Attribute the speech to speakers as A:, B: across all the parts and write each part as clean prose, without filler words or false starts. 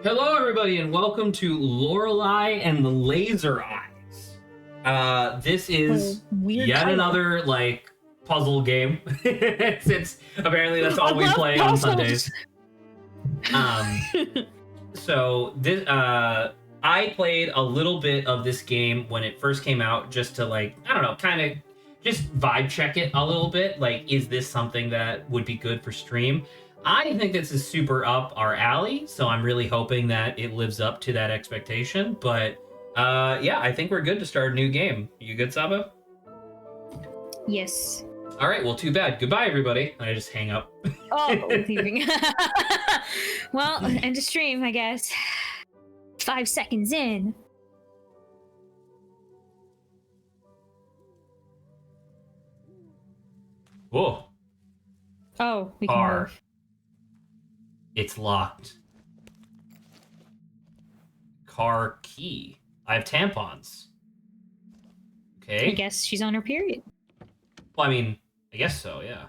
A: Hello, everybody, and welcome to Lorelei and the Laser Eyes. This is
B: Weird
A: yet
B: title.
A: another puzzle game, since apparently that's all we
B: love
A: play on
B: puzzles.
A: Sundays. So this, I played a little bit of this game when it first came out, just to I don't know, kind of just vibe check it a little bit. Like, is this something that would be good for stream? I think this is super up our alley, so I'm really hoping that it lives up to that expectation. But yeah, I think we're good to start a new game. You good, Saba?
B: Yes.
A: All right, well, too bad. Goodbye, everybody. I just hang up.
B: Oh, leaving. Well, end of stream, I guess. 5 seconds in.
A: Whoa.
B: Oh, we can
A: Car.
B: move.
A: It's locked. Car key. I have tampons. Okay.
B: I guess she's on her period.
A: Well, I mean, I guess so, yeah.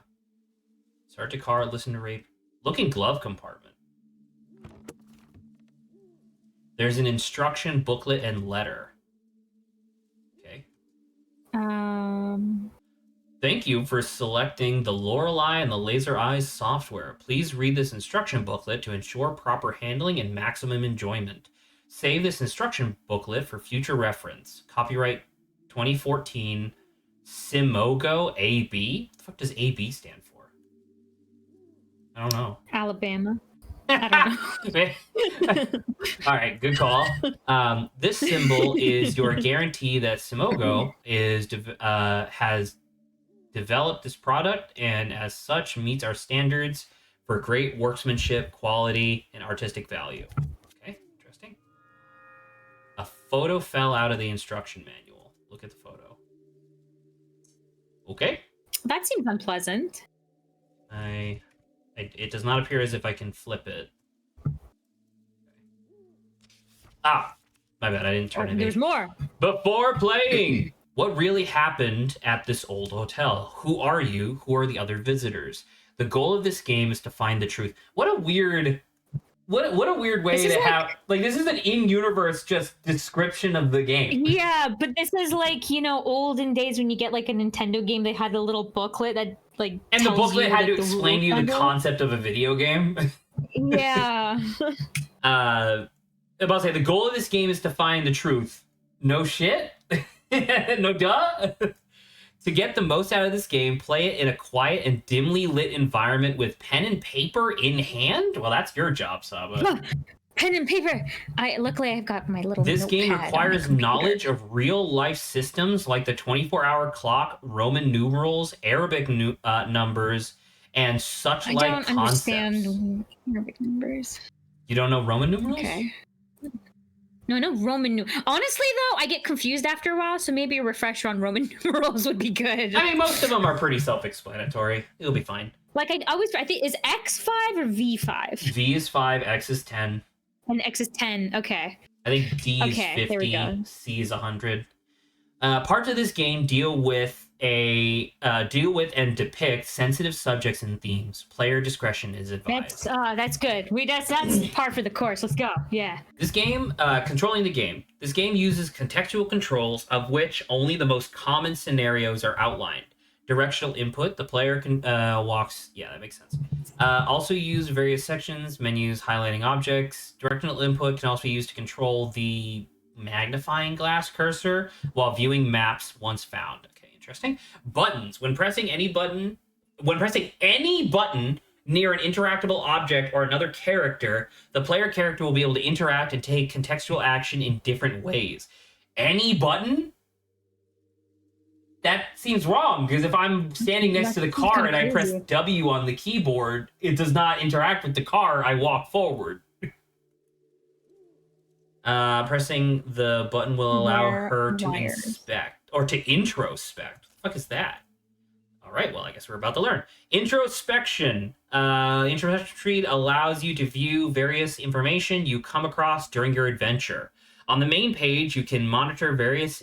A: Start to car, listen to rape. Looking glove compartment. There's an instruction booklet and letter. Okay. Thank you for selecting the Lorelei and the Laser Eyes software. Please read this instruction booklet to ensure proper handling and maximum enjoyment. Save this instruction booklet for future reference. Copyright 2014 Simogo AB? What the fuck does AB stand for? I don't know.
B: Alabama. I don't know.
A: All right, good call. This symbol is your guarantee that Simogo has developed this product and as such meets our standards for great workmanship, quality, and artistic value. Okay, interesting. A photo fell out of the instruction manual. Look at the photo. Okay.
B: That seems unpleasant.
A: It does not appear as if I can flip it. Ah, my bad, I didn't turn it in.
B: There's more.
A: Before playing, what really happened at this old hotel? Who are you? Who are the other visitors? The goal of this game is to find the truth. What a weird way to have this is an in-universe just description of the game.
B: Yeah, but this is olden days when you get a Nintendo game, they had a little booklet that
A: and the booklet had to explain to you the concept of a video game.
B: Yeah.
A: I'm about to say the goal of this game is to find the truth. No shit. No duh. To get the most out of this game, play it in a quiet and dimly lit environment with pen and paper in hand. Well, that's your job, Saba.
B: Pen and paper. Luckily I've got my little.
A: This game requires knowledge of real life systems like the 24-hour clock, Roman numerals, Arabic numbers, and such
B: I
A: like
B: don't
A: concepts.
B: understand Arabic numbers.
A: You don't know Roman numerals?
B: Okay. No, Roman numerals. Honestly, though, I get confused after a while, so maybe a refresher on Roman numerals would be good.
A: I mean, most of them are pretty self-explanatory. It'll be fine.
B: I think, is X 5 or V 5?
A: V is 5, X is 10.
B: And X is 10, okay.
A: I think D is 50, C is 100. Parts of this game deal with and depict sensitive subjects and themes. Player discretion is advised.
B: That's good. That's par for the course. Let's go. Yeah.
A: This game, controlling the game. This game uses contextual controls, of which only the most common scenarios are outlined. Directional input, the player can walks. Yeah, that makes sense. Also use various sections, menus, highlighting objects. Directional input can also be used to control the magnifying glass cursor while viewing maps once found. Interesting. Buttons. When pressing any button near an interactable object or another character, the player character will be able to interact and take contextual action in different ways. Any button? That seems wrong, because if I'm standing next to the car and I press W on the keyboard, it does not interact with the car. I walk forward. Pressing the button will allow her to inspect. Or to introspect. What the fuck is that? All right, well, I guess we're about to learn. Introspection. Introspection tree allows you to view various information you come across during your adventure. On the main page, you can monitor various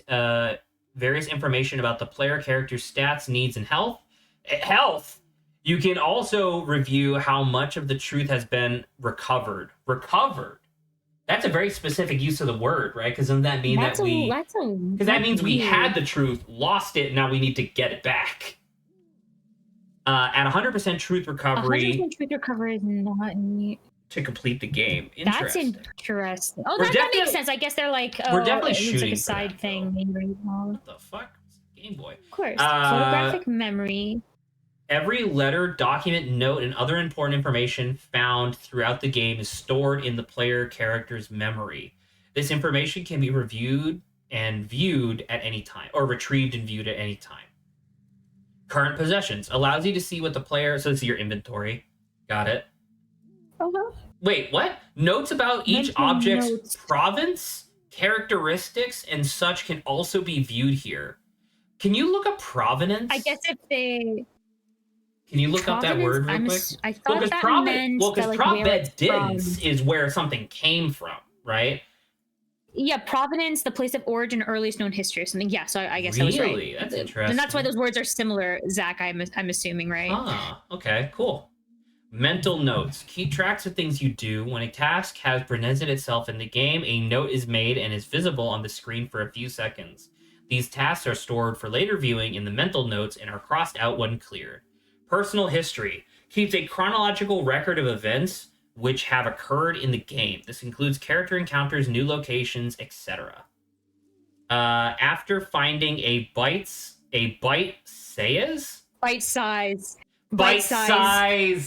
A: information about the player character's stats, needs, and health. You can also review how much of the truth has been recovered. That's a very specific use of the word, right? Because doesn't that mean
B: That's
A: that we... Because that means we had the truth, lost it, and now we need to get it back. At 100% truth recovery...
B: 100% truth recovery is not neat.
A: To complete the game.
B: That's interesting. Oh, that makes sense. I guess they're like...
A: we're definitely
B: like
A: shooting
B: a side
A: that,
B: thing.
A: What the fuck? Game Boy.
B: Of course. Photographic memory.
A: Every letter, document, note, and other important information found throughout the game is stored in the player character's memory. This information can be reviewed and viewed at any time, or retrieved and viewed at any time. Current possessions allows you to see what the player... So this is your inventory. Got it.
B: Uh-huh.
A: Wait, what? Notes about each object's province, characteristics, and such can also be viewed here. Can you look up provenance?
B: I guess if they...
A: Can you look up that word real quick?
B: I thought that meant
A: because
B: like,
A: provenance is where something came from, right?
B: Yeah, provenance, the place of origin, earliest known history or something. Yeah, so I guess I was right.
A: Really? That's interesting.
B: And that's why those words are similar, Zach, I'm assuming, right?
A: Ah, okay, cool. Mental notes. Keep tracks of things you do. When a task has presented itself in the game, a note is made and is visible on the screen for a few seconds. These tasks are stored for later viewing in the mental notes and are crossed out when cleared. Personal history. Keeps a chronological record of events which have occurred in the game. This includes character encounters, new locations, etc. After finding a bite size. Bite size.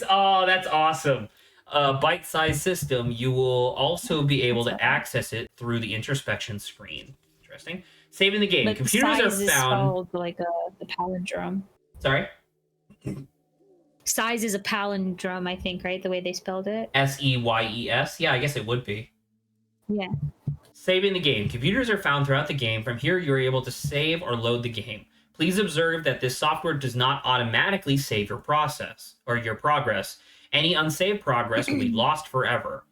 A: Oh, that's awesome. Bite size system. You will also be able to access it through the introspection screen. Interesting. Saving the game.
B: Like
A: Computers are found.
B: Is spelled like the palindrome.
A: Sorry.
B: Size is a palindrome, I think, right? The way they spelled it.
A: SEYES. Yeah, I guess it would be.
B: Yeah.
A: Saving the game. Computers are found throughout the game. From here, you're able to save or load the game. Please observe that this software does not automatically save your process or your progress. Any unsaved progress will be lost forever.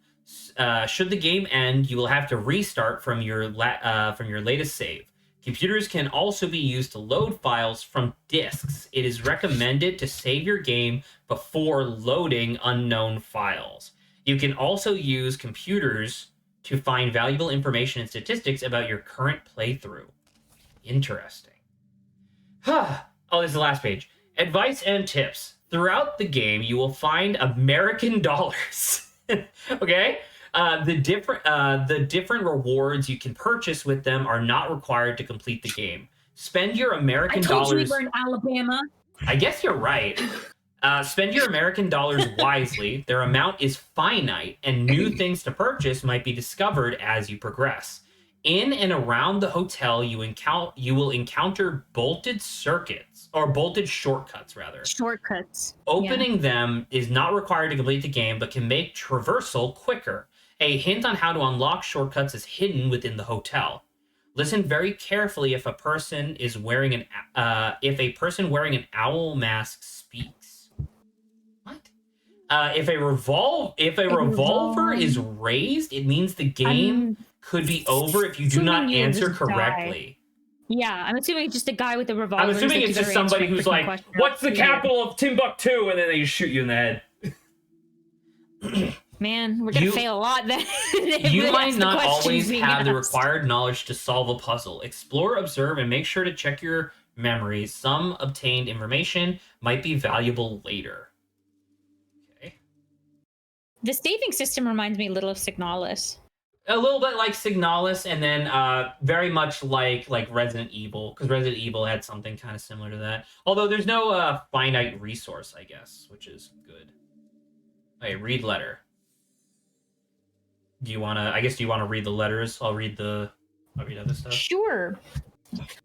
A: Should the game end, you will have to restart from your latest save. Computers can also be used to load files from disks. It is recommended to save your game before loading unknown files. You can also use computers to find valuable information and statistics about your current playthrough. Interesting. Oh, this is the last page. Advice and tips. Throughout the game, you will find American dollars. Okay? The different rewards you can purchase with them are not required to complete the game. Spend your American dollars. I told you we were in
B: Alabama.
A: I guess you're right. Spend your American dollars wisely. Their amount is finite, and new things to purchase might be discovered as you progress. In and around the hotel, you will encounter bolted shortcuts, rather.
B: Shortcuts.
A: Opening them is not required to complete the game, but can make traversal quicker. A hint on how to unlock shortcuts is hidden within the hotel. Listen very carefully if a person wearing an owl mask speaks. What? If a revolver is raised, it means the game could be over if you do not answer correctly.
B: Yeah, I'm assuming it's just a guy with a revolver.
A: I'm assuming it's just somebody who's like, "What's the capital of Timbuktu?" and then they shoot you in the head.
B: Man, we're gonna fail a lot then.
A: You might not always have the required knowledge to solve a puzzle. Explore, observe, and make sure to check your memories. Some obtained information might be valuable later. Okay.
B: The saving system reminds me a little of Signalis.
A: A little bit like Signalis, and then very much like Resident Evil, because Resident Evil had something kind of similar to that. Although there's no finite resource, I guess, which is good. Okay, read letter. Do you want to read the letters? I'll read other stuff.
B: Sure.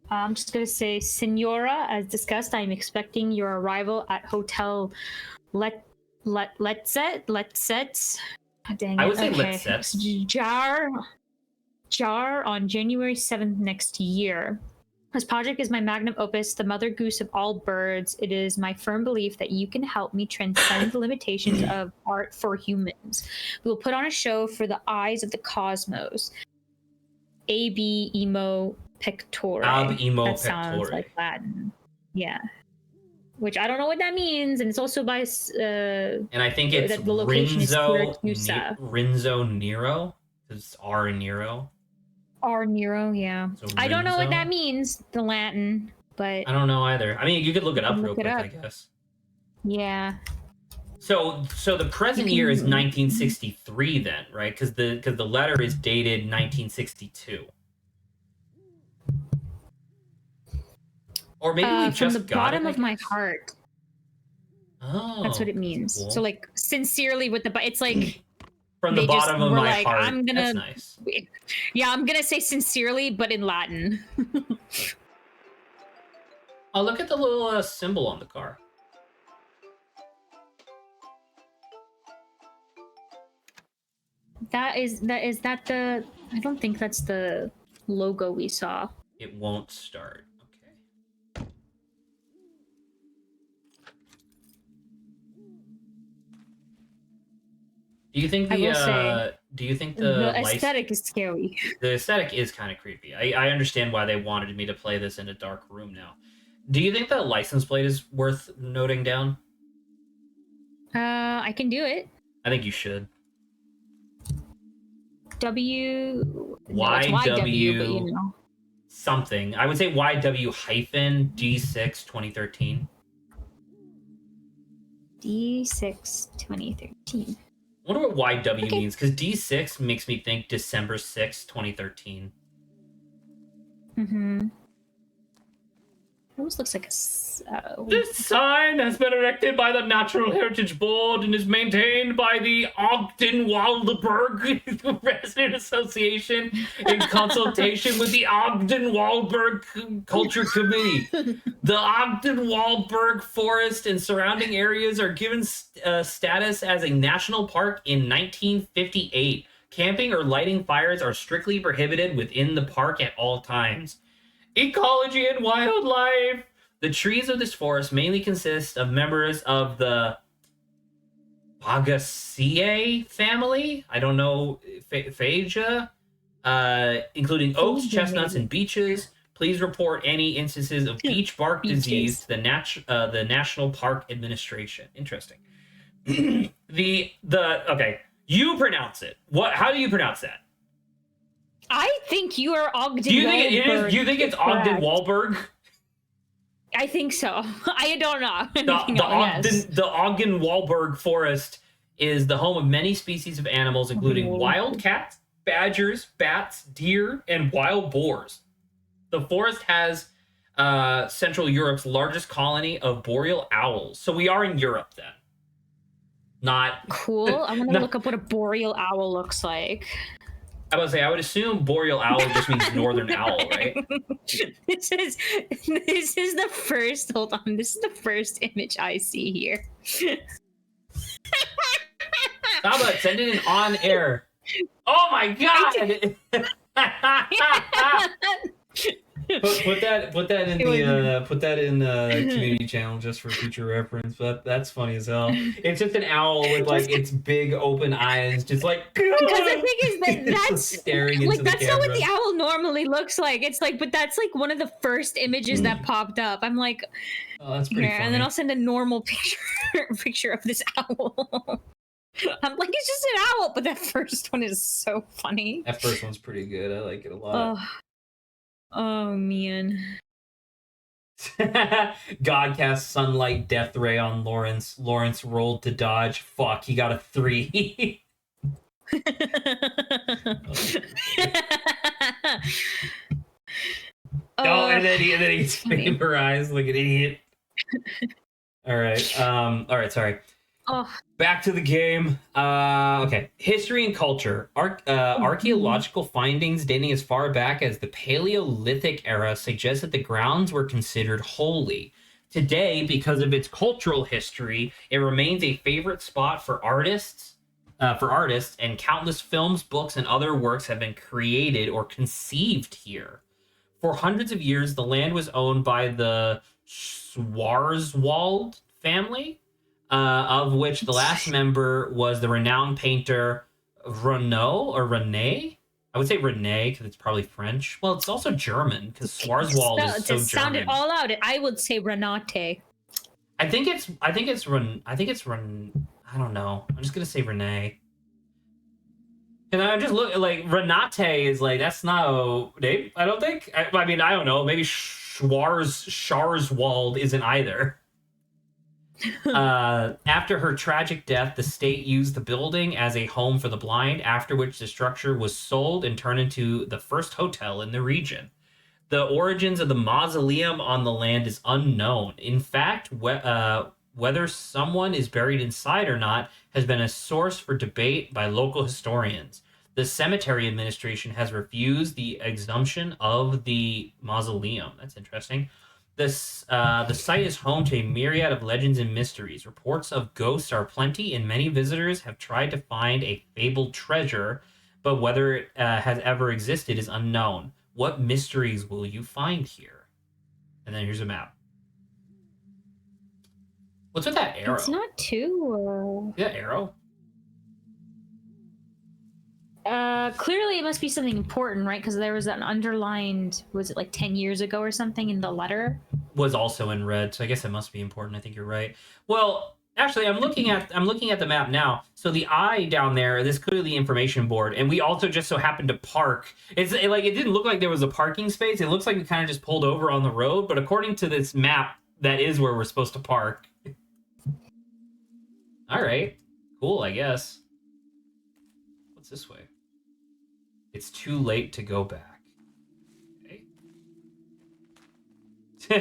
B: I'm just going to say, Senora, as discussed, I'm expecting your arrival at Hotel Letset. Dang it.
A: I would say
B: okay.
A: Letset.
B: Jar on January 7th next year. This project is my magnum opus, the mother goose of all birds. It is my firm belief that you can help me transcend the limitations of art for humans. We will put on a show for the eyes of the cosmos. Ab emo pectore.
A: Ab emo
B: that
A: pectore.
B: Sounds like Latin. Yeah. Which I don't know what that means, and it's also by.
A: And I think it's Rinzo Nero. Because R in Nero.
B: R Nero, yeah.
A: So
B: I don't know what
A: Renzo?
B: that means, the Latin, but
A: I don't know either. I mean, you could look it up real
B: look it
A: quick,
B: up.
A: I guess.
B: Yeah.
A: So the present year is 1963 then, right? Because the letter is dated 1962. Or maybe we
B: From
A: just
B: the
A: got it,
B: bottom
A: I
B: of my
A: guess?
B: heart.
A: Oh,
B: That's what it means.
A: cool.
B: So like sincerely with the it's like
A: From the
B: they just
A: bottom of
B: were
A: my
B: like,
A: heart.
B: I'm gonna
A: That's nice.
B: Yeah, I'm gonna say sincerely, but in Latin.
A: Oh, look at the little symbol on the car.
B: Is that the I don't think that's the logo we saw.
A: It won't start. Okay. Do you think
B: The aesthetic is scary.
A: The aesthetic is kind of creepy. I understand why they wanted me to play this in a dark room now. Do you think the license plate is worth noting down?
B: I can do it.
A: I think you should.
B: W.
A: No,
B: it's YW, but you know.
A: Something. I would say YW hyphen D6 2013.
B: D6 2013.
A: I wonder what YW means, because D6 makes me think December 6, 2013.
B: Mm-hmm. It almost looks like a...
A: This sign has been erected by the Natural Heritage Board and is maintained by the Ogden-Waldberg Resident Association in consultation with the Ogden-Waldberg Culture Committee. The Ogden-Waldberg Forest and surrounding areas are given status as a national park in 1958. Camping or lighting fires are strictly prohibited within the park at all times. Ecology and wildlife. The trees of this forest mainly consist of members of the Bagaceae family. I don't know, Phaga, including oaks, chestnuts, and beeches. Please report any instances of beech bark disease to the National Park Administration. Interesting. Okay, you pronounce it. How do you pronounce that?
B: I think you are Ogden.
A: Do you think it is? Do you think it's Ogden Waldberg?
B: I think so. I don't know.
A: The Ogden Waldberg Forest is the home of many species of animals, including wild cats, badgers, bats, deer, and wild boars. The forest has Central Europe's largest colony of boreal owls. So we are in Europe then. Not
B: cool. I'm gonna look up what a boreal owl looks like.
A: I would say I would assume boreal owl just means northern owl, right?
B: This is the first. Hold on, this is the first image I see here.
A: How about send it in on air? Oh my god! put that in the community channel just for future reference. But that's funny as hell. It's just an owl with like its big open eyes, just like.
B: Because the thing is that's
A: staring into the camera.
B: That's not what the owl normally looks like. It's like, but that's like one of the first images that popped up. I'm like,
A: oh, that's pretty funny.
B: And then I'll send a normal picture of this owl. I'm like, it's just an owl, but that first one is so funny.
A: That first one's pretty good. I like it a lot.
B: Oh man.
A: God cast sunlight death ray on Lawrence. Lawrence rolled to dodge. Fuck, he got a 3. And then he vaporized like an idiot. All right. Sorry. Back to the game. Okay. History and culture. Archaeological findings dating as far back as the Paleolithic era suggest that the grounds were considered holy. Today, because of its cultural history, it remains a favorite spot for artists, and countless films, books, and other works have been created or conceived here. For hundreds of years, the land was owned by the Schwarzwald family, of which the last member was the renowned painter Rene. I would say Rene because it's probably French. Well, it's also German because Schwarzwald is so German.
B: Sound it all out. I would say Renate.
A: I think it's I don't know. I'm just gonna say Rene. And I'm just looking like Renate is like that's not a name. I don't think. I mean, I don't know. Maybe Scharswald isn't either. After her tragic death, the state used the building as a home for the blind. After which, the structure was sold and turned into the first hotel in the region. The origins of the mausoleum on the land is unknown. In fact, whether someone is buried inside or not has been a source for debate by local historians. The cemetery administration has refused the exhumption of the mausoleum. That's interesting. The site is home to a myriad of legends and mysteries. Reports of ghosts are plenty, and many visitors have tried to find a fabled treasure, but whether it has ever existed is unknown. What mysteries will you find here? And then here's a map. What's with that arrow?
B: It's not too...
A: Yeah, arrow?
B: Clearly it must be something important, right? Because there was an underlined, was it like 10 years ago or something in the letter?
A: Was also in red, so I guess it must be important. I think you're right. Well, actually, I'm looking at the map now. So the eye down there, this clearly the information board, and we also just so happened to park. It didn't look like there was a parking space. It looks like we kind of just pulled over on the road, but according to this map, that is where we're supposed to park. All right, cool. I guess. What's this way? It's too late to go back. Okay.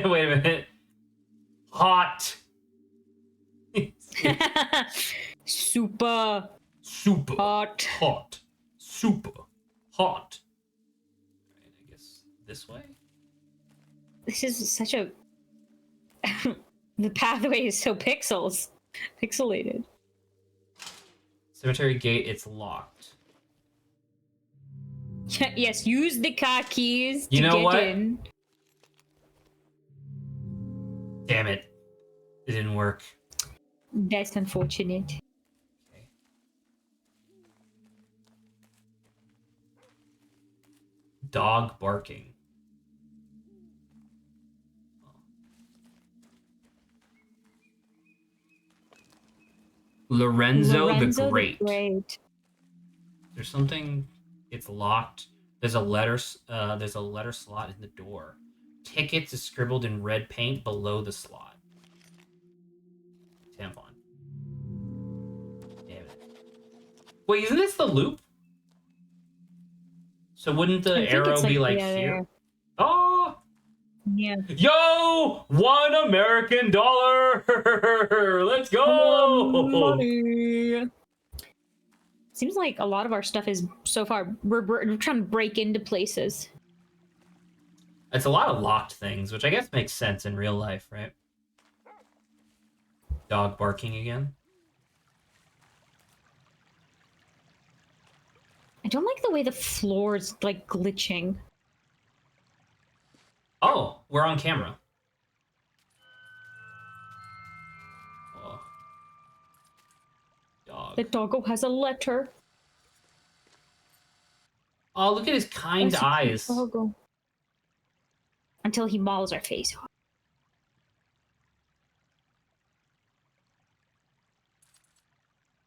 A: Wait a minute. Hot.
B: Super
A: hot. Super hot. Right, I guess this way.
B: This is such a... The pathway is so pixelated.
A: Cemetery gate, it's locked.
B: Yes, use the car keys to
A: You know
B: get
A: what?
B: in.
A: Damn it. It didn't work.
B: That's unfortunate.
A: Okay. Dog barking. Lorenzo the Great. There's something. It's locked. There's a letter slot in the door. Tickets is scribbled in red paint below the slot. Tampon. Damn it. Wait, isn't this the loop? So wouldn't the arrow be like here? Oh!
B: Yeah.
A: Yo! $1 American dollar! Let's go!
B: Money. Seems like a lot of our stuff is, so far, we're trying to break into places.
A: It's a lot of locked things, which I guess makes sense in real life, right? Dog barking again.
B: I don't like the way the floor is, like, glitching.
A: Oh, we're on camera. Oh. Dog.
B: The doggo has a letter.
A: Oh, look at his kind eyes.
B: Doggo. Until he mauls our face.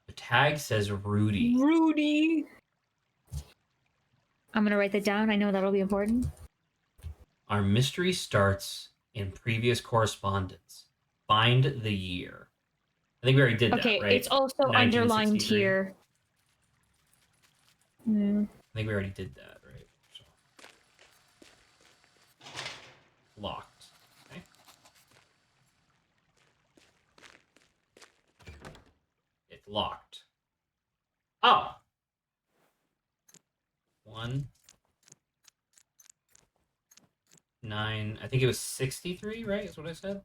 A: The tag says Rudy.
B: Rudy. I'm gonna write that down. I know that'll be important.
A: Our mystery starts in previous correspondence. Find the year. I think we already did that, right?
B: Okay, it's also underlined here.
A: I think we already did that, right? So. Locked. Okay. It's locked. Oh! 1 9, I think it was 63, right? Is what I said?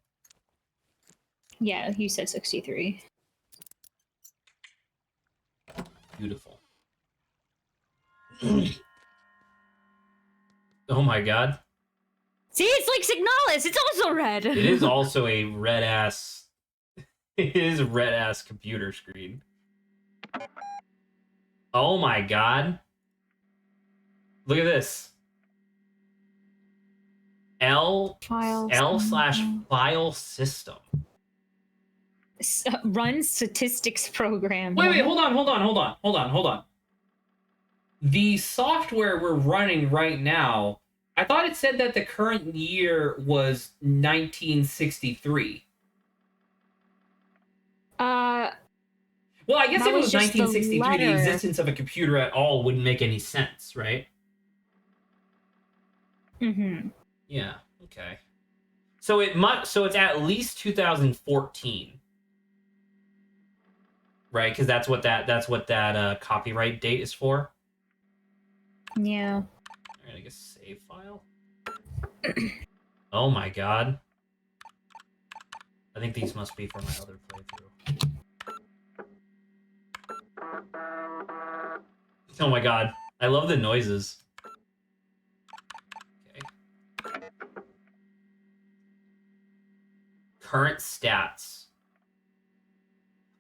B: Yeah, you said 63.
A: Beautiful. Oh my god.
B: See, it's like Signalis. It's also red.
A: It is also a red ass. It is a red ass computer screen. Oh my god. Look at this. L/file system.
B: Run statistics program.
A: Wait, hold on. the software we're running right now, I thought it said that the current year was 1963. Well, I guess if it was 1963, the existence of a computer at all wouldn't make any sense, right?
B: Mm-hmm.
A: Yeah. Okay. So it's at least 2014, right? Because that's what that copyright date is for.
B: Yeah.
A: All right, I guess save file. Oh my god. I think these must be for my other playthrough. Oh my god. I love the noises. Okay. Current stats.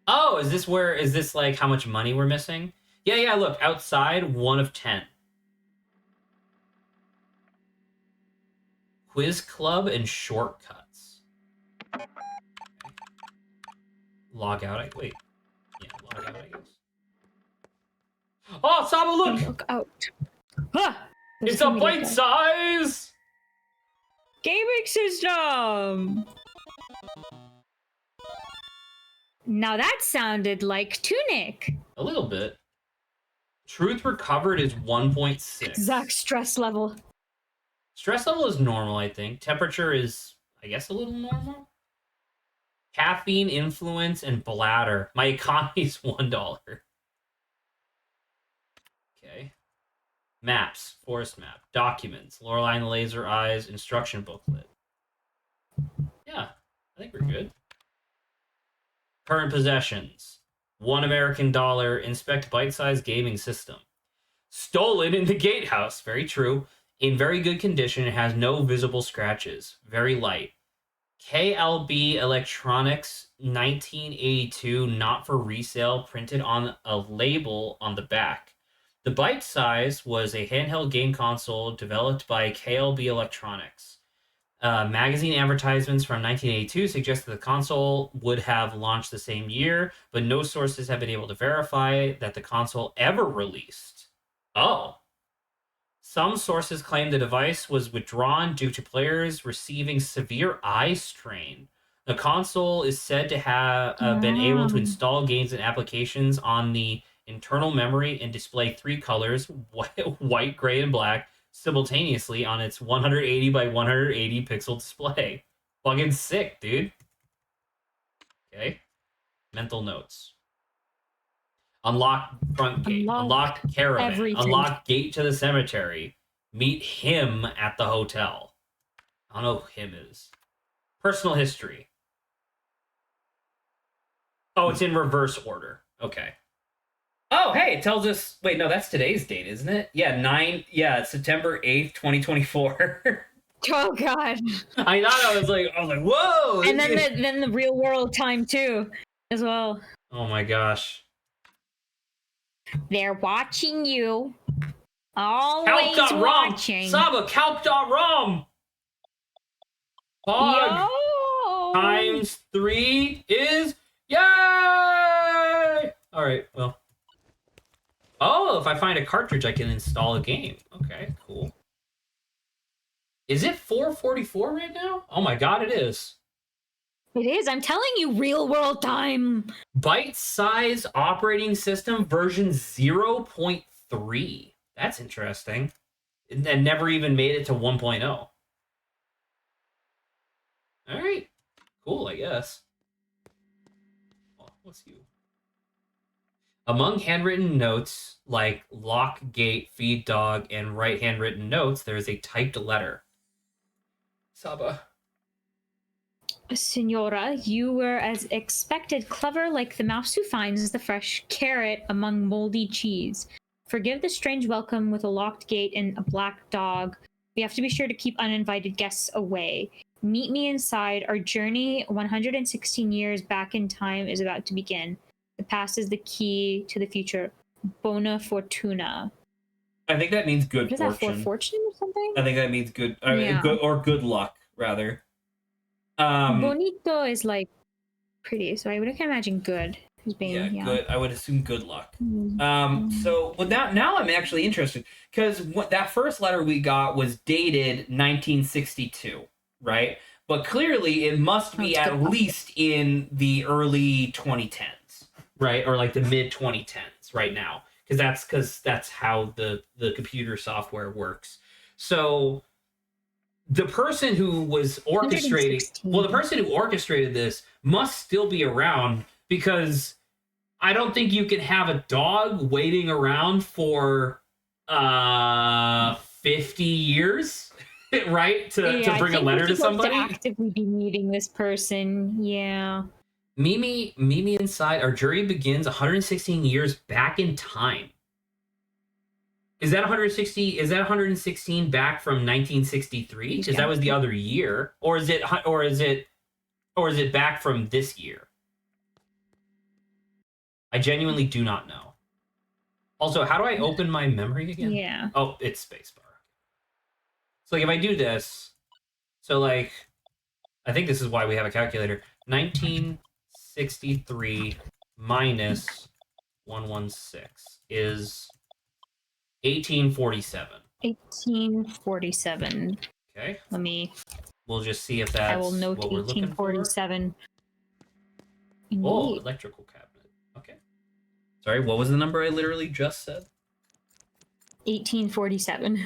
A: Oh, is this like how much money we're missing? Yeah, look, outside, 1 of 10. Quiz club and shortcuts. Okay. Log out, wait. Yeah, log out, I guess. Oh, Saba, look!
B: Look out. Ah!
A: It's a bite size!
B: Gaming system! Now that sounded like Tunic.
A: A little bit. Truth recovered is 1.6.
B: Exact stress level.
A: Stress level is normal, I think. Temperature is, I guess, a little normal. Caffeine, influence, and bladder. My economy is $1. Okay. Maps. Forest map. Documents. Lorelei and the Laser Eyes. Instruction booklet. Yeah, I think we're good. Current possessions. $1 American. Inspect bite-sized gaming system. Stolen in the gatehouse. Very true. In very good condition. It has no visible scratches. Very light. KLB Electronics 1982, not for resale, printed on a label on the back. The bite size was a handheld game console developed by KLB Electronics. Magazine advertisements from 1982 suggest that the console would have launched the same year, but no sources have been able to verify that the console ever released. Oh. Some sources claim the device was withdrawn due to players receiving severe eye strain. The console is said to have been able to install games and applications on the internal memory and display 3 colors, white, gray, and black, simultaneously on its 180 by 180 pixel display. Fucking sick, dude. Okay. Mental notes. Unlock front gate. Unlock caravan. Everything. Unlock gate to the cemetery. Meet him at the hotel. I don't know who him is. Personal history. Oh, it's in reverse order. Okay. Oh, hey, it tells us... Wait, no, that's today's date, isn't it? Yeah, it's September 8th, 2024.
B: Oh, God.
A: I was like, whoa!
B: And then the real world time, too, as well.
A: Oh, my gosh.
B: They're watching you. Always watching.
A: Saba, calc.rom! Fog times 3 is... Yay! Alright, well... Oh, if I find a cartridge, I can install a game. Okay, cool. Is it 444 right now? Oh my god, it is.
B: It is. I'm telling you, real world time.
A: Bite size operating system version 0.3. That's interesting. And never even made it to 1.0. All right. Cool, I guess. Oh, what's you? Among handwritten notes, like lock, gate, feed dog, and right handwritten notes, there is a typed letter. Saba.
B: Senora, you were as expected clever like the mouse who finds the fresh carrot among moldy cheese. Forgive the strange welcome with a locked gate and a black dog. We have to be sure to keep uninvited guests away. Meet me inside. Our journey 116 years back in time is about to begin. The past is the key to the future. Bona fortuna.
A: I think that means good fortune.
B: Is that for fortune or something?
A: I think that means good, good luck, rather.
B: Bonito is like pretty, so I would imagine good. Yeah,
A: good. I would assume good luck.
B: Mm-hmm.
A: So well, now I'm actually interested because what that first letter we got was dated 1962, right? But clearly it must be at least in the early 2010s, right, or like the mid 2010s right now, because that's how the computer software works. So the person who was orchestrating, well, the person who orchestrated this must still be around because I don't think you can have a dog waiting around for 50 years, right? To bring a letter to somebody.
B: To actively be meeting this person. Yeah.
A: Mimi inside our jury begins 116 years back in time. Is that 160? Is that 116 back from 1963? Because that was the other year, or is it back from this year? I genuinely do not know. Also, how do I open my memory again?
B: Yeah.
A: Oh, it's spacebar. So like if I do this, so like I think this is why we have a calculator. 1963 minus 116 is 1847.
B: 1847.
A: Okay.
B: Let me.
A: We'll just see if that's
B: I will note
A: what we're looking for.
B: 1847.
A: Oh, electrical cabinet. Okay. Sorry, what was the number I literally just said?
B: 1847.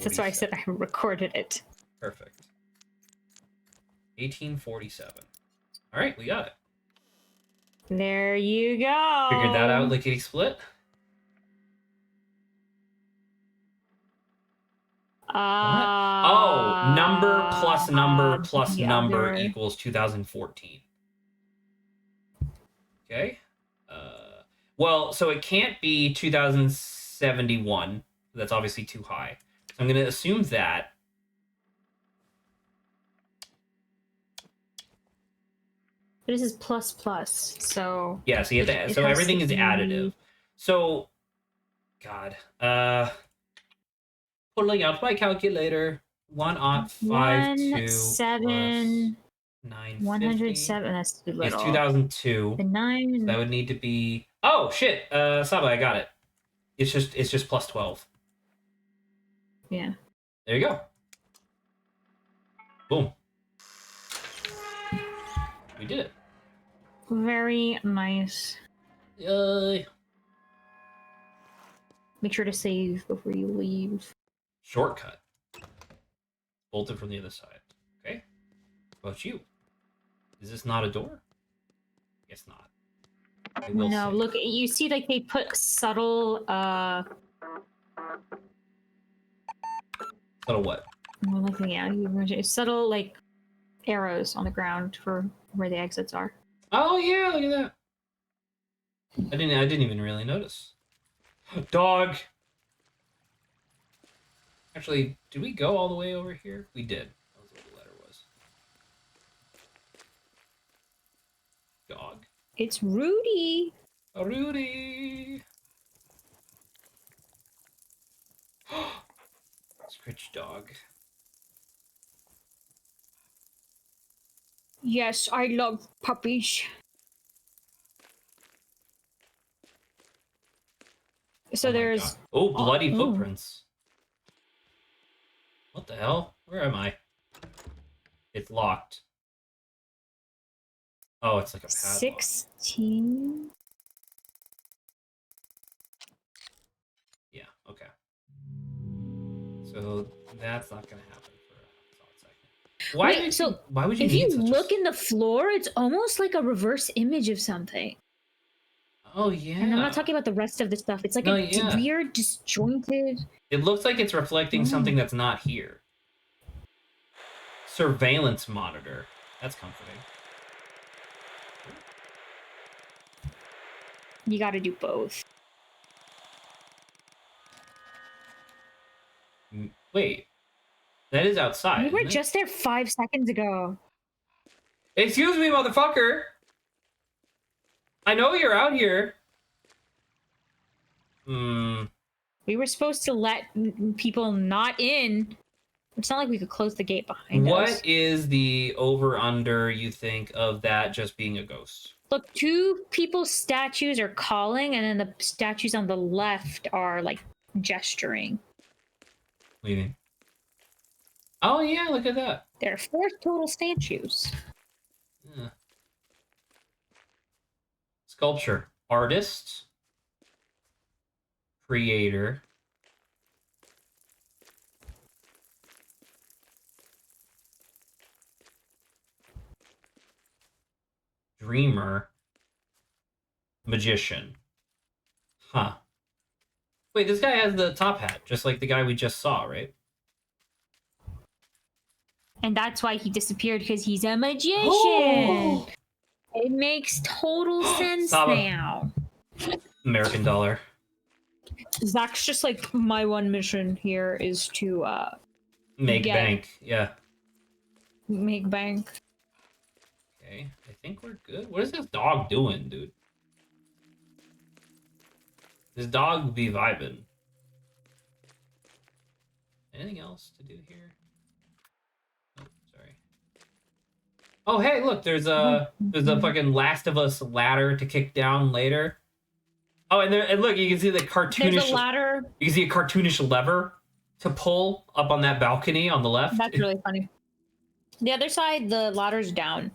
B: That's why I said I recorded it.
A: Perfect. 1847. All right, we got it.
B: There you go.
A: Figured that out, lickety split. Oh, number plus number plus number equals 2014. Okay. Well, so it can't be 2071. That's obviously too high. So I'm going to assume that.
B: But this is plus plus, so
A: yeah. So you have to, so everything is additive. So, God, pulling out my calculator. 1,052 950.
B: 107. That's too little.
A: It's 2002.
B: The 9.
A: So that would need to be. Oh shit, Saba, I got it. It's just plus 12.
B: Yeah.
A: There you go. Boom. We did it.
B: Very nice.
A: Yay.
B: Make sure to save before you leave.
A: Shortcut. Bolted from the other side. Okay. What about you? Is this not a door? Guess not.
B: No, save. Look, you see like they put subtle
A: Subtle what?
B: I'm looking at subtle like arrows on the ground for where the exits are.
A: Oh yeah, look at that. I didn't even really notice. Dog. Actually, did we go all the way over here? We did. That was what the letter was. Dog.
B: It's Rudy.
A: Rudy. Scritch dog.
B: Yes, I love puppies. So there's...
A: Oh, bloody footprints. What the hell? Where am I? It's locked. Oh, it's like a padlock.
B: 16?
A: Yeah, okay. So that's not going to happen for a solid second. Why would you
B: if
A: need
B: you
A: such
B: look in the floor, it's almost like a reverse image of something.
A: Oh, yeah.
B: And I'm not talking about the rest of the stuff. It's like a weird, disjointed...
A: It looks like it's reflecting something that's not here. Surveillance monitor. That's comforting.
B: You gotta do both.
A: Wait. That is outside.
B: We were just there 5 seconds ago.
A: Excuse me, motherfucker! I know you're out here.
B: We were supposed to let people not in. It's not like we could close the gate behind us.
A: What is the over-under, you think, of that just being a ghost?
B: Look, two people's statues are calling, and then the statues on the left are like gesturing.
A: Leaving. Oh yeah, look at that.
B: There are 4 total statues.
A: Yeah. Sculpture. Artist. Creator. Dreamer. Magician. Huh. Wait, this guy has the top hat, just like the guy we just saw, right?
B: And that's why he disappeared, because he's a magician.
A: Oh!
B: It makes total sense
A: Saba.
B: now.
A: American dollar.
B: Zach's just like, my one mission here is to
A: Make bank. Yeah.
B: make bank.
A: Okay, I think we're good. What is this dog doing, dude? This dog be vibing. Anything else to do here? Oh, sorry. Oh, hey, look, there's a fucking Last of Us ladder to kick down later. Oh, and look, you can see the cartoonish.
B: There's a ladder.
A: You can see a cartoonish lever to pull up on that balcony on the left.
B: That's really funny. The other side, the ladder's down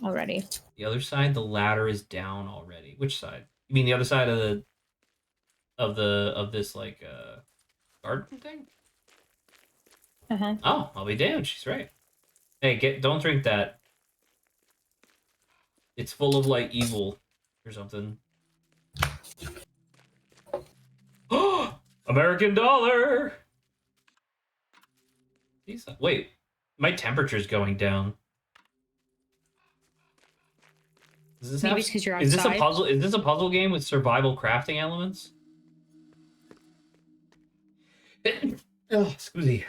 B: already.
A: The other side, the ladder is down already. Which side? You mean the other side of this like garden thing?
B: Uh-huh.
A: Oh, I'll be damned. She's right. Hey, don't drink that. It's full of like evil or something. Oh, American dollar. Wait, my temperature's going down.
B: Maybe it's because you're outside.
A: Is this a puzzle? Is this a puzzle game with survival crafting elements? Oh, excuse me.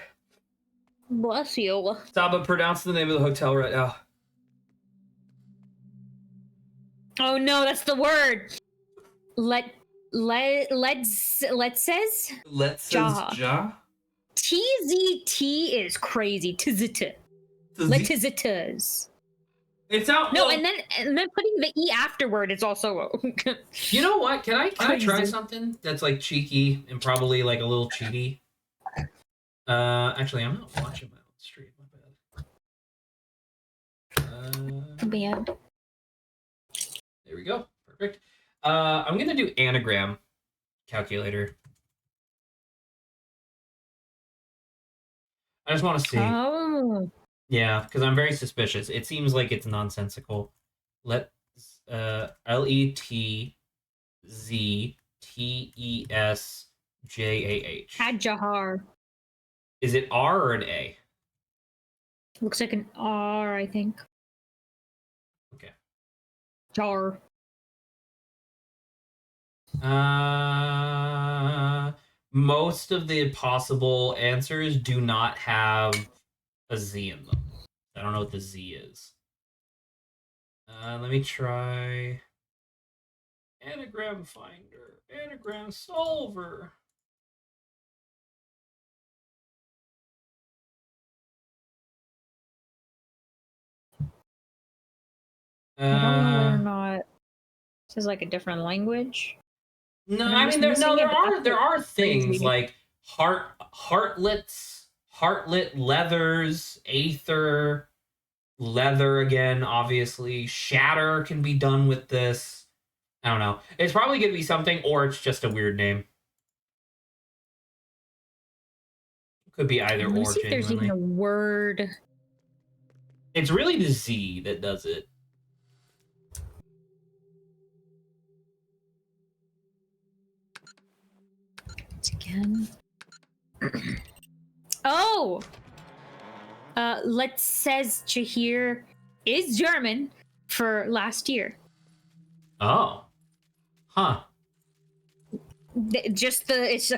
B: Bless you.
A: Saba, pronounce the name of the hotel right now.
B: Oh no, that's the word. Let's says
A: Ja.
B: TZT is crazy. TZT. Let's.
A: It's out.
B: No, and then putting the E afterward is also.
A: You know what? Can I try something that's like cheeky and probably like a little cheaty? Actually, I'm not watching my own stream. My bad.
B: Bad.
A: There we go. Perfect. I'm gonna do anagram calculator. I just want to see.
B: Oh.
A: Yeah, because I'm very suspicious. It seems like it's nonsensical. Let's LETZTESJAH.
B: Adjahar.
A: Is it R or an A?
B: Looks like an R, I think.
A: Okay.
B: Jar.
A: Most of the possible answers do not have a Z in them. I don't know what the Z is. Let me try anagram finder, anagram solver.
B: I don't know whether or not this is like a different language.
A: No, I mean there are things like heartlets, heartlet leathers, aether, leather again, obviously. Shatter can be done with this. I don't know. It's probably gonna be something, or it's just a weird name. Could be either
B: Let me
A: or.
B: see if there's even a word.
A: It's really the Z that does it.
B: Again. Oh! Let's says Jahir is German for last year.
A: Oh. Huh.
B: It's so
A: it's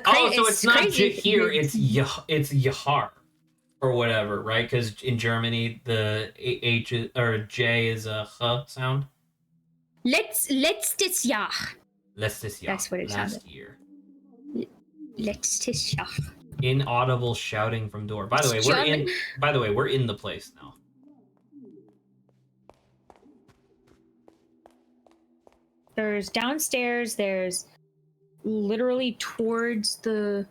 A: not Jahir, it's Yahar or whatever, right? Because in Germany the H or J is a H sound.
B: Letztes Jahr.
A: Letztes Jahr.
B: That's what it
A: last
B: sounded.
A: year.
B: Letztes Jahr.
A: Inaudible shouting from door. By the way, we're in the place now.
B: there's downstairs, there's literally towards the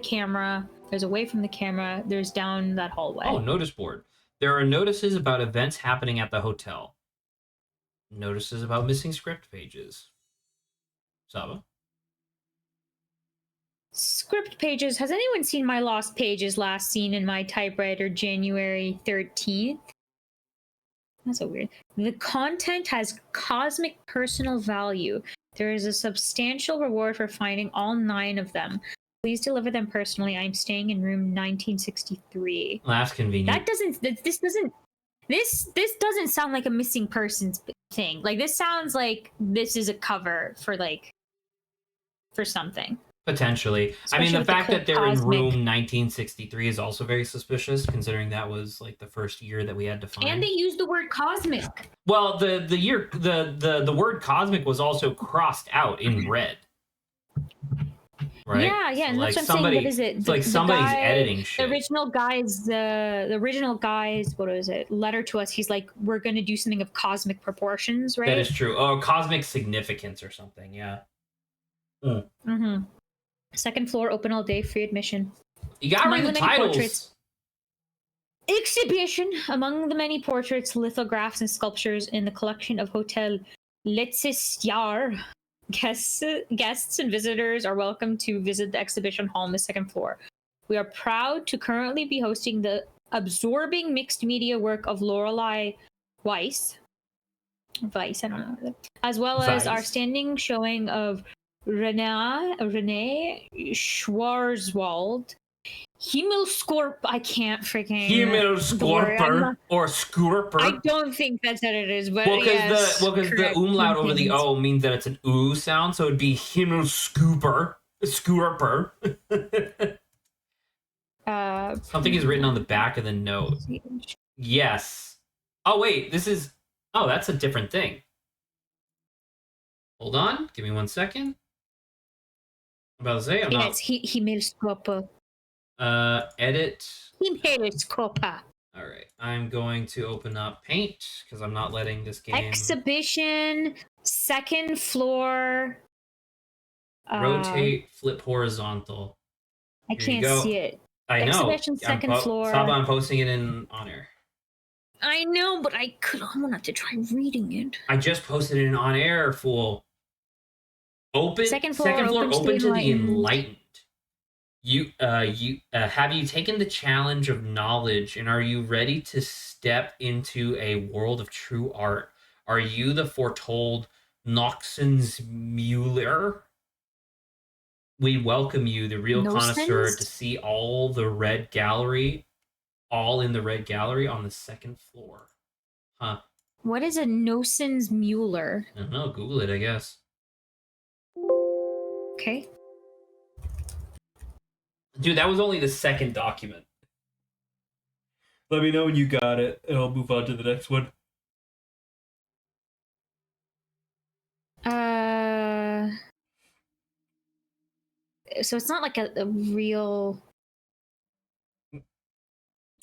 B: camera, there's away from the camera, there's down that hallway.
A: Oh, notice board. There are notices about events happening at the hotel. Notices about missing script pages. Saba?
B: Script pages. Has anyone seen my lost pages last seen in my typewriter January 13th? That's so weird. The content has cosmic personal value. There is a substantial reward for finding all 9 of them. Please deliver them personally. I'm staying in room 1963.
A: Well, that's convenient.
B: That doesn't. This doesn't sound like a missing persons thing. Like, this sounds like this is a cover for something.
A: Potentially.
B: Especially
A: I mean, the fact that they're in room 1963 is also very suspicious, considering that was like the first year that we had to find.
B: And they used the word cosmic.
A: Well, the word cosmic was also crossed out in red. Right?
B: Yeah,
A: So,
B: and
A: like,
B: that's what I'm saying. What is it?
A: It's like somebody's editing shit.
B: The original guy's, what is it? Letter to us. He's like, we're gonna do something of cosmic proportions, right?
A: That is true. Oh, cosmic significance or something. Yeah.
B: Mm-hmm. Second floor, open all day, free admission.
A: You gotta read the titles.
B: Portraits. Exhibition. Among the many portraits, lithographs, and sculptures in the collection of Hotel Letzisjar. Guests and visitors are welcome to visit the exhibition hall on the second floor. We are proud to currently be hosting the absorbing mixed media work of Lorelei Weiss, I don't know, as well as our standing showing of Renee Schwarzwald, Himmelskorp. I can't freaking
A: Himmelskorper or Scorper.
B: I don't think that's what it is, but
A: because the umlaut over the O means that it's an oo sound, so it'd be Himmelskorper. Scorper. Something is written on the back of the note. Yes. Oh wait, that's a different thing. Hold on, give me 1 second. I'm about to say I'm not.
B: Yes, Himmelskorper.
A: Edit.
B: Himmelskorper.
A: All right, I'm going to open up Paint because I'm not letting this game.
B: Exhibition, second floor.
A: Rotate, flip horizontal.
B: I can't see it.
A: I know.
B: Exhibition, second floor.
A: Saba, I'm posting it on air.
B: I know, but I'm gonna have to try reading it.
A: I just posted it in on air, fool. Second floor open to the enlightened. Have you taken the challenge of knowledge, and are you ready to step into a world of true art? Are you the foretold Noxens Mueller? We welcome you, the real connoisseur, to see all in the red gallery on the second floor. Huh.
B: What is a Nosens Mueller?
A: I don't know, Google it, I guess.
B: Okay.
A: Dude, that was only the second document. Let me know when you got it, and I'll move on to the next one.
B: So it's not like a real.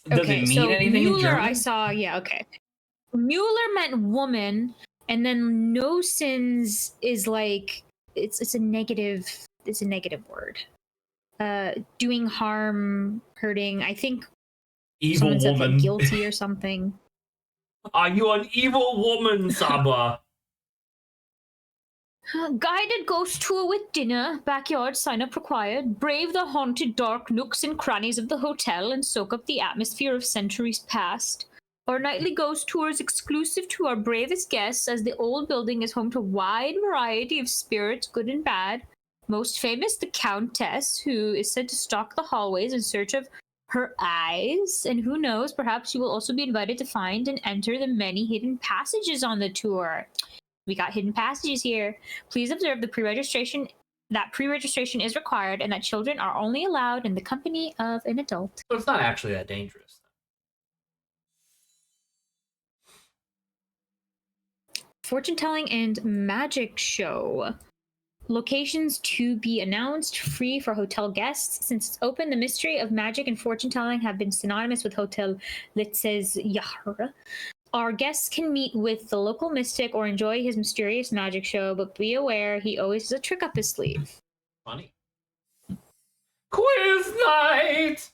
A: Does it mean anything
B: Mueller,
A: in German?
B: I saw. Yeah, okay. Mueller meant woman, and then Nosens is like it's a negative. It's a negative word. Doing harm, hurting. I think
A: evil woman.
B: Said, like, guilty or something.
A: Are you an evil woman, Saba?
B: Guided ghost tour with dinner, backyard sign-up required. Brave the haunted dark nooks and crannies of the hotel and soak up the atmosphere of centuries past. Our nightly ghost tour is exclusive to our bravest guests, as the old building is home to a wide variety of spirits, good and bad. Most famous, the Countess, who is said to stalk the hallways in search of her eyes. And who knows, perhaps you will also be invited to find and enter the many hidden passages on the tour. We got hidden passages here. Please observe that pre-registration is required and that children are only allowed in the company of an adult.
A: So it's not actually that dangerous.
B: Fortune telling and magic show. Locations to be announced, free for hotel guests. Since it's open, the mystery of magic and fortune telling have been synonymous with Hotel Letzisjar. Our guests can meet with the local mystic or enjoy his mysterious magic show, but be aware he always has a trick up his sleeve.
A: Funny. Quiz night!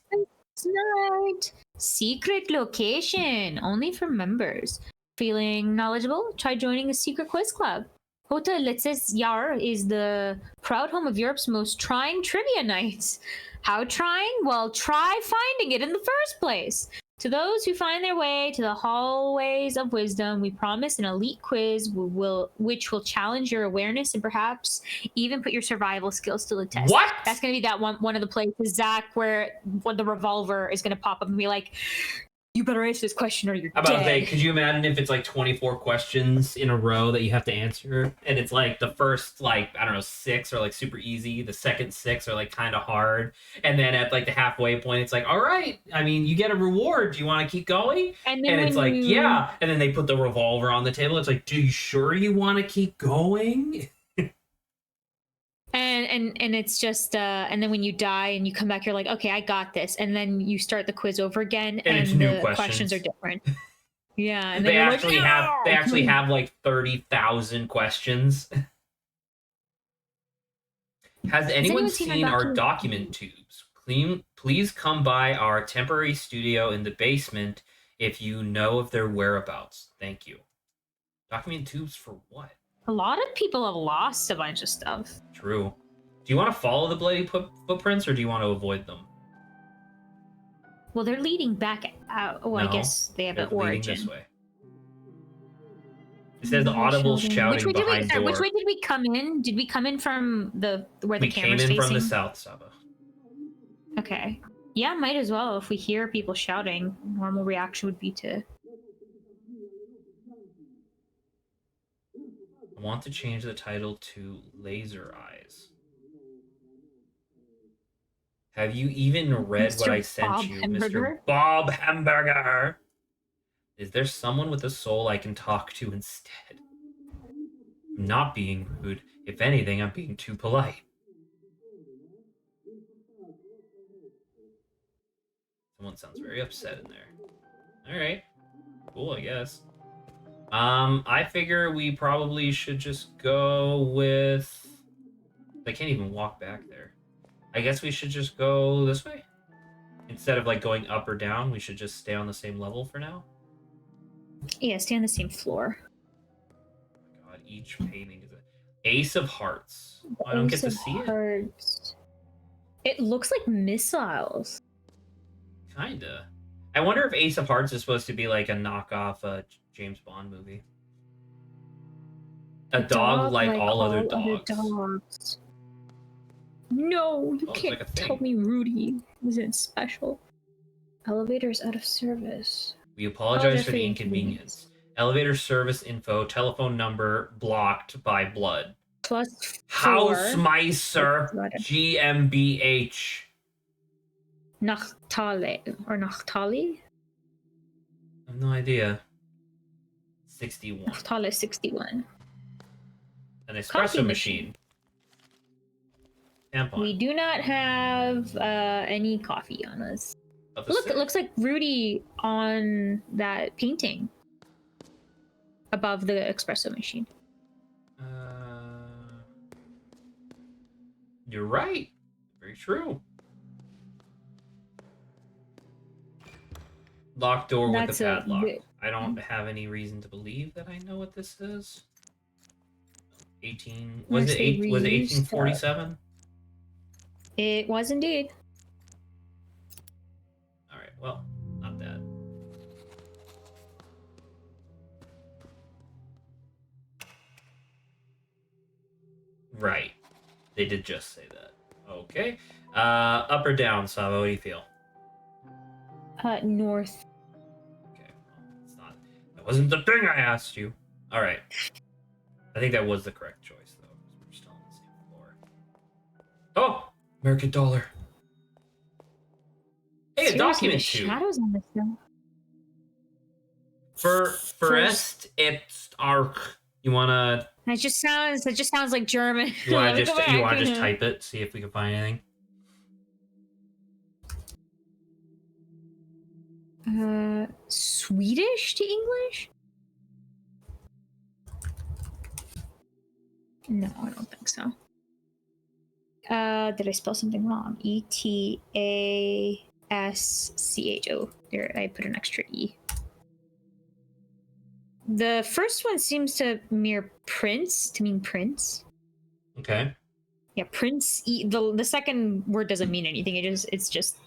B: Night. Secret location, only for members. Feeling knowledgeable? Try joining the secret quiz club. Hotel Letzes Yar is the proud home of Europe's most trying trivia nights. How trying? Well, try finding it in the first place. To those who find their way to the hallways of wisdom, we promise an elite quiz which will challenge your awareness and perhaps even put your survival skills to the test.
A: What?
B: That's going to be that one of the places, Zach, where the revolver is going to pop up and be like, you better answer this question or you're
A: How about
B: dead.
A: they? Could you imagine if it's like 24 questions in a row that you have to answer, and it's like the first, like, I don't know, 6 are like super easy, the second 6 are like kind of hard, and then at like the halfway point, it's like, all right, I mean, you get a reward. Do you want to keep going?
B: And
A: it's like, yeah, and then they put the revolver on the table. It's like, do you sure you want to keep going?
B: And it's just and then when you die and you come back, you're like, okay, I got this, and then you start the quiz over again, and
A: it's
B: the
A: new
B: questions are different. Yeah, and
A: they
B: then
A: actually have like 30,000 questions. Has anyone seen our document tubes? Please come by our temporary studio in the basement if you know of their whereabouts. Thank you. Document tubes for what?
B: A lot of people have lost a bunch of stuff.
A: True. Do you want to follow the bloody footprints, or do you want to avoid them?
B: Well, they're leading back out. Oh, no, I guess they have an origin. This way.
A: It says audible shouting behind door.
B: Which way did we come in? Did we come in from where the camera's facing?
A: We came in from the south, Saba.
B: Okay. Yeah, might as well. If we hear people shouting, normal reaction would be to...
A: I want to change the title to Laser Eyes. Have you even read
B: Mr.
A: what I sent
B: Bob
A: you,
B: Hamburger?
A: Mr. Bob Hamburger? Is there someone with a soul I can talk to instead? I'm not being rude. If anything, I'm being too polite. Someone sounds very upset in there. Alright. Cool, I guess. I figure we probably should just go with... I can't even walk back there. I guess we should just go this way? Instead of like going up or down, we should just stay on the same level for now?
B: Yeah, stay on the same floor.
A: Oh my god, each painting is an Ace of Hearts. Oh, I don't get to see it.
B: It looks like missiles.
A: Kinda. I wonder if Ace of Hearts is supposed to be like a knockoff James Bond movie. A dog like all other dogs.
B: No, you can't tell me Rudy wasn't special. Elevator's out of service.
A: We apologize for the inconvenience. Elevator service info, telephone number blocked by blood.
B: +4.
A: Hausmeister GmbH.
B: Nachtale or Nachtali?
A: I have no idea. 61.
B: Nachtale 61.
A: An espresso machine. Tampon.
B: We do not have any coffee on us. Look, it looks like Rudy on that painting above the espresso machine.
A: You're right. Very true. Locked door with a padlock. I don't have any reason to believe that I know what this is. 18. Was it 1847?
B: It was indeed.
A: Alright, well, not that. Right. They did just say that. Okay. Up or down, Saba? What do you feel?
B: North.
A: Okay, well, it's not. That wasn't the thing I asked you. Alright. I think that was the correct choice, though. We're still on the same floor. Oh! American dollar. Hey, a document too.
B: Shadows on this thing.
A: First, it's arc. You wanna?
B: It just sounds like German.
A: You wanna just type it? See if we can find anything.
B: Swedish to English? No, I don't think so. Did I spell something wrong? Etascho. There, I put an extra E. The first one seems to mean prince.
A: Okay.
B: Yeah, prince. The second word doesn't mean anything. It's just.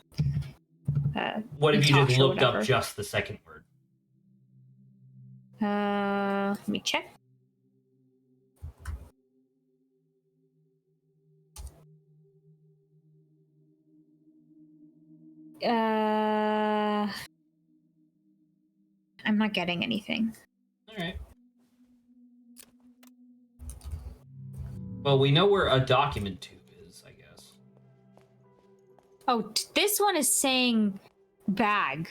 A: What if you just looked
B: up
A: just the second word?
B: Let me check. I'm not getting anything.
A: All right. Well, we know where a document tube is, I guess.
B: Oh, this one is saying bag.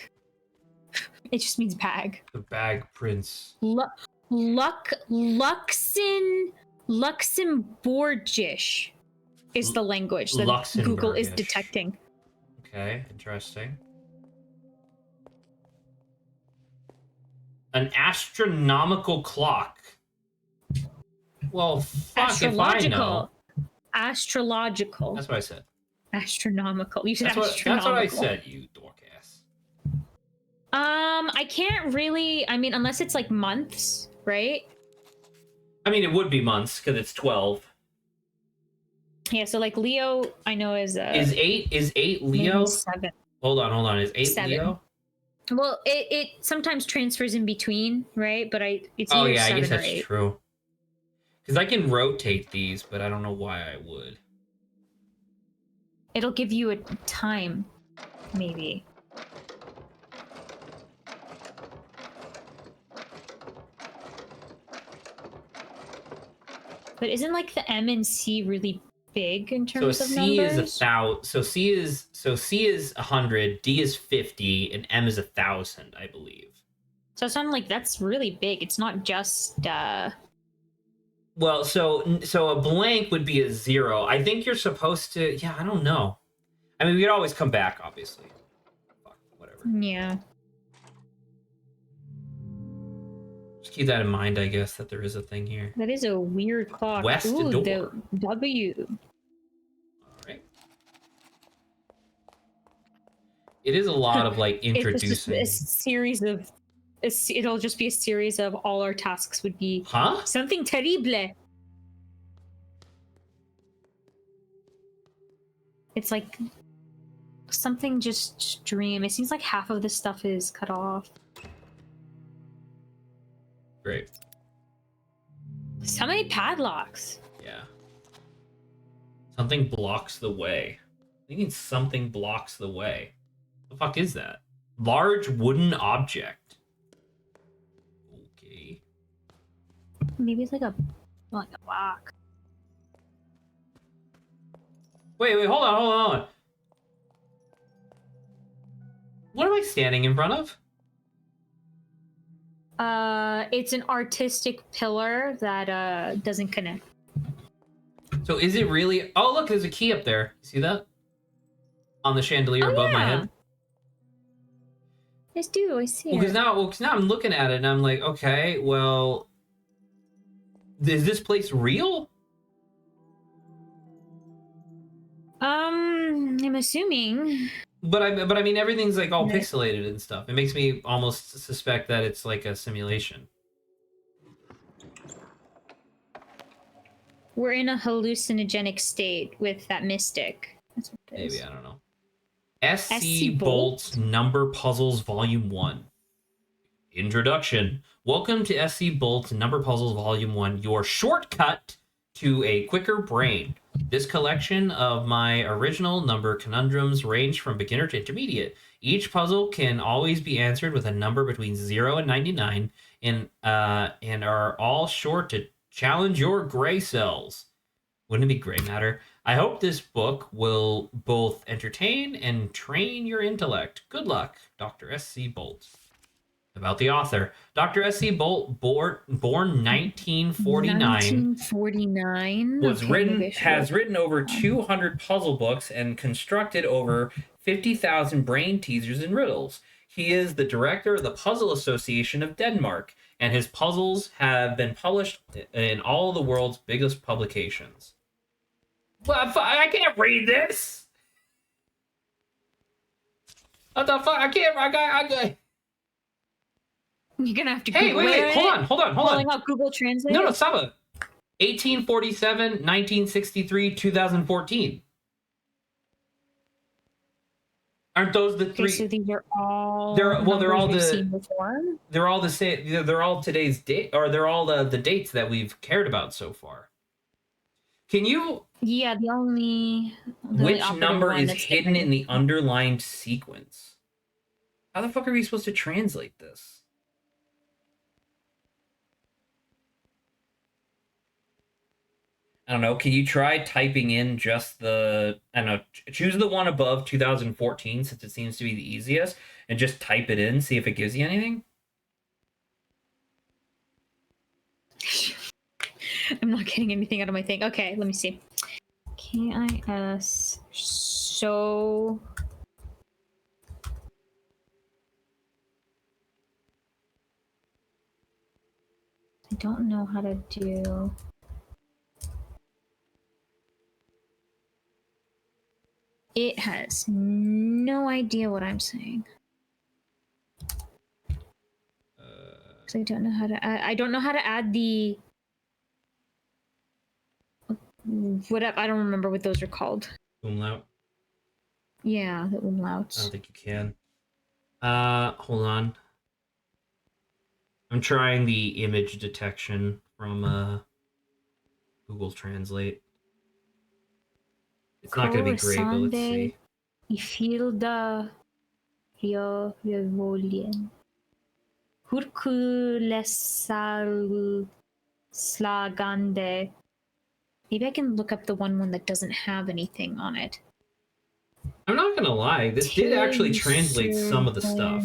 B: It just means bag.
A: The bag prince.
B: Luxembourgish is the language that Google is detecting.
A: Okay, interesting. An astronomical clock. Well, fuck if I know.
B: Astrological.
A: That's what I said.
B: Astronomical. You said astronomical.
A: That's what I said, you dork ass.
B: I can't really. I mean, unless it's like months, right?
A: I mean, it would be months because it's 12.
B: Yeah, so like Leo, I know is
A: 8 Leo?
B: 7.
A: Hold on. Is 8
B: 7.
A: Leo?
B: Well, it sometimes transfers in between, right? But it's
A: oh
B: either
A: yeah,
B: 7
A: I guess
B: or
A: that's
B: 8.
A: true. Because I can rotate these, but I don't know why I would.
B: It'll give you a time, maybe. But isn't like the M and C really big in terms of numbers?
A: So C is 1,000. So C is 100, D is 50, and M is 1,000, I believe.
B: So it's not like that's really big. It's not just.
A: Well, so a blank would be a 0. I think you're supposed to. Yeah, I don't know. I mean, we could always come back, obviously. Fuck, whatever.
B: Yeah.
A: Just keep that in mind, I guess, that there is a thing here.
B: That is a weird clock.
A: West
B: Ooh,
A: door.
B: the W.
A: All right. It is a lot of like introducing.
B: It's a series of. It'll just be a series of all our tasks would be.
A: Huh?
B: Something terrible. It's like something just extreme. It seems like half of the stuff is cut off.
A: Great.
B: So many padlocks.
A: Yeah. Something blocks the way. I think something blocks the way. The fuck is that? Large wooden object. Okay.
B: Maybe it's like a block.
A: Wait, hold on. What am I standing in front of?
B: It's an artistic pillar that doesn't connect.
A: So is it really? Oh, look, there's a key up there. See that? On the chandelier above my head.
B: I do. I see it.
A: Because now I'm looking at it and I'm like, okay, well, is this place real?
B: I'm assuming.
A: But I mean, everything's like all pixelated and stuff. It makes me almost suspect that it's like a simulation.
B: We're in a hallucinogenic state with that mystic. That's what it is.
A: Maybe, I don't know. SC Bolt's Number Puzzles Volume 1. Introduction. Welcome to SC Bolt's Number Puzzles Volume 1, your shortcut to a quicker brain. This collection of my original number conundrums range from beginner to intermediate. Each puzzle can always be answered with a number between 0 and 99 and are all sure to challenge your gray cells. Wouldn't it be gray matter? I hope this book will both entertain and train your intellect. Good luck, Dr. S.C. Bolt. About the author. Dr. S.C. Bolt, born 1949, has written over 200 puzzle books and constructed over 50,000 brain teasers and riddles. He is the director of the Puzzle Association of Denmark, and his puzzles have been published in all the world's biggest publications. Well, I can't read this. What the fuck? I can't.
B: You're gonna have to.
A: Hey, wait! Hold on!
B: Pulling up Google Translate.
A: No, stop it. 1847, 1963, 2014. Aren't those the three?
B: So these are all.
A: They're all
B: seen before.
A: They're all the same. They're all today's date, or they're all the dates that we've cared about so far. Can you?
B: Yeah,
A: which number is hidden in the underlined sequence? How the fuck are we supposed to translate this? I don't know. Can you try typing in just I don't know, choose the one above 2014 since it seems to be the easiest, and just type it in, see if it gives you anything?
B: I'm not getting anything out of my thing. Okay, let me see. KIS. So. I don't know how to do. It has no idea what I'm saying. I don't know how to. I don't know how to add the. What I don't remember what those are called.
A: Umlaut.
B: Yeah, the umlauts.
A: I don't think you can. Hold on. I'm trying the image detection from Google Translate. It's not going to be great, but let's see.
B: Ifilda Rivolien. Hurkulesal Slagande. Maybe I can look up the one that doesn't have anything on it.
A: I'm not gonna lie, this did actually translate some of the stuff.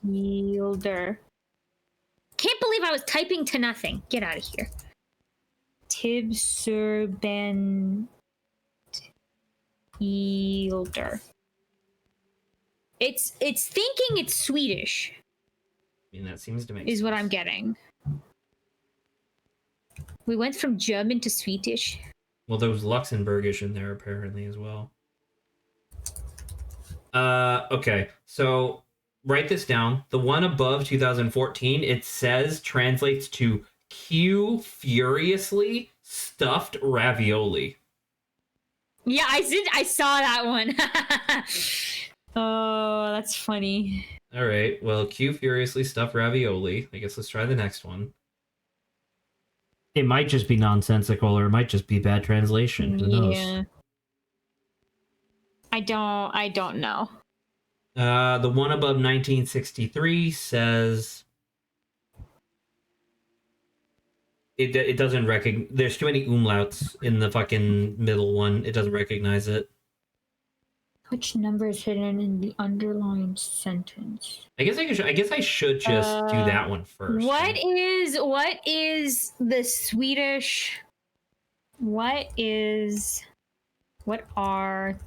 B: Yielder. Can't believe I was typing to nothing. Get out of here. Tibserben Yielder. It's thinking it's Swedish.
A: I mean, that seems to make
B: sense.
A: What
B: I'm getting. We went from German to Swedish.
A: Well, there was Luxembourgish in there apparently as well. Okay, so write this down. The one above 2014, it says translates to Q furiously stuffed ravioli.
B: Yeah, I saw that one. Oh, that's funny.
A: All right, well, Q furiously stuffed ravioli. I guess let's try the next one. It might just be nonsensical, or it might just be bad translation. Who knows?
B: I don't know.
A: The one above 1963 says it doesn't recognize. There's too many umlauts in the fucking middle one. It doesn't recognize it.
B: Which number is hidden in the underlined sentence?
A: I guess I should just do that one first.
B: What is the Swedish? What are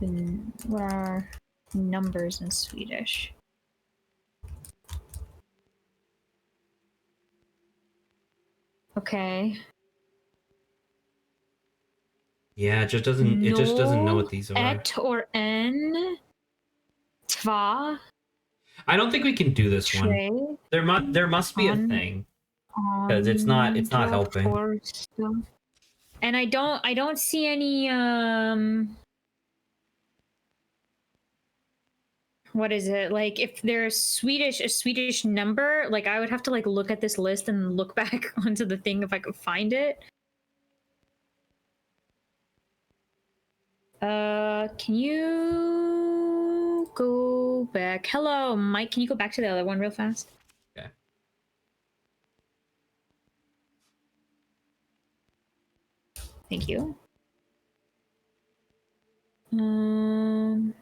B: numbers in Swedish? Okay.
A: Yeah, it just doesn't know what these are.
B: Et or en. Tva.
A: I don't think we can do this one. There must be a thing. Because it's not helping.
B: And I don't see any what is it? Like if there's a Swedish number, like I would have to like look at this list and look back onto the thing if I could find it. Can you go back? Hello, Mike, can you go back to the other one real fast?
A: Okay.
B: Thank you. Let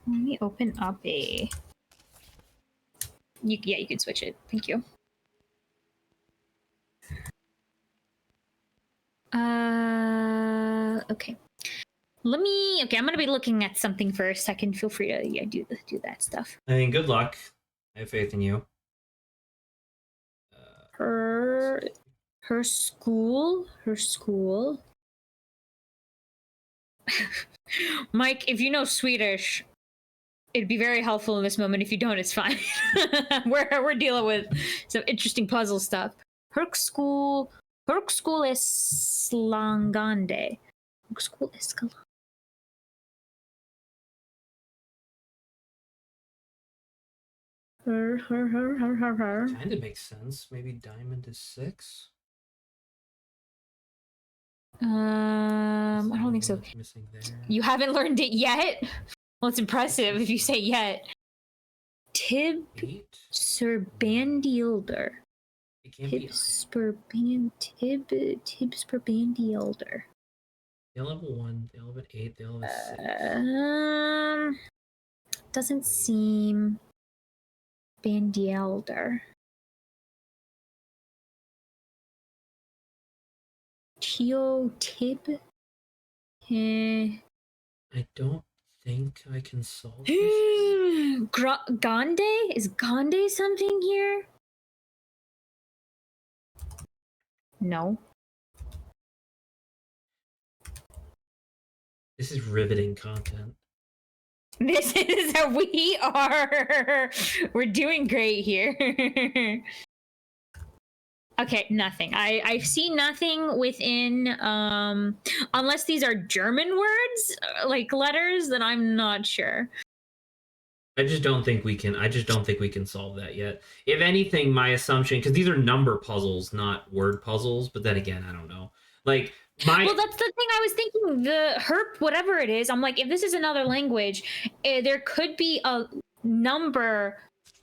B: me open up a... Yeah, you can switch it. Thank you. Okay. Okay, I'm gonna be looking at something for a second. Feel free to do that stuff.
A: I mean, good luck. I have faith in you.
B: Her school. Mike, if you know Swedish, it'd be very helpful in this moment. If you don't, it's fine. we're dealing with some interesting puzzle stuff. Högskola Slangande. Högskola Escalante. Her.
A: Kind of makes sense. Maybe diamond is 6.
B: I don't think so.
A: Missing there.
B: You haven't learned it yet? Well, it's impressive if you say yet. Tib Serbandielder. Tib Serbandielder.
A: They all have a 1, they all have an 8, they all have
B: a 6. Doesn't seem Bandielder. Tio Tib?
A: I don't think I can solve this.
B: Gande? Is Gande something here? No.
A: This is riveting content.
B: This is how we are. We're doing great here. Okay, nothing. I see nothing within unless these are German words, like letters, then I'm not sure.
A: I just don't think we can solve that yet. If anything, my assumption, because these are number puzzles, not word puzzles, but then again, I don't know. Well,
B: that's the thing I was thinking. The herp, whatever it is, I'm like, if this is another language, there could be a number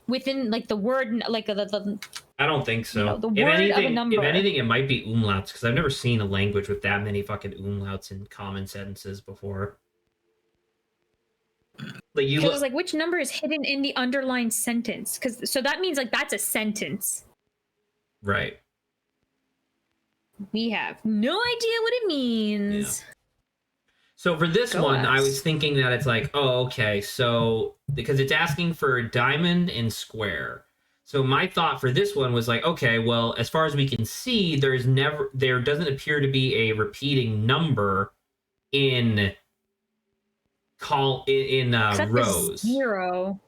B: within, like, the word, like the
A: I don't think so.
B: You know, the word of a number.
A: If anything, it might be umlauts, because I've never seen a language with that many fucking umlauts in common sentences before.
B: Because like, which number is hidden in the underlined sentence? So that means, like, that's a sentence.
A: Right.
B: We have no idea what it means.
A: Yeah. So for this one, I was thinking that it's like, oh, okay, so because it's asking for diamond and square. So my thought for this one was like, okay, well, as far as we can see, there doesn't appear to be a repeating number in rows.
B: 0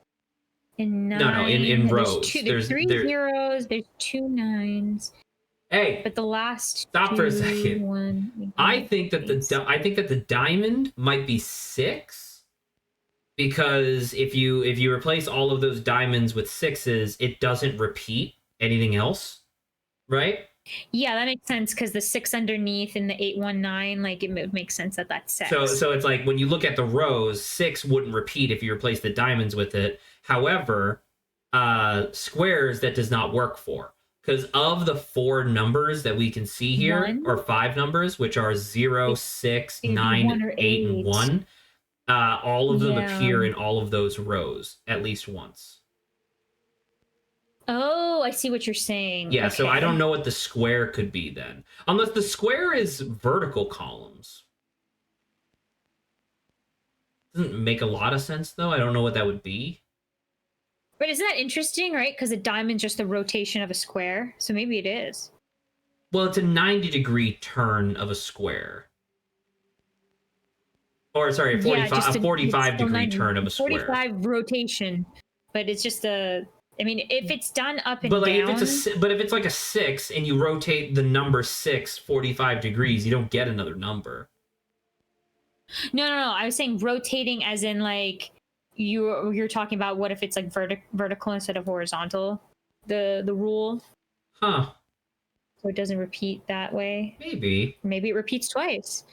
B: and 9.
A: No, in rows.
B: There's 3 zeros. There's 2 9s.
A: Hey,
B: but the last
A: stop for a second.
B: 1,
A: I think that the diamond might be 6, because if you replace all of those diamonds with 6s, it doesn't repeat anything else, right?
B: Yeah, that makes sense, because the 6 underneath in the 819, like, it makes sense that that's 6.
A: So it's like, when you look at the rows, 6 wouldn't repeat if you replace the diamonds with it. However, squares, that does not work for. Because of the 4 numbers that we can see here, or 5 numbers, which are 0, 6, 9, 8, and 1, all of them appear in all of those rows at least once.
B: Oh, I see what you're saying.
A: Yeah,
B: okay.
A: So I don't know what the square could be then. Unless the square is vertical columns. Doesn't make a lot of sense, though. I don't know what that would be.
B: But isn't that interesting, right? Because a diamond's just the rotation of a square. So maybe it is.
A: Well, it's a 90-degree turn of a square. Or, sorry, a 45-degree turn of a square.
B: 45 rotation. But it's just I mean, if it's done up and
A: down... But if it's like a 6, and you rotate the number 6 45 degrees, you don't get another number.
B: No. I was saying rotating as in, like... You're talking about what if it's like vertical instead of horizontal, the rule.
A: Huh.
B: So it doesn't repeat that way.
A: Maybe
B: it repeats twice.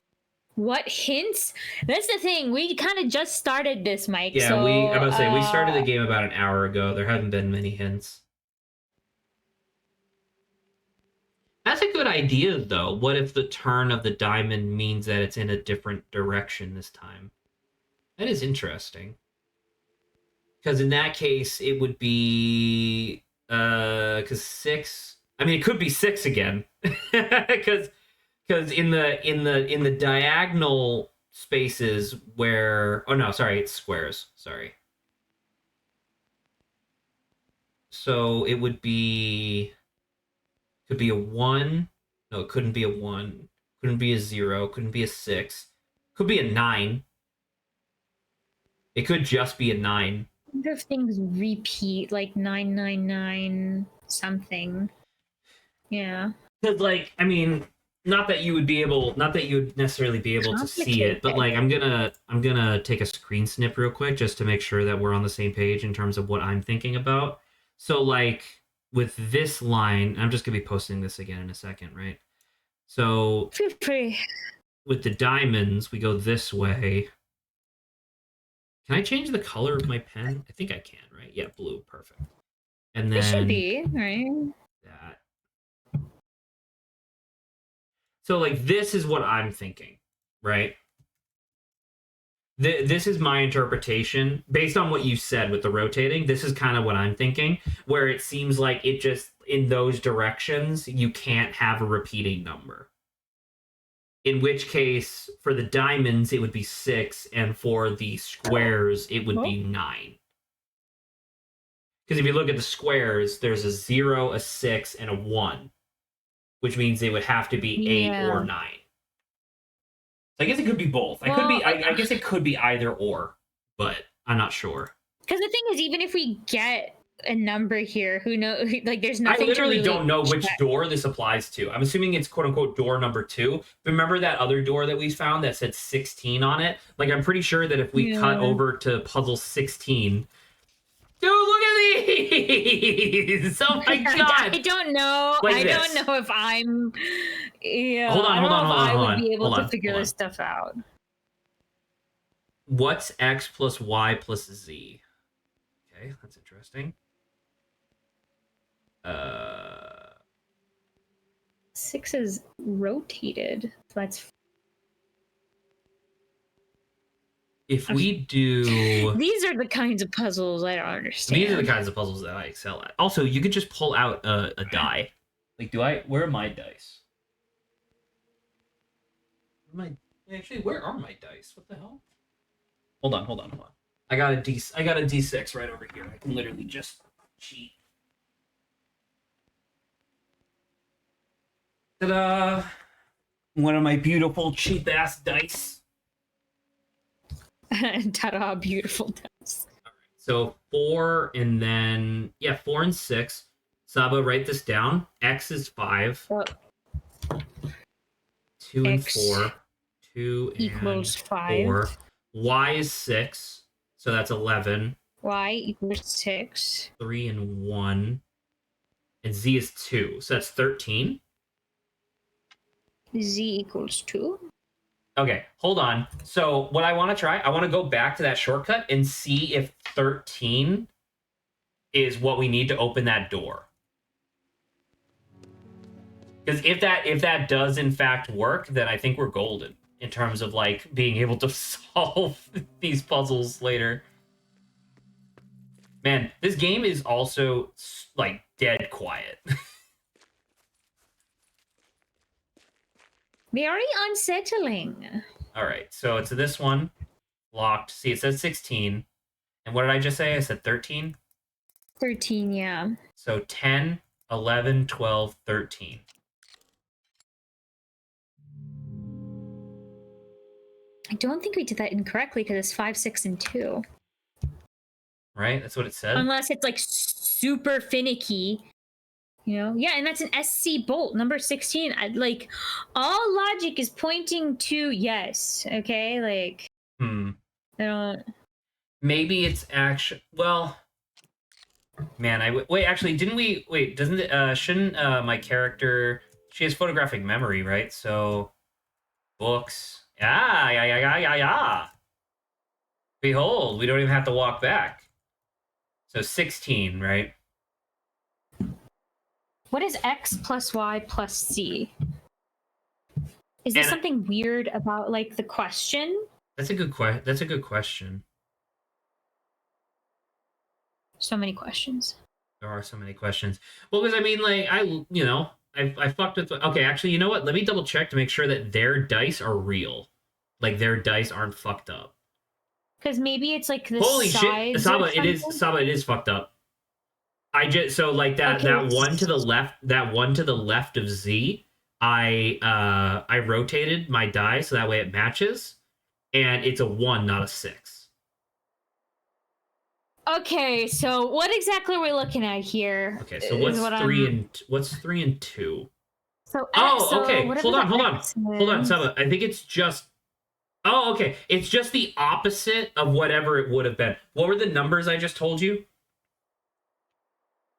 B: What hints? That's the thing. We kind of just started this, Mike.
A: Yeah,
B: so,
A: I'm about to say, we started the game about an hour ago. There haven't been many hints. That's a good idea, though. What if the turn of the diamond means that it's in a different direction this time? That is interesting. Because in that case, it would be because 6. I mean, it could be 6 again. Because in the diagonal spaces where it's squares. Sorry. So it would be, could be a 1. No, it couldn't be a 1. Couldn't be a 0. Couldn't be a 6. Could be a 9. It could just be a 9.
B: I wonder if things repeat, like 999 something. Yeah.
A: Because, like, I mean, not that you would necessarily be able to see it, but like, I'm gonna take a screen snip real quick just to make sure that we're on the same page in terms of what I'm thinking about. So, like, with this line, I'm just gonna be posting this again in a second, right? So,
B: Feel free.
A: with the diamonds, we go this way. Can I change the color of my pen? I think I can, right? Yeah, blue, perfect. And then
B: It should be, right?
A: that. So, like, this is what I'm thinking, right? This is my interpretation based on what you said with the rotating. This is kind of what I'm thinking, where it seems like it just, in those directions, you can't have a repeating number. In which case, for the diamonds, it would be 6, and for the squares, it would be 9. Because if you look at the squares, there's a 0, a 6, and a 1, which means they would have to be 8 or 9. I guess it could be both. I guess it could be either or, but I'm not sure.
B: Because the thing is, even if we get a number here, who knows? Like, there's nothing.
A: I literally
B: to really
A: don't know which
B: check.
A: door this applies to. I'm assuming it's quote unquote door number 2. Remember that other door that we found that said 16 on it? Like, I'm pretty sure that if we cut over to puzzle 16. Dude, look at these! Oh my god!
B: I don't know.
A: Like
B: don't know if I'm. Yeah.
A: Hold on.
B: I would be able to figure this stuff out.
A: What's x plus y plus z? Okay, that's interesting.
B: 6 is rotated. So that's.
A: If we do...
B: These are the kinds of puzzles I don't understand.
A: These are the kinds of puzzles that I excel at. Also, you could just pull out a die. Like, where are my dice? Actually, where are my dice? What the hell? Hold on. I got a D6 right over here. I can literally just cheat. Ta-da! One of my beautiful cheap-ass dice.
B: Ta-da, beautiful dice.
A: All right, so 4 and then 4 and 6. Saba, write this down. X is 5. 2 and 4. 2
B: equals
A: 5. 4. Y is 6, so that's 11.
B: Y equals 6.
A: 3 and 1. And Z is 2, so that's 13.
B: Z equals 2.
A: Okay, hold on. So what I want to try, I want to go back to that shortcut and see if 13 is what we need to open that door. Because if that does in fact work, then I think we're golden in terms of like being able to solve these puzzles later. Man, this game is also like dead quiet.
B: Very unsettling.
A: All right, so it's this one. Locked. See, it says 16. And what did I just say? I said 13?
B: 13, yeah.
A: So 10, 11, 12, 13.
B: I don't think we did that incorrectly because it's 5, 6, and 2.
A: Right? That's what it said.
B: Unless it's like super finicky. You know? Yeah, and that's an SC bolt, number 16. Like, all logic is pointing to yes. Okay? Like, I don't...
A: Maybe it's actually... Well... Man, wait, actually, didn't we... Wait, shouldn't my character... She has photographic memory, right? So... Books... Yeah. Behold, we don't even have to walk back. So 16, right?
B: What is X plus Y plus Z? Is there something weird about like the question?
A: That's a good question.
B: So many questions.
A: There are so many questions. Well, because I mean, like, I fucked with... Okay, actually, you know what? Let me double check to make sure that their dice are real. Like, their dice aren't fucked up.
B: Because maybe it's like the
A: Holy
B: size.
A: shit! Saba, it is fucked up. I just so like that
B: Okay.
A: that one to the left, that one to the left of Z. I rotated my die so that way it matches, and it's a 1, not a 6.
B: Okay, so what exactly are we looking at here?
A: Okay, so
B: Is
A: what's
B: what
A: 3
B: I'm.
A: and what's 3 and 2?
B: So
A: Oh,
B: so
A: okay.
B: whatever
A: Hold
B: the
A: on, hold on,
B: X
A: hold on,
B: is.
A: Saba. I think it's just. Oh, okay. It's just the opposite of whatever it would have been. What were the numbers I just told you?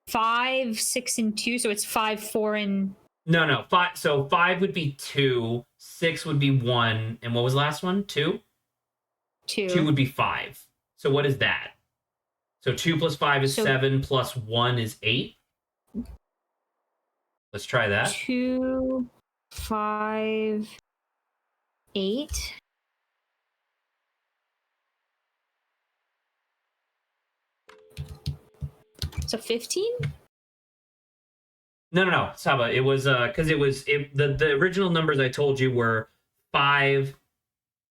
B: 5, 6, and 2. So it's 5, 4, and
A: No. 5. So 5 would be 2, 6 would be 1, and what was the last one? 2. 2
B: 2.
A: would be 5. So what is that? So 2 plus 5 is
B: So
A: 7 plus 1 is 8. Let's try that.
B: 2, 5, 8. So 15.
A: No, Saba. It was because the original numbers I told you were 5,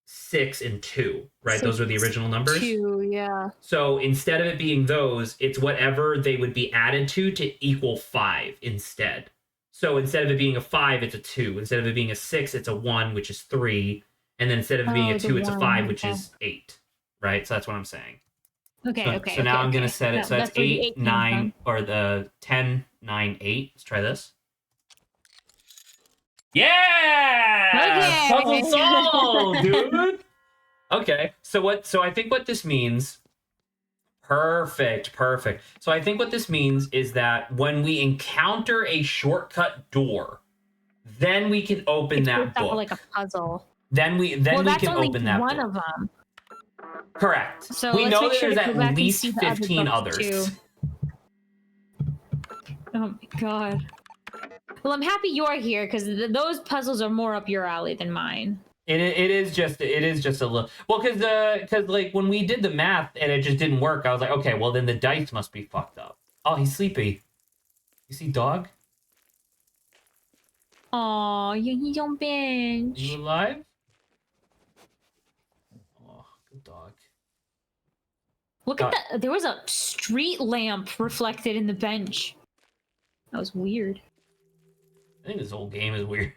A: 6, and 2. Right? Those were the
B: 6,
A: original numbers.
B: 2. Yeah.
A: So instead of it being those, it's whatever they would be added to equal 5 instead. So instead of it being a 5, it's a 2. Instead of it being a 6, it's a 1, which is 3. And then instead of it being a 2, it's a 5, which is 8. Right? So that's what I'm saying.
B: Okay.
A: So now I'm going to set it. So that's
B: where the
A: 8,
B: came
A: 9, or the 10, 9, 8. Let's try this. Yeah!
B: Okay.
A: Puzzle solved, dude! Okay. So I think what this means. Perfect. So I think what this means is that when we encounter a shortcut door, then we can open that book.
B: Like a puzzle.
A: Then we can open that
B: one
A: book.
B: of them.
A: Correct.
B: So
A: we know
B: sure
A: there's at least 15 others.
B: Too. Oh my god. Well, I'm happy you're here because those puzzles are more up your alley than mine.
A: It is just a little because like when we did the math and it just didn't work, I was like, okay, well then the dice must be fucked up. Oh, he's sleepy. You see, dog?
B: Oh, you don't binge.
A: You alive? Oh, good dog.
B: Look at that. There was a street lamp reflected in the bench. That was weird.
A: I think this whole game is weird.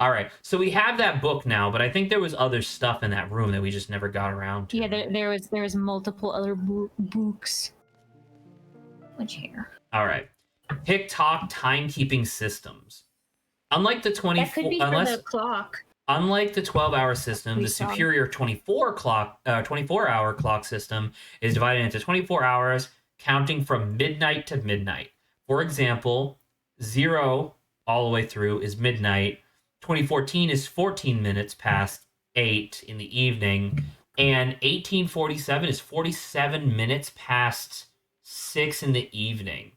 A: All right, so we have that book now, but I think there was other stuff in that room that we just never got around to.
B: Yeah, there was multiple other books. Which here?
A: All right, TikTok timekeeping systems. Unlike the 24,
B: that could be for the clock.
A: Unlike the 12-hour system, the superior 24-hour clock system is divided into 24 hours, counting from midnight to midnight. For example, 0 all the way through is midnight. 2014 is 14 minutes past 8 in the evening, and 1847 is 47 minutes past 6 in the evening.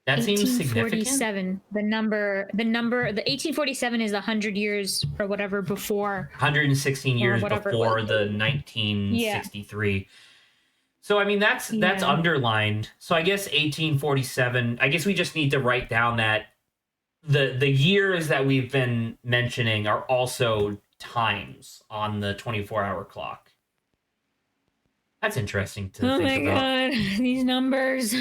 A: That seems significant.
B: 1847. The 1847 is 100 years or whatever before.
A: 116 years before the 1963. Yeah. So I mean that's underlined. So I guess 1847. I guess we just need to write down that the years that we've been mentioning are also times on the 24-hour clock. That's interesting to think about. Oh my
B: god, these numbers.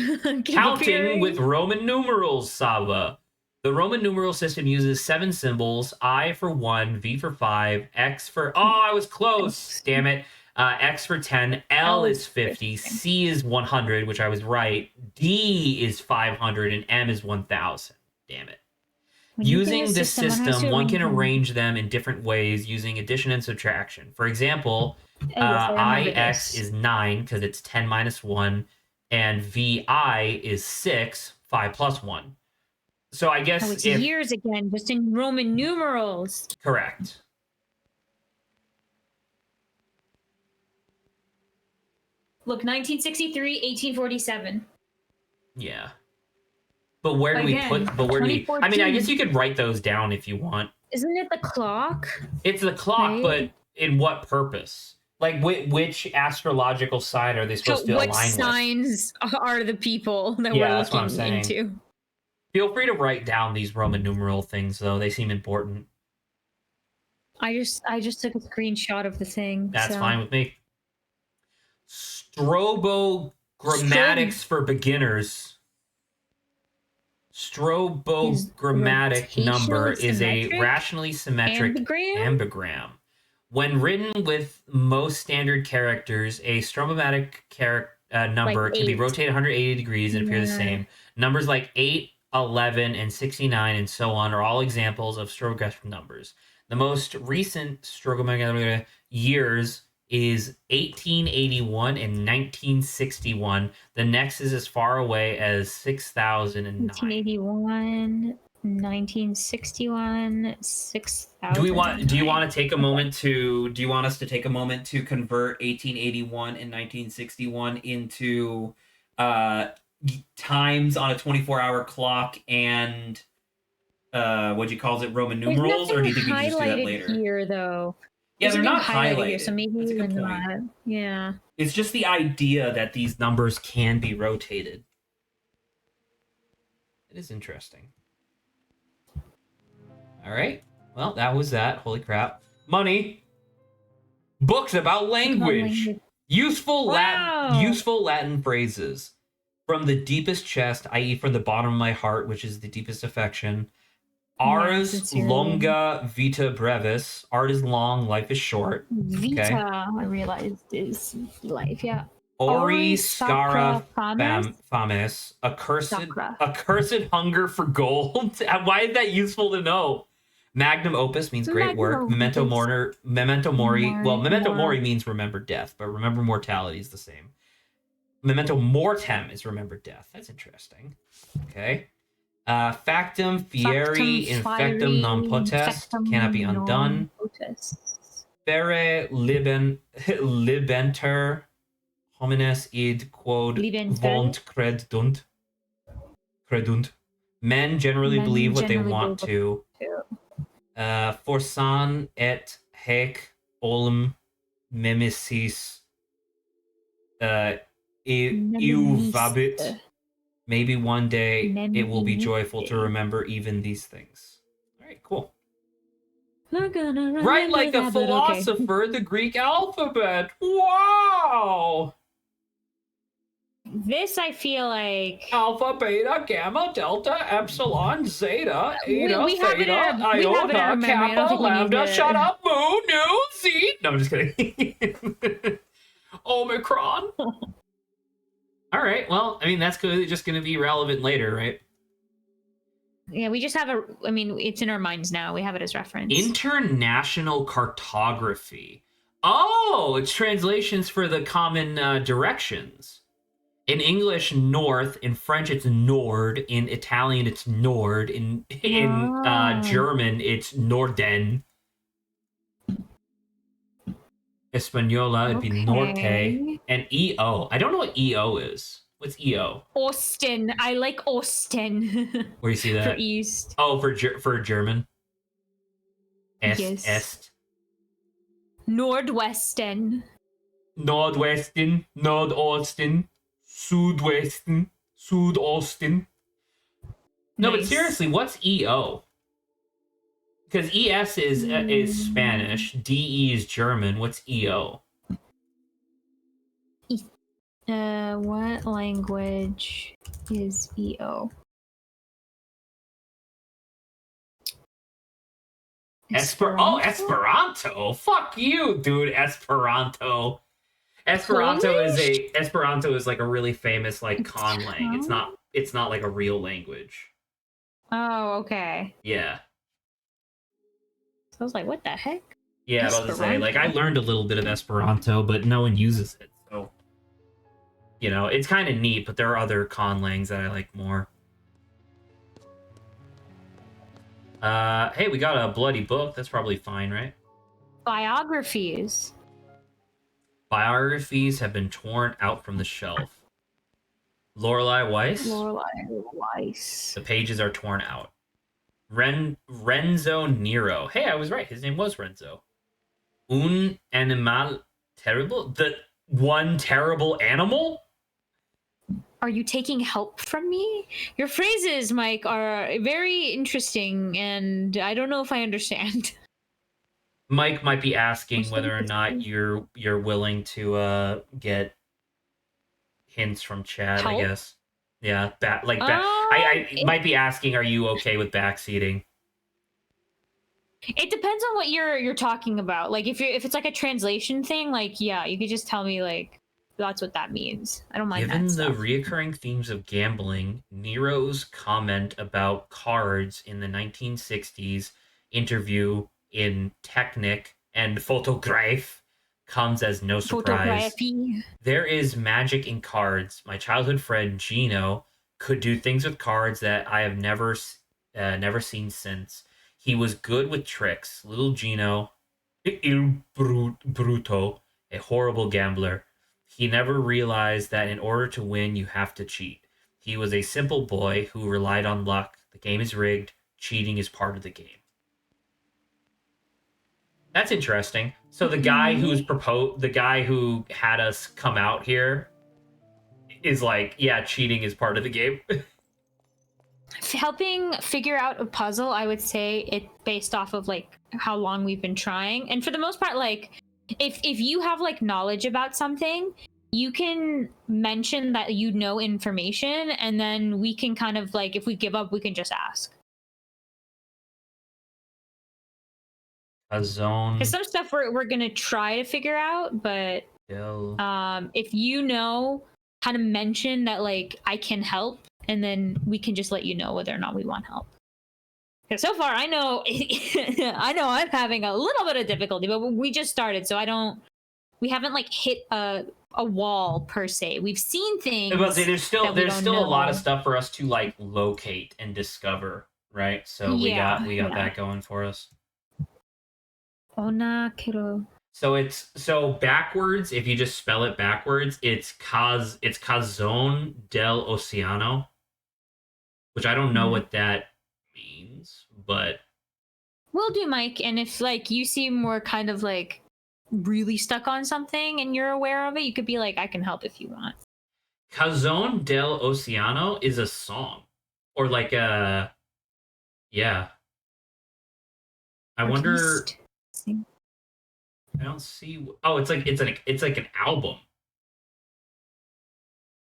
A: Counting with Roman numerals, Saba. The Roman numeral system uses 7 symbols: I for 1, V for 5, X for... Oh, I was close! Damn it. X for 10, L is 50, C is 100, which I was right, D is 500, and M is 1000. Damn it. Using this system, one can arrange them in different ways using addition and subtraction. For example, IX is 9 because it's 10 minus 1, and VI is 6, 5 plus 1. So I guess
B: it's years again, just in Roman numerals.
A: Correct.
B: Look, 1963, 1847.
A: Yeah. But where do we put... But where do we... I mean, I guess you could write those down if you want.
B: Isn't it the clock?
A: It's the clock, right? But in what purpose? Like, which astrological sign are they supposed to align with?
B: What signs are the people that we're looking into?
A: Feel free to write down these Roman numeral things, though. They seem important.
B: I just took a screenshot of the thing.
A: That's fine with me. Stroboglyphs. Grammatics for beginners. Strobogrammatic number is a rationally symmetric ambigram. When written with most standard characters, a strobogrammatic number can be rotated 180 degrees and appear the same. Numbers like 8, 11, and 69, and so on, are all examples of strobogrammatic numbers. The most recent strobogrammatic years is 1881 and 1961. The next is as far away as 6009.
B: 1881, 1961, 6000.
A: Do you want to take a moment to do you want us to take a moment to convert 1881 and 1961 into times on a 24-hour clock and what do you call it, Roman numerals, or do you think we can just do that later?
B: Here though.
A: Yeah, they're not highlighted here,
B: so maybe they're not. Yeah.
A: It's just the idea that these numbers can be rotated. It is interesting. All right. Well, that was that. Holy crap. Money. Books about language. Useful Latin phrases. From the deepest chest, i.e. from the bottom of my heart, which is the deepest affection. Ars longa vita brevis. Art is long, life is short.
B: Vita, okay. I realized, is life, yeah.
A: Ori scara fames. Accursed hunger for gold. Why is that useful to know? Magnum opus means great work. Memento mori. Well, memento mori means remember death, but remember mortality is the same. Memento mortem is remember death. That's interesting. Okay. Factum fieri infectum non potest, cannot be undone. Fere libenter homines id quod vont credunt. Men generally believe what they want to. Forsan et haec olum mimesis euvabit. Maybe one day it will be joyful to remember even these things. All right, cool. Write like a philosopher, the Greek alphabet. Wow!
B: This I feel like
A: alpha, beta, gamma, delta, epsilon, zeta, eta, theta, iota, kappa, lambda, shut up, mu, nu, z. No, I'm just kidding. Omicron. All right. Well, I mean, that's just going to be relevant later, right?
B: Yeah, we just have it's in our minds now. We have it as reference.
A: International cartography. Oh, it's translations for the common directions. In English, north. In French, it's nord. In Italian, it's nord. In German, it's Norden. Española, it'd be norte. And EO. I don't know what EO is. What's EO?
B: Austin. I like Austin.
A: Where you see that?
B: For east.
A: Oh, for German?
B: Yes.
A: Est.
B: Nordwesten.
A: Nordosten. Südwesten. Südosten. No, but seriously, what's EO? Because ES is Spanish, DE is German. What's EO?
B: What language is EO?
A: Esperanto. Fuck you, dude. Esperanto. Esperanto is like a really famous like conlang. It's not like a real language.
B: Oh, okay.
A: Yeah.
B: So I was like, what the heck?
A: Yeah, I was about to say, like, I learned a little bit of Esperanto, but no one uses it, so... You know, it's kind of neat, but there are other conlangs that I like more. Hey, we got a bloody book. That's probably fine, right?
B: Biographies.
A: Biographies have been torn out from the shelf. Lorelei Weiss? The pages are torn out. Renzo Nero. Hey, I was right. His name was Renzo. Un animal terrible? The one terrible animal?
B: Are you taking help from me? Your phrases, Mike, are very interesting, and I don't know if I understand.
A: Mike might be asking whether or not you're willing to get hints from chat, I
B: Help?
A: guess. Yeah, I
B: It,
A: might be asking, are you okay with backseating?
B: it depends on what you're talking about. Like if it's like a translation thing, like yeah, you could just tell me like that's what that means. I don't mind that
A: Given the
B: stuff.
A: reoccurring themes of gambling, Nero's comment about cards in the 1960s interview in Technic and Photograph comes as no surprise.
B: Photography.
A: There is magic in cards. My childhood friend Gino could do things with cards that I have never seen since. He was good with tricks. Little Gino, bruto, a horrible gambler. He never realized that in order to win, you have to cheat. He was a simple boy who relied on luck. The game is rigged. Cheating is part of the game. That's interesting. So the guy the guy who had us come out here is like, yeah, cheating is part of the game.
B: Helping figure out a puzzle, I would say it based off of like how long we've been trying, and for the most part, like if you have like knowledge about something, you can mention that you know information, and then we can kind of like if we give up, we can just ask.
A: A zone.
B: Because some stuff we're gonna try to figure out, but if you know, kind of mention that like I can help, and then we can just let you know whether or not we want help. Because so far, I know I know I'm having a little bit of difficulty, but we just started, so we haven't like hit a wall per se. We've seen things.
A: But there's still
B: know.
A: a lot of stuff for us to like locate and discover, right? So we got that going for us.
B: Onakiro.
A: So backwards, if you just spell it backwards, it's Cazon del Oceano, which I don't know what that means, but
B: will do, Mike. And if like you seem more kind of like really stuck on something and you're aware of it, you could be like, I can help if you want.
A: Cazon del Oceano is a song, or like a yeah. I wonder. I don't see. Oh, it's like an album.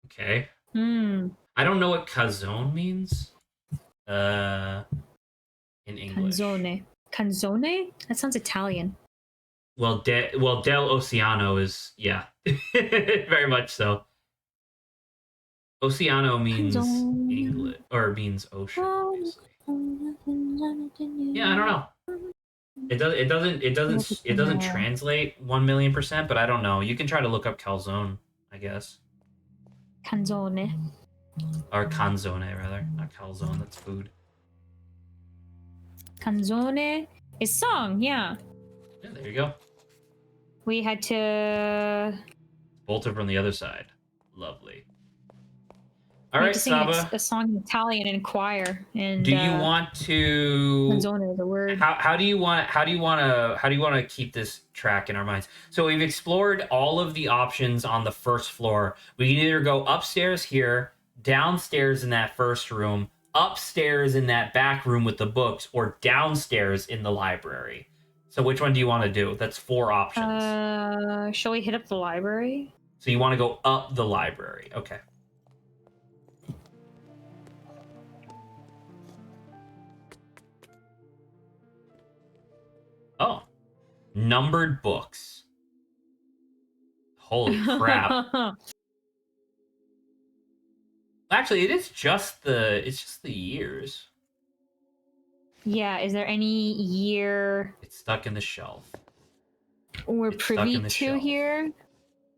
A: Okay. I don't know what Cazone means. In English.
B: Canzone? That sounds Italian.
A: Well, Del Oceano is very much so. Oceano means English or means ocean. Obviously. Yeah, I don't know. It doesn't translate 1,000,000%, but I don't know. You can try to look up calzone, I guess.
B: Canzone.
A: Or canzone rather, not calzone. That's food.
B: Canzone is song, yeah.
A: Yeah, there you go.
B: We had to
A: bolted from the other side. Lovely. All right, Saba.
B: A song in Italian in choir. And
A: do you want to?
B: Canzone is a word.
A: How do you want to keep this track in our minds? So we've explored all of the options on the first floor. We can either go upstairs here, downstairs in that first room, upstairs in that back room with the books, or downstairs in the library. So which one do you want to do? That's 4 options.
B: Shall we hit up the library?
A: So you want to go up the library. Okay. Oh. Numbered books. Holy crap. Actually, it's just the years.
B: Yeah, is there any year
A: it's stuck in the shelf?
B: We're privy to shelf. Here?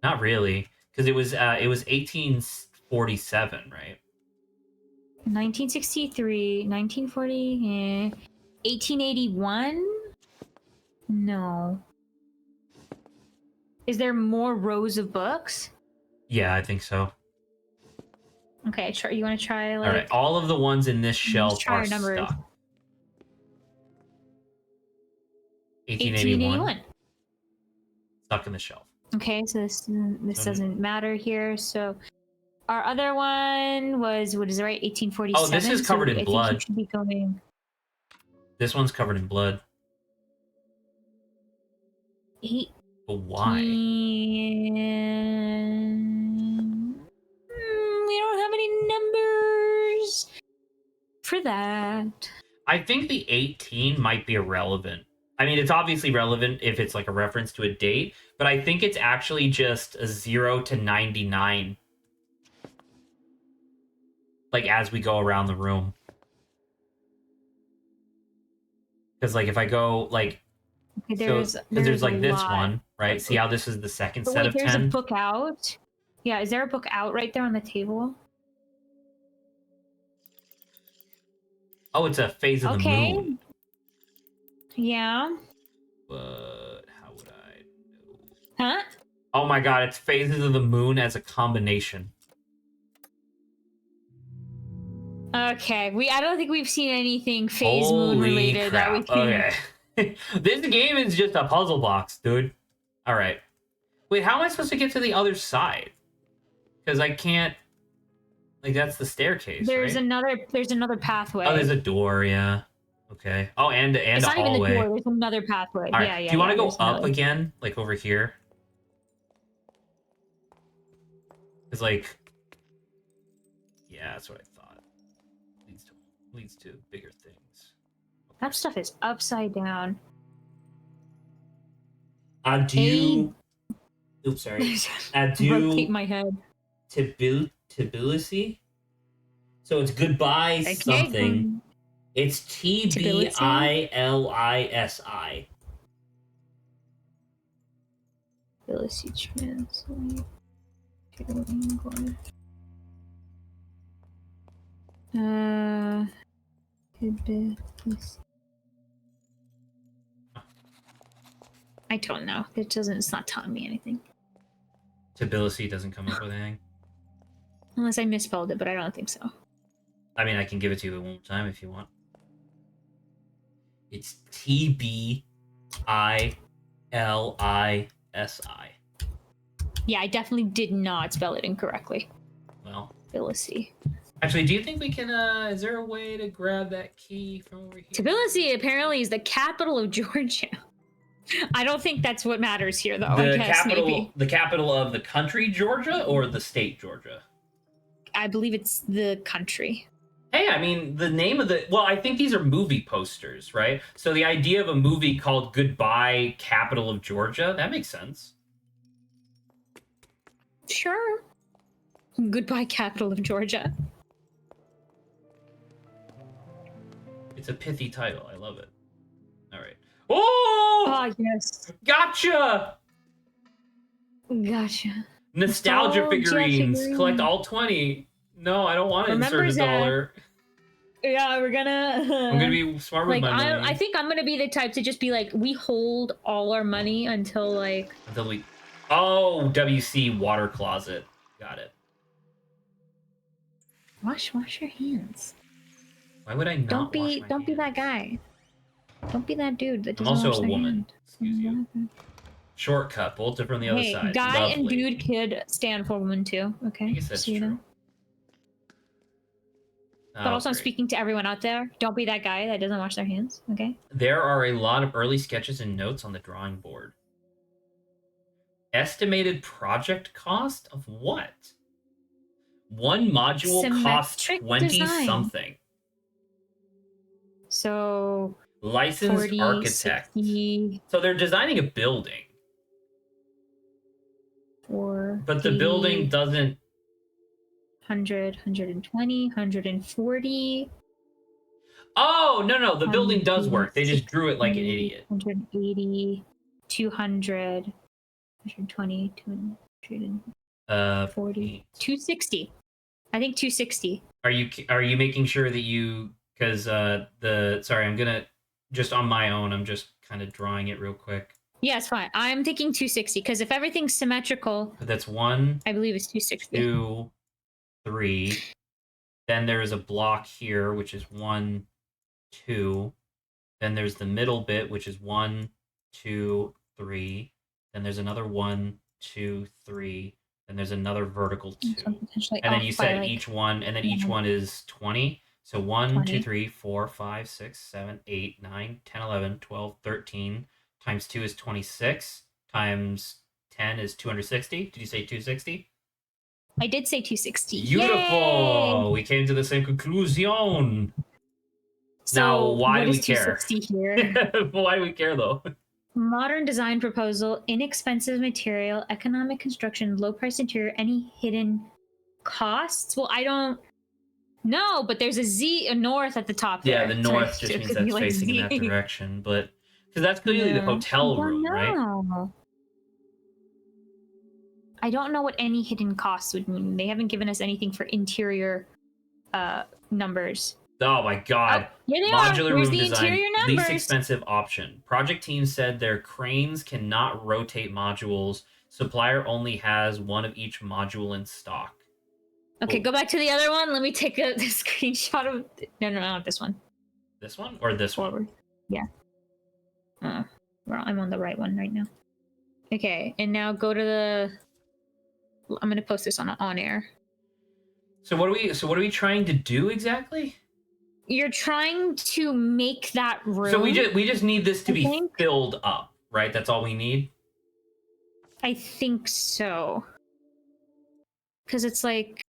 A: Not really, because it was 1847, right?
B: 1963, 1940, 1881? No. Is there more rows of books?
A: Yeah, I think so.
B: Okay, you want to try like...
A: All right, all of the ones in this shelf are stuck. 1881. Stuck in the shelf.
B: Okay, so this doesn't matter here. So our other one was, what is it, right? 1847.
A: Oh, this is covered in blood.
B: I think you should be going...
A: This one's covered in blood. But why?
B: for that.
A: I think the 18 might be irrelevant. I mean, it's obviously relevant if it's like a reference to a date, but I think it's actually just a 0 to 99. Like, as we go around the room. Because, like, if I go, like...
B: Okay, there's
A: like this
B: lot.
A: one, right? See how this is the second
B: But
A: set
B: wait,
A: of
B: there's
A: 10?
B: a book out. Yeah, is there a book out right there on the table?
A: Oh, it's a phase of the moon.
B: Yeah.
A: But how would I know?
B: Huh?
A: Oh my god, it's phases of the moon as a combination.
B: Okay, I don't think we've seen anything phase
A: Holy
B: moon related
A: crap.
B: that we can.
A: Okay. This game is just a puzzle box, dude. All right. Wait, how am I supposed to get to the other side? Because I can't. Like, that's the staircase.
B: There's
A: right?
B: another pathway.
A: Oh, there's a door. Yeah. Okay. Oh, and
B: it's
A: a
B: not
A: hallway.
B: Even a door. There's another pathway.
A: All right.
B: Yeah.
A: Do you want to go up
B: another.
A: again, like over here? It's like, yeah, that's what I thought. Leads to bigger things.
B: That stuff is upside down.
A: Adieu. Oops, sorry. Adieu.
B: Rotate my head.
A: Tbilisi. So it's goodbye something. It's Tbilisi.
B: Tbilisi translate to English. Tbilisi. I don't know. It's not telling me anything.
A: Tbilisi doesn't come up with anything.
B: Unless I misspelled it, but I don't think so.
A: I mean, I can give it to you one more time if you want. It's Tbilisi.
B: Yeah, I definitely did not spell it incorrectly.
A: Well,
B: Tbilisi.
A: Actually, do you think we can, is there a way to grab that key from over here?
B: Tbilisi apparently is the capital of Georgia. I don't think that's what matters here, though.
A: The capital of the country, Georgia, or the state, Georgia?
B: I believe it's the country.
A: Hey, I mean, the name of well, I think these are movie posters, right? So the idea of a movie called Goodbye, Capital of Georgia, that makes sense.
B: Sure. Goodbye, Capital of Georgia.
A: It's a pithy title. I love it. All right. Oh!
B: Ah, yes.
A: Gotcha! Nostalgia figurines. Collect all 20. No, I don't want to insert $1.
B: Yeah, we're gonna...
A: I'm gonna be smart with my money.
B: I think I'm gonna be the type to just be like, we hold all our money until like...
A: Until we... Oh, WC water closet. Got it.
B: Wash your hands.
A: Why would I not
B: Don't be that guy. Don't be that dude that doesn't wash their hands. I'm also a woman.
A: Excuse you. Shortcut. Bolt it from the other side.
B: Guy and dude could stand for woman too. Okay.
A: I guess that's true.
B: But also, I'm speaking to everyone out there. Don't be that guy that doesn't wash their hands. Okay.
A: There are a lot of early sketches and notes on the drawing board. Estimated project cost of what? One module costs 20-something.
B: So
A: licensed
B: 40,
A: architect.
B: 60,
A: so they're designing a building. But the building doesn't
B: 100, 120, 140.
A: Oh, no, the building does work. They just drew it like an idiot.
B: 180, 200, 120, 240, 260. I think 260.
A: Are you making sure that you, because sorry, I'm gonna just on my own, I'm just kind of drawing it real quick.
B: Yeah, it's fine. I'm thinking 260 because if everything's symmetrical,
A: that's one.
B: I believe it's 260.
A: 2, 3. Then there is a block here, which is 1, 2. Then there's the middle bit, which is 1, 2, 3. Then there's another 1, 2, 3. Then there's another vertical 2. And then you said each one, and then each one is 20. So 1, 20. 2, 3, 4, 5, 6, 7, 8, 9, 10, 11, 12, 13. Times 2 is 26. Times 10 is 260. Did you say 260?
B: I did say 260.
A: Beautiful.
B: Yay!
A: We came to the same conclusion.
B: So
A: now, why do we
B: is
A: care?
B: 260 here?
A: Why do we care, though?
B: Modern design proposal, inexpensive material, economic construction, low price interior, any hidden costs? Well, I don't know, but there's a north at the top there.
A: Yeah, the north just means that's facing in that direction, but because that's clearly the hotel room, right?
B: I don't know what any hidden costs would mean. They haven't given us anything for interior numbers.
A: Oh my god. Modular room design, least expensive option. Project team said their cranes cannot rotate modules. Supplier only has one of each module in stock.
B: Okay, go back to the other one. Let me take a screenshot of... No, not this one.
A: This one? Or this
B: Forward. One? Yeah. I'm on the right one right now. Okay, and now go to the... I'm going to post this on air.
A: So what are we trying to do exactly?
B: You're trying to make that room.
A: So we just need this to be filled up, right? That's all we need?
B: I think so. Because it's like...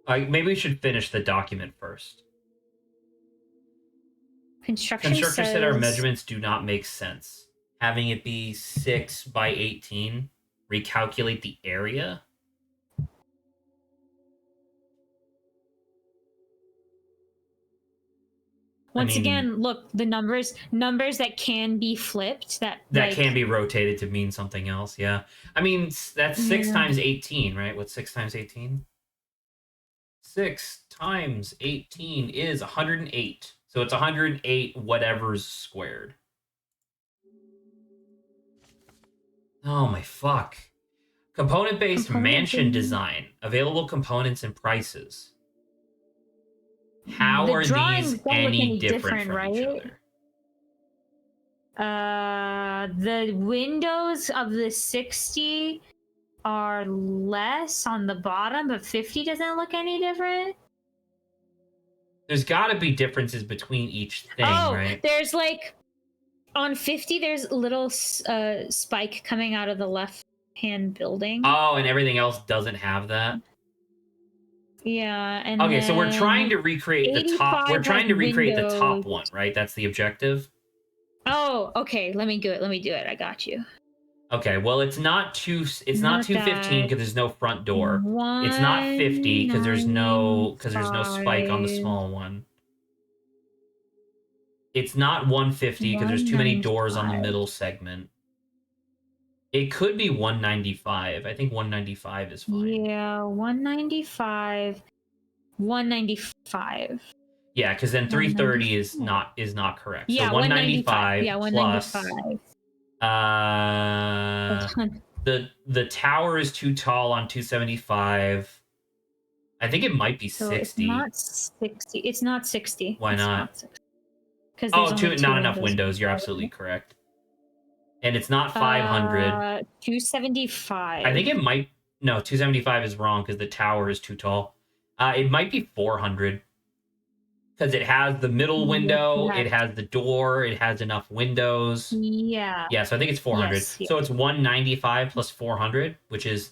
A: Maybe we should finish the document first.
B: Constructor
A: said our measurements do not make sense. Having it be 6 by 18, recalculate the area.
B: Once again, look, the numbers that can be flipped, that
A: can be rotated to mean something else. Yeah, I mean that's 6 times 18, right? What's 6 times 18? 6 times 18 is 108. So it's 108 whatever's squared. Oh my fuck. Component-based mansion design. Available components and prices. How are these any different from each other?
B: The windows of the 60 are less on the bottom, but 50 doesn't look any different.
A: There's got to be differences between each thing, right?
B: There's like on 50, there's a little spike coming out of the left-hand building.
A: Oh, and everything else doesn't have that.
B: Yeah, and
A: okay, so we're trying to recreate the top. We're trying to recreate the top one, right? That's the objective.
B: Oh, okay. Let me do it. I got you.
A: Okay, well, it's not 215 because there's no front door. It's not 50 because there's no spike on the small one. It's not 150 because there's too many doors on the middle segment. It could be 195. I think 195 is fine.
B: Yeah, 195. 195.
A: Yeah, because then 330 is not correct. Yeah, so 195. Yeah, 195. Plus, the tower is too tall on 275. I think it might be 60.
B: It's not 60. It's not 60.
A: Why not? Because not enough windows. You're absolutely correct. And it's not 500.
B: 275.
A: I think it might... No, 275 is wrong because the tower is too tall. It might be 400. Because it has the middle window, it has the door, it has enough windows.
B: Yeah.
A: Yeah, so I think it's 400. Yes. So it's 195 plus 400, which is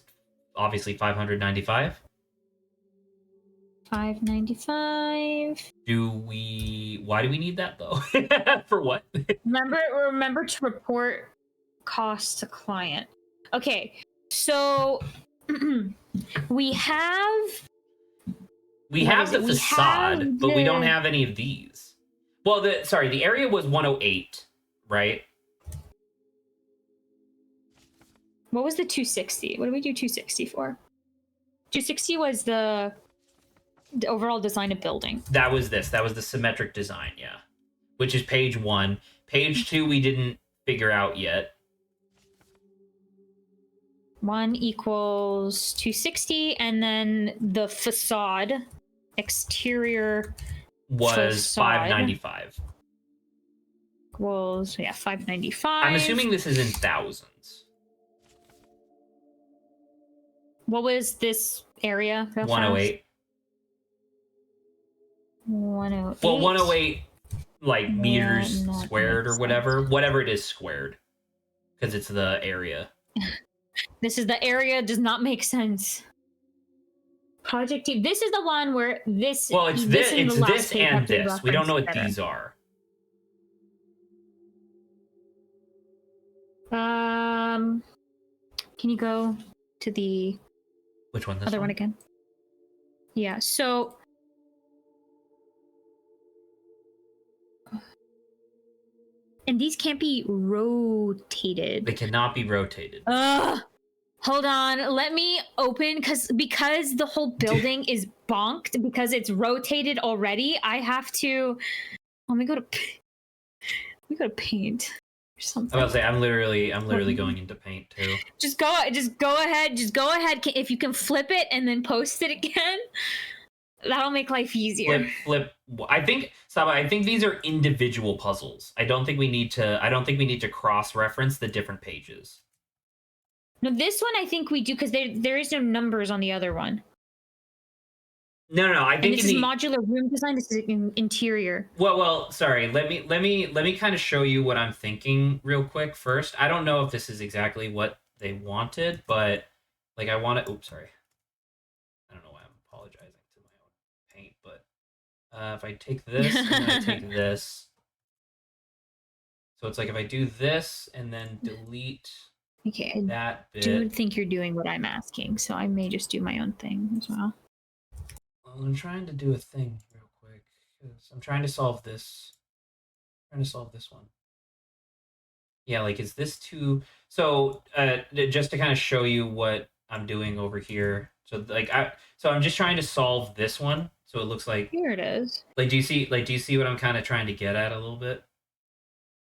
A: obviously 595.
B: 595.
A: Why do we need that, though? For what?
B: Remember to report costs to client. Okay, so we have
A: the facade, but we don't have any of these. Well, the area was 108, right?
B: What was the 260? What did we do 260 for? 260 was the overall design of building.
A: That was this. That was the symmetric design, yeah. Which is page 1. Page 2 we didn't figure out yet.
B: 1 equals 260, and then the facade, exterior
A: was 595.
B: Equals, 595.
A: I'm assuming this is in thousands.
B: What was this area?
A: 108.
B: 108.
A: Well, 108 meters squared or whatever it is squared, because it's the area.
B: This is the area. Does not make sense. Project Team. This is the one where this.
A: Well, it's
B: this
A: this. It's this and this. We don't know what
B: better.
A: these are.
B: Can you go to the
A: which one? This
B: other one again? Yeah. So. And these can't be rotated.
A: They cannot be rotated.
B: Hold on. Let me open because the whole building is bonked because it's rotated already. I have to. Let me go to. We go to Paint or something.
A: I was about to say I'm literally going into Paint too.
B: Just go ahead. Just go ahead. If you can flip it and then post it again, that'll make life easier.
A: Flip. I think these are individual puzzles. I don't think we need to cross-reference the different pages.
B: No, this one I think we do because there is no numbers on the other one.
A: No. I think
B: this is modular room design. This is interior.
A: Well. Sorry. Let me kind of show you what I'm thinking real quick first. I don't know if this is exactly what they wanted, but like I want to. Oops, sorry. I don't know why I'm apologizing to my own Paint, but if I take this and then I take this, so it's like if I do this and then delete.
B: Okay,
A: that bit.
B: I do think you're doing what I'm asking, so I may just do my own thing as well.
A: Well, I'm trying to do a thing real quick because I'm trying to solve this. One. Yeah, like is this too? So, just to kind of show you what I'm doing over here. So, I'm just trying to solve this one. So it looks like
B: here it is.
A: Like, do you see what I'm kind of trying to get at a little bit?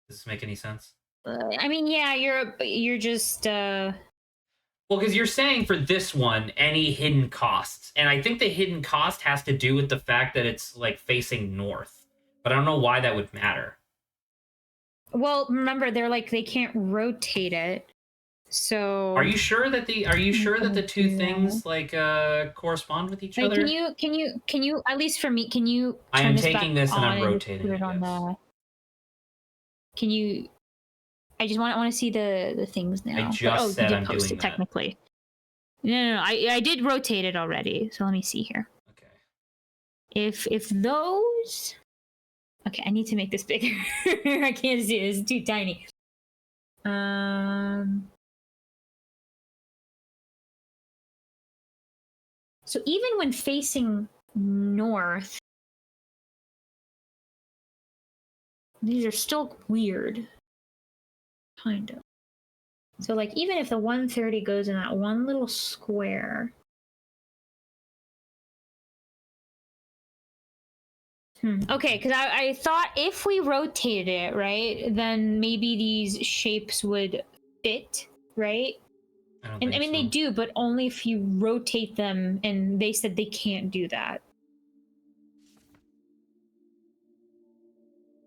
A: Does this make any sense?
B: I mean, yeah, you're just
A: well, because you're saying for this one any hidden costs, and I think the hidden cost has to do with the fact that it's like facing north, but I don't know why that would matter.
B: Well, remember they can't rotate it, so
A: are you sure that the two things like correspond with each other?
B: Can you at least for me, can you
A: I am taking this and I'm rotating it
B: on the can you I just want to see the things now.
A: I just said I'm doing that.
B: Technically. No. I did rotate it already. So let me see here.
A: Okay.
B: If those. Okay, I need to make this bigger. I can't see it. It's too tiny. So even when facing north, these are still weird. Kind of. So, like, even if the 130 goes in that one little square. Okay, because I thought if we rotated it, right, then maybe these shapes would fit, right? I mean, they do, but only if you rotate them, and they said they can't do that.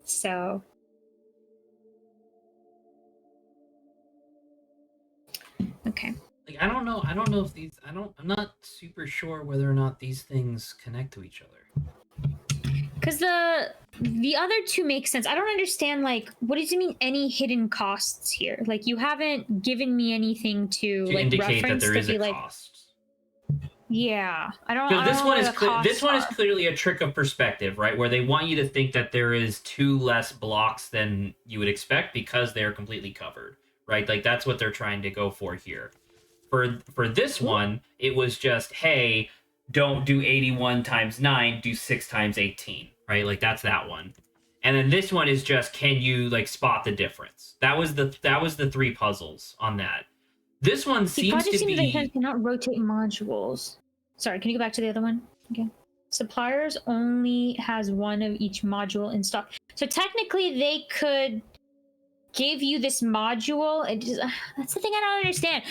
B: So... Okay.
A: Like I don't know if these I'm not super sure whether or not these things connect to each other.
B: Because the other two make sense. I don't understand, like, what does it mean any hidden costs here? Like, you haven't given me anything to like
A: indicate that there is a cost.
B: Yeah. I don't
A: this one is
B: are.
A: Clearly a trick of perspective, right? Where they want you to think that there is 2 less blocks than you would expect because they're completely covered. Right, like that's what they're trying to go for here. For this one, it was just, hey, don't do 81 times 9, do 6 times 18. Right, like that's that one. And then this one is just, can you like spot the difference? That was the 3 puzzles on that. This one seems to be.
B: They cannot rotate modules. Sorry, can you go back to the other one again? Suppliers only has one of each module in stock. So technically, they could give you this module. That's the thing I don't understand.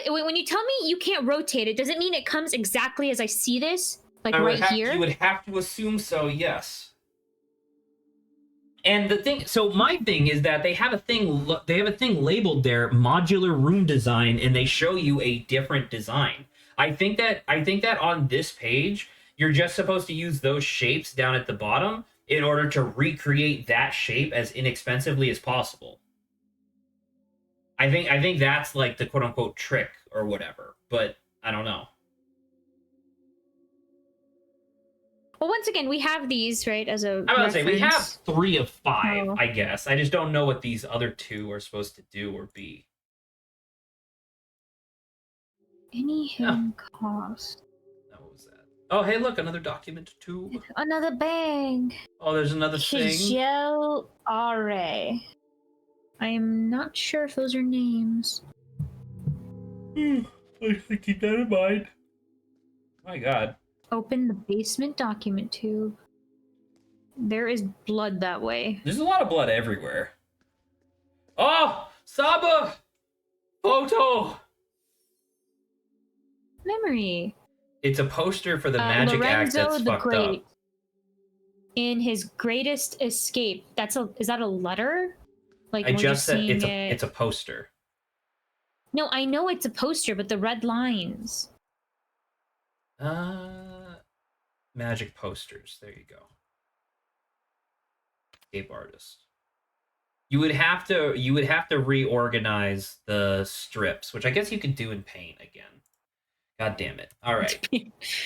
B: When you tell me you can't rotate it, does it mean it comes exactly as I see this? Like right here?
A: You would have to assume so, yes. And the thing, so my thing is that they have a thing labeled there, modular room design, and they show you a different design. I think that on this page, you're just supposed to use those shapes down at the bottom in order to recreate that shape as inexpensively as possible. I think that's like the quote unquote trick or whatever, but I don't know.
B: Well, once again, we have these, right, as a
A: I'm about to say, we have
B: reference.
A: 3 of 5,
B: Oh.
A: I guess. I just don't know what these other 2 are supposed to do or be.
B: Any hidden cost?
A: What was that? Oh, hey, look, another document too.
B: Another bag.
A: Oh, there's another thing.
B: Kjell Are. I am not sure if those are names.
A: I should keep that in mind. My God.
B: Open the basement document tube. There is blood that way.
A: There's a lot of blood everywhere. Oh, Saba! Photo!
B: Memory.
A: It's a poster for the magic
B: Lorenzo
A: act that's
B: the
A: fucked
B: Great.
A: up.
B: In his greatest escape. Is that a letter? Like
A: I
B: we're
A: just said
B: seeing
A: it's a poster.
B: No, I know it's a poster, but the red lines.
A: Magic posters. There you go. Escape artist. You would have to reorganize the strips, which I guess you could do in Paint again. God damn it! All right,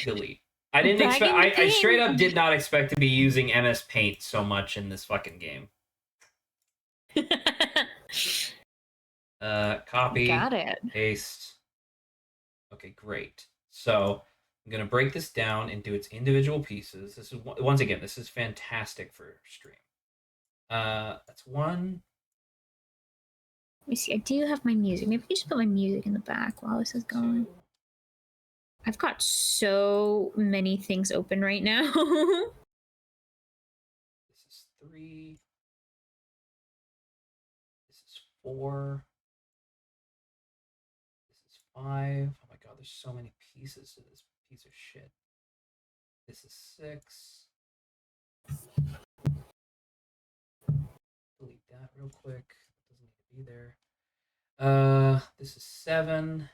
A: delete. I didn't expect. I straight up did not expect to be using MS Paint so much in this fucking game. Copy.
B: Got it.
A: Paste. Okay, great. So I'm gonna break this down into its individual pieces. This is once again, this is fantastic for stream. That's one.
B: Let me see. I do have my music. Maybe I just put my music in the back while this is going.
A: Two.
B: I've got so many things open right now.
A: This is 3. This is 4. This is 5. Oh my God, there's so many pieces to this piece of shit. This is 6. Delete that real quick. It doesn't need to be there. This is 7.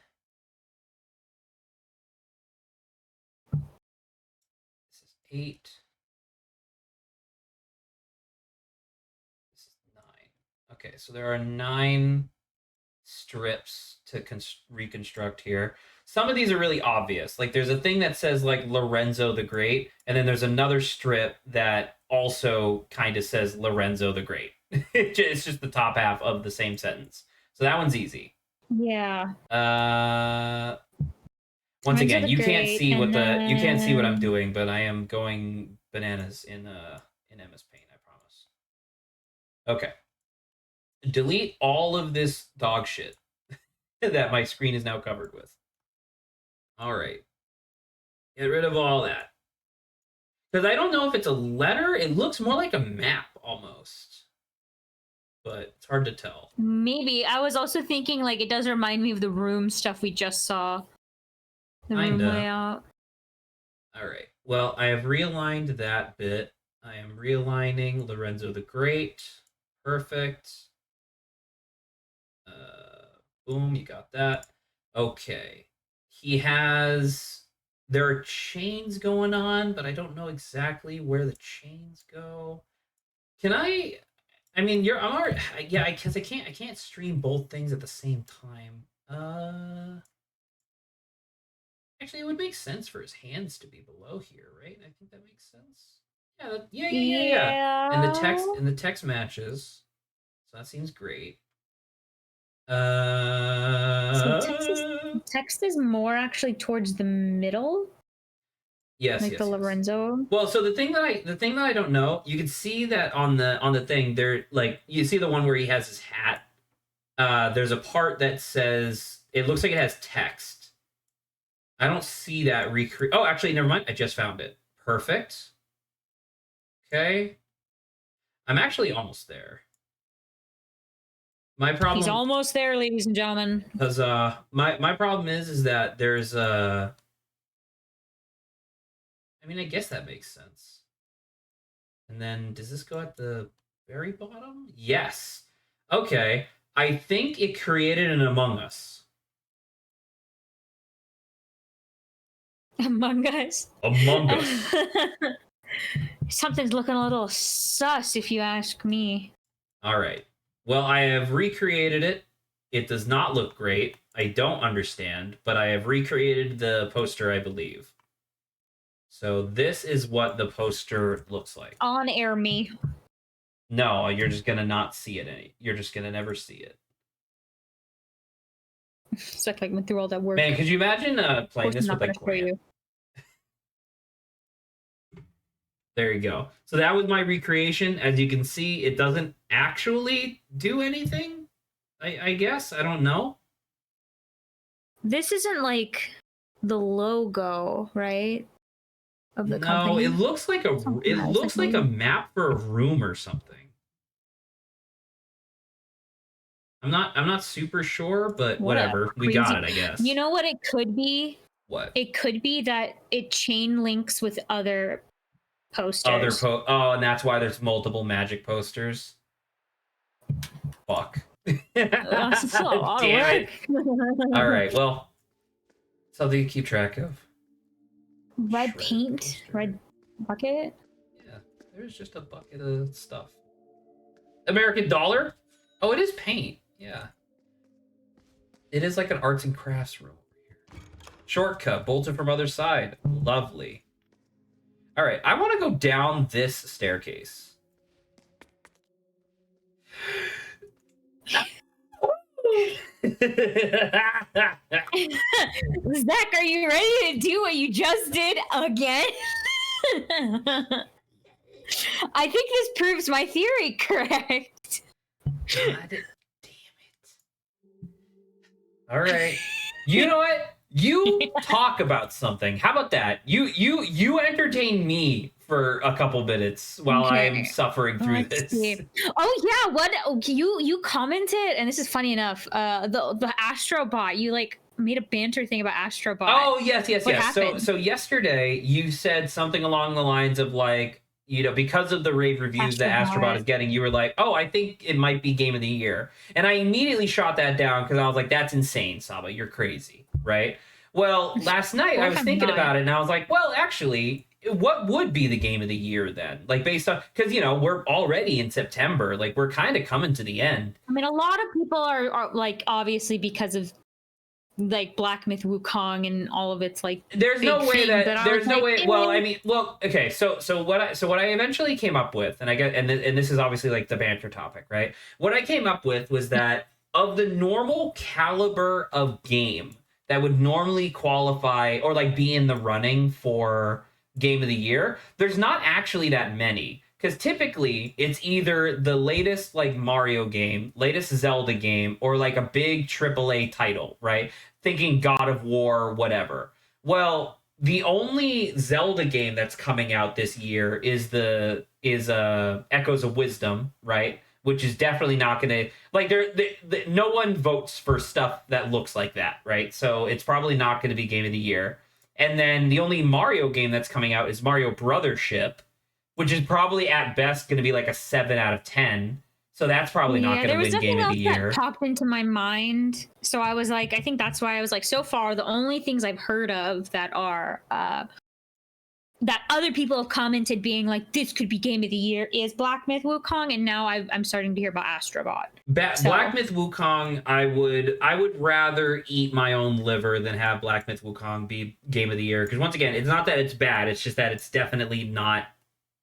A: This is 8. This is 9. Okay, so there are 9 strips to reconstruct here. Some of these are really obvious. Like there's a thing that says like Lorenzo the Great, and then there's another strip that also kind of says Lorenzo the Great. It's just the top half of the same sentence. So that one's easy.
B: Yeah.
A: Once again, you can't see what you can't see what I'm doing, but I am going bananas in MS Paint, I promise. Okay. Delete all of this dog shit that my screen is now covered with. All right. Get rid of all that. Because I don't know if it's a letter. It looks more like a map almost. But it's hard to tell.
B: Maybe. I was also thinking like it does remind me of the room stuff we just saw. The room layout.
A: All right. Well, I have realigned that bit. I am realigning Lorenzo the Great. Perfect. Boom, you got that. Okay. There are chains going on, but I don't know exactly where the chains go. I mean, yeah, because I can't stream both things at the same time. Actually, it would make sense for his hands to be below here, right? I think that makes sense. Yeah. And the text matches. So that seems great.
B: So text is more actually towards the middle.
A: Yes,
B: like the Lorenzo.
A: Well, so the thing that I don't know, you can see that on the thing there, like you see the one where he has his hat. There's a part that says it looks like it has text. I don't see that Oh, actually, never mind. I just found it. Perfect. Okay. I'm actually almost there. My problem.
B: He's almost there, ladies and gentlemen.
A: Because my problem is that there's I mean, I guess that makes sense. And then does this go at the very bottom? Yes. Okay. I think it created an Among Us.
B: Among Us.
A: Among Us.
B: Something's looking a little sus, if you ask me.
A: All right. Well, I have recreated it. It does not look great. I don't understand, but I have recreated the poster, I believe. So this is what the poster looks like.
B: On air me.
A: No, you're just gonna not see it. You're just gonna never see it.
B: So I went through all that work.
A: Man, could you imagine playing this with like Grant? There you go. So that was my recreation. As you can see, it doesn't actually do anything. I guess. I don't know.
B: This isn't like the logo, right? Of the company.
A: No, it looks like a map for a room or something. I'm not super sure, but whatever. We got it, I guess.
B: You know what it could be?
A: What?
B: It could be that it chain links with other posters.
A: Oh, and that's why there's multiple Magic posters. Fuck.
B: That's a lot of
A: Damn
B: work.
A: it. All right, well, something to keep track of.
B: Red
A: Shredded
B: paint,
A: poster.
B: red bucket.
A: Yeah, there's just a bucket of stuff. American dollar? Oh, it is paint. Yeah. It is like an arts and crafts room over here. Shortcut, bolted from other side. Lovely. All right, I want to go down this staircase.
B: Zach, are you ready to do what you just did again? I think this proves my theory correct.
A: God damn it. All right. You know what? You talk about something. How about that? You entertain me for a couple minutes while I'm suffering through this.
B: Oh yeah, what you commented, and this is funny enough. The Astrobot, you like made a banter thing about Astrobot.
A: Oh yes.
B: Happened?
A: So yesterday you said something along the lines of like, because of the rave reviews that Astrobot is getting, you were like, oh, I think it might be game of the year. And I immediately shot that down because I was like, that's insane, Saba. You're crazy, right? Well, last night I was thinking about it and I was like, well, actually, what would be the game of the year then? Like based on, because, we're already in September. Like we're kind of coming to the end.
B: I mean, a lot of people are like, obviously because of like Black Myth Wukong and all of its like
A: there's no way that there's no way well I mean okay so what I eventually came up with, and I get and this is obviously like the banter topic, right? What I came up with was that of the normal caliber of game that would normally qualify or like be in the running for game of the year, there's not actually that many. Because typically it's either the latest like Mario game, latest Zelda game, or like a big AAA title, right? Thinking God of War, whatever. Well, the only Zelda game that's coming out this year is Echoes of Wisdom, right? Which is definitely not going to like no one votes for stuff that looks like that, right? So it's probably not going to be game of the year. And then the only Mario game that's coming out is Mario Brothership, which is probably at best going to be like a 7 out of 10. So that's probably not going to win game of the year.
B: That popped into my mind. So I was like, I think that's why I was like, so far, the only things I've heard of that are that other people have commented being like, this could be game of the year is Black Myth Wukong. And now I'm starting to hear about Astrobot.
A: Black Myth Wukong, I would rather eat my own liver than have Black Myth Wukong be game of the year. Because once again, it's not that it's bad. It's just that it's definitely not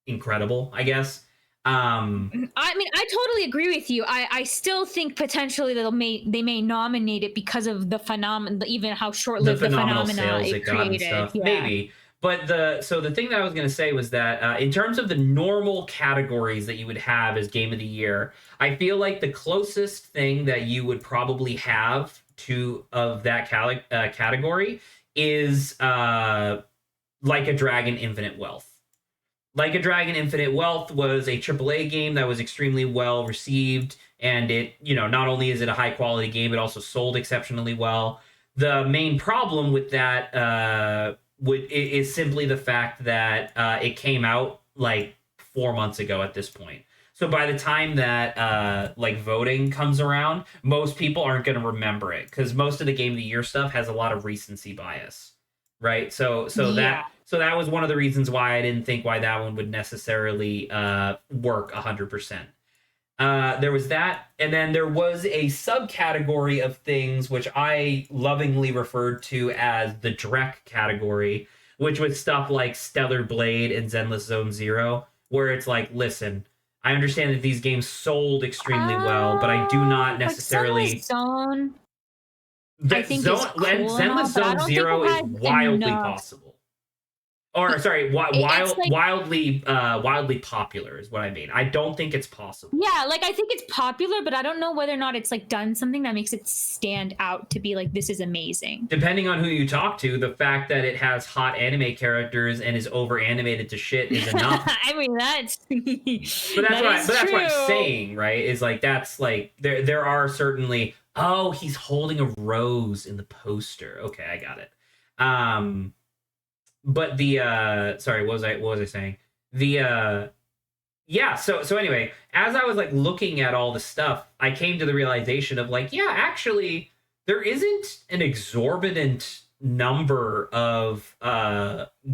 A: incredible, I guess.
B: I mean, I totally agree with you. I still think potentially they may nominate it because of the phenomenon, even how short-lived the phenomena it created.
A: Stuff.
B: Yeah.
A: Maybe. But the thing that I was going to say was that in terms of the normal categories that you would have as game of the year, I feel like the closest thing that you would probably have of that category is Like a Dragon Infinite Wealth. Like a Dragon Infinite Wealth was a AAA game that was extremely well received, and it, not only is it a high quality game, it also sold exceptionally well. The main problem with that is simply the fact that it came out like 4 months ago at this point. So by the time that voting comes around, most people aren't going to remember it because most of the Game of the Year stuff has a lot of recency bias, right? So that was one of the reasons why I didn't think why that one would necessarily work 100%. There was that, and then there was a subcategory of things which I lovingly referred to as the Drek category, which was stuff like Stellar Blade and Zenless Zone Zero, where it's like, listen, I understand that these games sold extremely well, but I do not necessarily.
B: Like Zone, I think
A: Zone,
B: is cool
A: Zenless Zone Zero is wildly possible. Or sorry, wildly popular is what I mean. I don't think it's possible.
B: Yeah, like I think it's popular, but I don't know whether or not it's like done something that makes it stand out to be like, this is amazing.
A: Depending on who you talk to, the fact that it has hot anime characters and is over animated to shit is enough.
B: I mean, that's
A: but that's what I'm saying, right? Is like, that's like there are certainly, oh, he's holding a rose in the poster. Okay, I got it. But the sorry, what was I saying? The yeah, so anyway, as I was like looking at all the stuff, I came to the realization of like, yeah, actually there isn't an exorbitant number of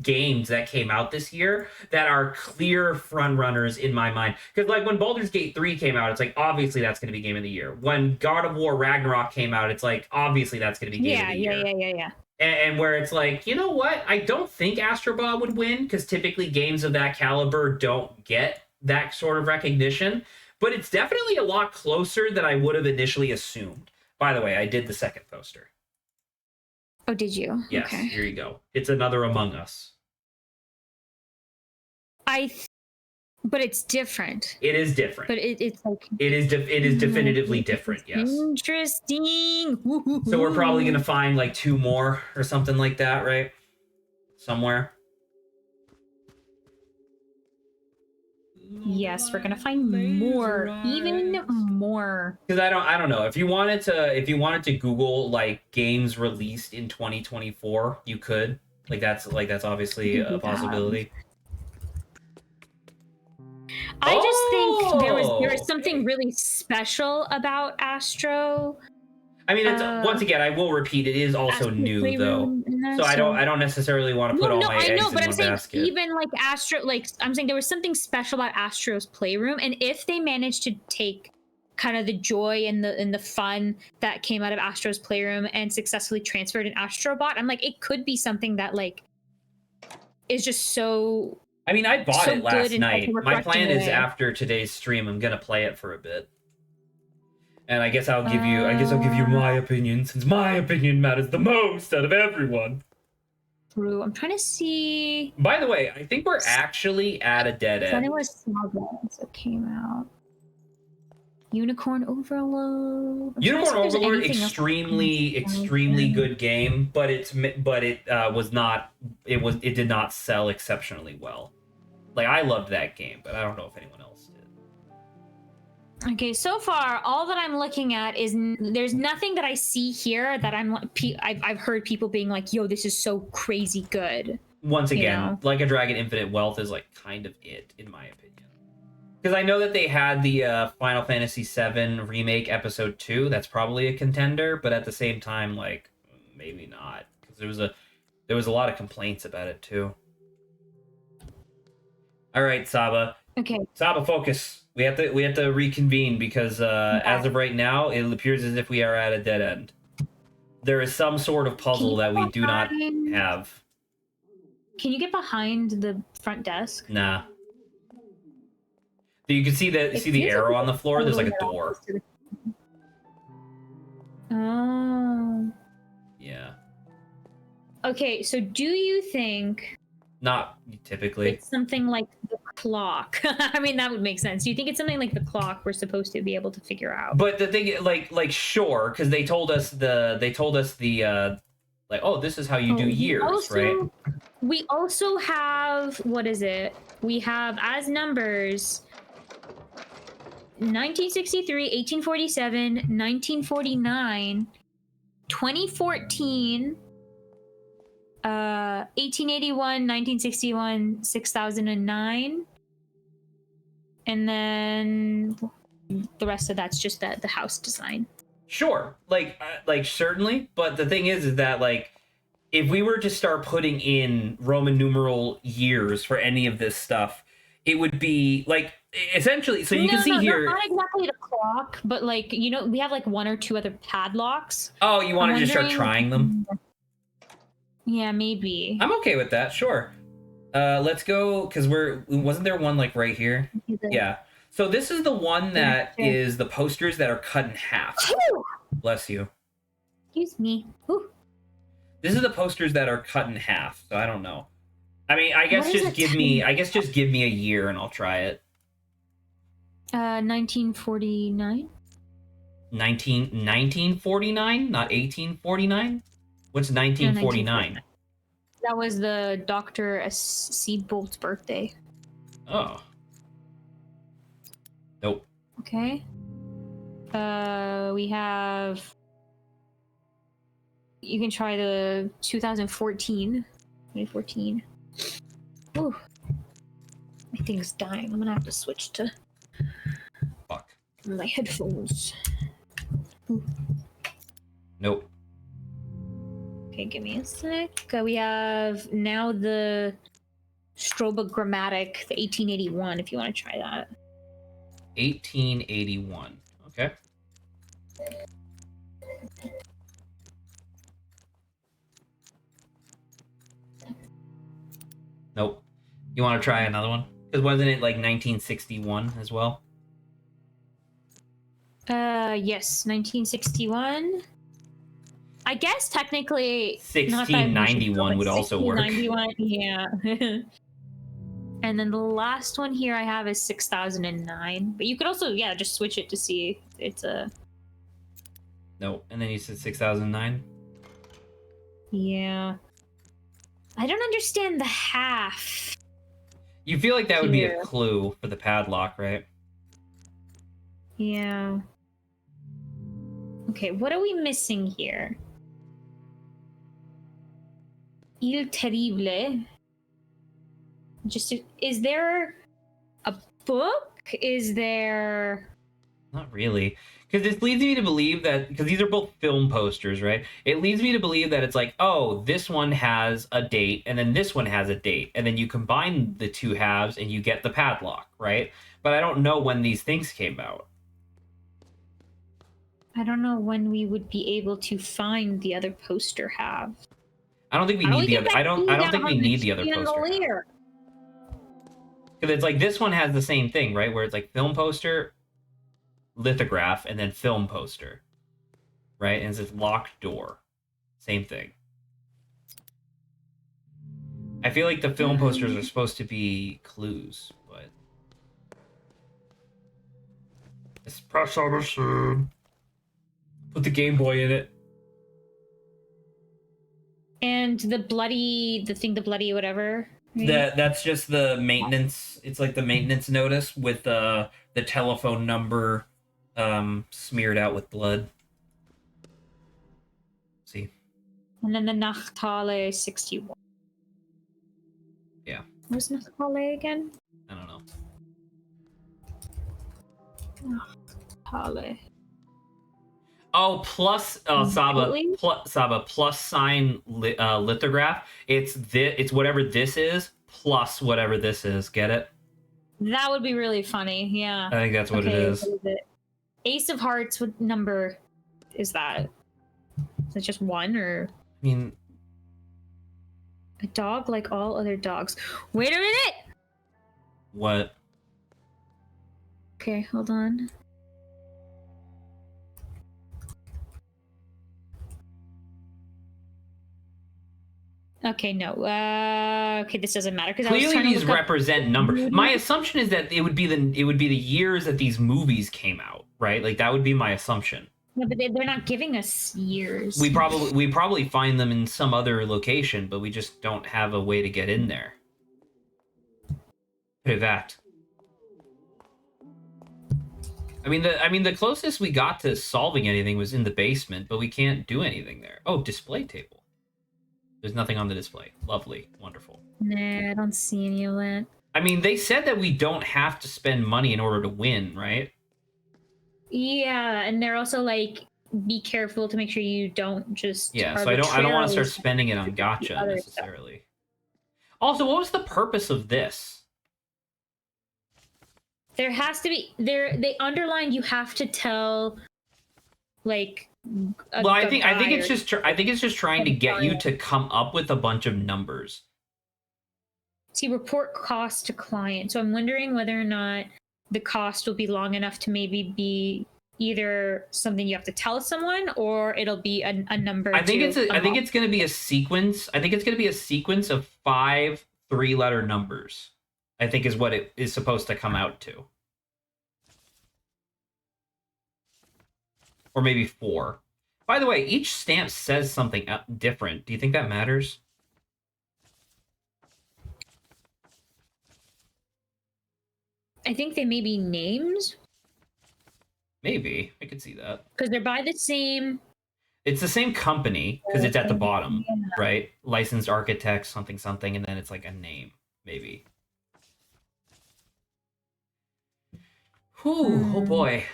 A: games that came out this year that are clear front runners in my mind. Because like when Baldur's Gate 3 came out, it's like obviously that's going to be Game of the Year. When God of War Ragnarok came out, it's like obviously that's going to be Game of the Year.
B: Yeah.
A: And where it's like, you know what? I don't think Astro Bot would win because typically games of that caliber don't get that sort of recognition. But it's definitely a lot closer than I would have initially assumed. By the way, I did the second poster.
B: Oh, did you?
A: Yes, okay. Here you go. It's another Among Us.
B: But it's different.
A: It is different.
B: But it's like...
A: It is definitively different, yes.
B: Interesting.
A: So we're probably going to find like 2 more or something like that, right? Somewhere.
B: Yes, we're going to find more. Even more.
A: Because I don't know. If you wanted to Google like games released in 2024, you could. That's obviously a possibility.
B: I just think there was something really special about Astro.
A: I mean, it's, once again, I will repeat, it is also new though, so I don't necessarily want to put all my eggs in one basket. I know, but I'm saying
B: even like Astro, like I'm saying there was something special about Astro's Playroom, and if they managed to take kind of the joy and the fun that came out of Astro's Playroom and successfully transferred in Astrobot, I'm like, it could be something that like is just so.
A: I mean, I bought it last night. My plan is after today's stream, I'm gonna play it for a bit, and I guess I'll give you my opinion, since my opinion matters the most out of everyone.
B: True. I'm trying to see.
A: By the way, I think we're actually at a dead end.
B: There was Sagas that came out. Unicorn Overload.
A: Unicorn Overload, extremely good game, but it did not sell exceptionally well. Like, I loved that game, but I don't know if anyone else did.
B: Okay, so far, all that I'm looking at is there's nothing that I see here that I've heard people being like, yo, this is so crazy good.
A: Once again, Like a Dragon Infinite Wealth is like kind of it, in my opinion. Because I know that they had the Final Fantasy VII Remake Episode 2. That's probably a contender, but at the same time, like, maybe not. Because there was a lot of complaints about it, too. All right, Saba.
B: Okay.
A: Saba, focus. We have to reconvene because as of right now, it appears as if we are at a dead end. There is some sort of puzzle that we do not have.
B: Can you get behind the front desk?
A: Nah. You can see the arrow on the floor. There's like a door.
B: Oh.
A: Yeah.
B: Okay, so do you think...
A: Not typically.
B: It's something like the clock. I mean, that would make sense. Do you think it's something like the clock we're supposed to be able to figure out?
A: But the thing, like sure, because they told us like, oh, this is how you do years, right?
B: We also have, what is it? We have as numbers 1963, 1847, 1949, 2014, 1881, 1961, 6009, and then the rest of that's just the house design.
A: Sure, like certainly, but the thing is that like if we were to start putting in Roman numeral years for any of this stuff, it would be like essentially. So you can see here,
B: not exactly the clock, but like we have like 1 or 2 other padlocks.
A: Oh, you want to just start trying them?
B: Yeah, maybe.
A: I'm okay with that. Sure. Let's go because wasn't there one like right here? Yeah. So this is the one that is the posters that are cut in half. Bless you.
B: Excuse me. Ooh.
A: This is the posters that are cut in half. So I don't know. I mean, I guess just give me a year and I'll try it.
B: 1949.
A: 1949, not 1849. What's 1949?
B: No, that was the Dr. C. Bolt's birthday.
A: Oh. Nope.
B: Okay. We have. You can try the 2014. Ooh. My thing's dying. I'm gonna have to switch to.
A: Fuck.
B: My headphones. Ooh.
A: Nope.
B: Okay, give me a sec. We have now the strobogrammatic, the 1881, if you want to try that.
A: 1881. Okay. Nope. You want to try another one? Because wasn't it like 1961 as well?
B: Yes, 1961. I guess technically
A: 1691 would also work.
B: 1691, yeah. And then the last one here I have is 6009. But you could also, yeah, just switch it to see if it's a.
A: Nope. And then you said 6009?
B: Yeah. I don't understand the half.
A: You feel like that would be a clue for the padlock, right?
B: Yeah. Okay, what are we missing here? Il terrible. Is there a book? Is there...
A: Not really. Because this leads me to believe that, because these are both film posters, right? It leads me to believe that it's like, oh, this one has a date, and then this one has a date, and then you combine the two halves and you get the padlock, right? But I don't know when these things came out.
B: I don't know when we would be able to find the other poster half.
A: I don't think we need the other. I don't think we need the other poster. Because it's like this one has the same thing, right? Where it's like film poster, lithograph, and then film poster, right? And it's this locked door. Same thing. I feel like the film posters are supposed to be clues, but espresso machine. Put the Game Boy in it.
B: And the bloody whatever. Right?
A: That's just the maintenance. It's like the maintenance notice with the telephone number smeared out with blood. See.
B: And then the Nachtale 61.
A: Yeah.
B: What's Nachtale again?
A: I don't know.
B: Nachtale.
A: Oh, plus Saba plus sign lithograph. It's whatever this is plus whatever this is. Get it?
B: That would be really funny. Yeah.
A: I think that's what it is.
B: What is it? Ace of Hearts. What number is that? Is it just one or?
A: I mean,
B: a dog like all other dogs. Wait a minute.
A: What?
B: Okay, hold on. Okay, no. Okay, this doesn't matter because
A: clearly these represent numbers. My assumption is that it would be the years that these movies came out, right? Like that would be my assumption.
B: No, but they're not giving us years.
A: We probably find them in some other location, but we just don't have a way to get in there. Privat. I mean the closest we got to solving anything was in the basement, but we can't do anything there. Oh, display table. There's nothing on the display. Lovely. Wonderful.
B: Nah, I don't see any of that.
A: I mean, they said that we don't have to spend money in order to win, right?
B: Yeah, and they're also like, be careful to make sure you don't just...
A: Yeah, so I don't want to start spending it on gacha necessarily. Also, what was the purpose of this?
B: There has to be... They underlined you have to tell, like,
A: Well, I think it's just trying to get you to come up with a bunch of numbers.
B: See, report cost to client. So I'm wondering whether or not the cost will be long enough to maybe be either something you have to tell someone, or it'll be a number.
A: I think it's going to be a sequence. I think it's going to be a sequence of 5 3-letter numbers. I think is what it is supposed to come out to. Or maybe 4. By the way, each stamp says something different. Do you think that matters?
B: I think they may be names.
A: Maybe. I could see that.
B: Because they're by the same...
A: It's the same company, because it's at the bottom, right? Licensed architect, something, something, and then it's like a name, maybe. Whew, oh boy.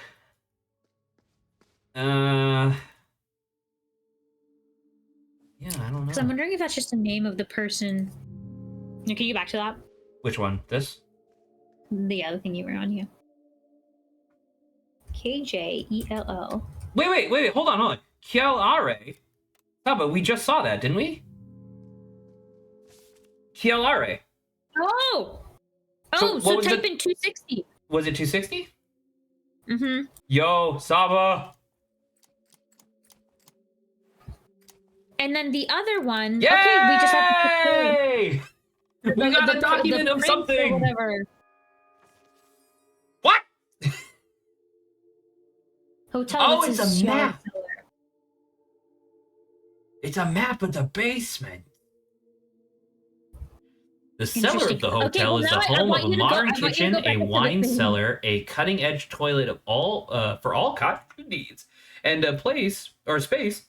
A: Yeah, I don't know.
B: Because I'm wondering if that's just the name of the person. Can you get back to that?
A: Which one? This?
B: The other thing you were on here. KJELL.
A: Wait, hold on. Kielare. Oh, but we just saw that, didn't we? Kielare.
B: Oh!
A: So
B: type in 260.
A: Was it 260?
B: Mm-hmm.
A: Yo, Saba.
B: And then the other one...
A: Yay!
B: Okay, we just have to...
A: We got a document of something!
B: Whatever.
A: What?
B: Hotel.
A: It's a map. It's a map of the basement. The cellar of the hotel is the home of a modern kitchen, a wine cellar, a cutting-edge toilet of for all cottage needs, and a place or space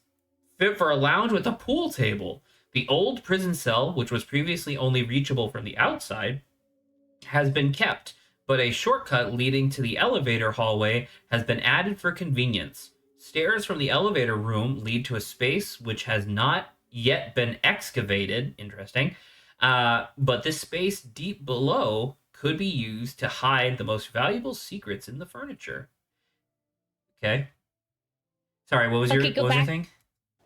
A: fit for a lounge with a pool table. The old prison cell, which was previously only reachable from the outside, has been kept, but a shortcut leading to the elevator hallway has been added for convenience. Stairs from the elevator room lead to a space which has not yet been excavated. Interesting. But this space deep below could be used to hide the most valuable secrets in the furniture. Okay. Sorry, what was your thing?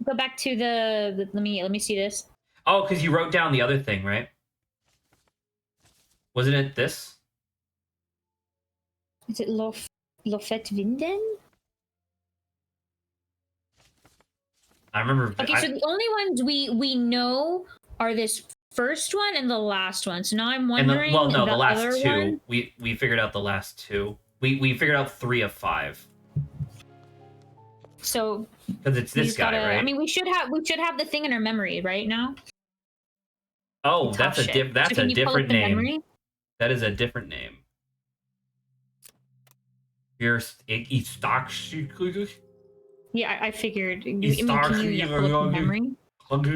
B: Go back to the let me see this.
A: Oh, because you wrote down the other thing, right? Wasn't it this?
B: Is it Lofet Vinden?
A: I remember.
B: Okay, so the only ones we know are this first one and the last one. So now I'm wondering.
A: The last two. One? We figured out the last two. We figured out 3 of 5.
B: So
A: because it's this guy, right?
B: I mean, we should have the thing in our memory right now.
A: Oh, that's a different name. Memory? That is a different name. Yeah,
B: I figured. Can you pull up memory?
A: What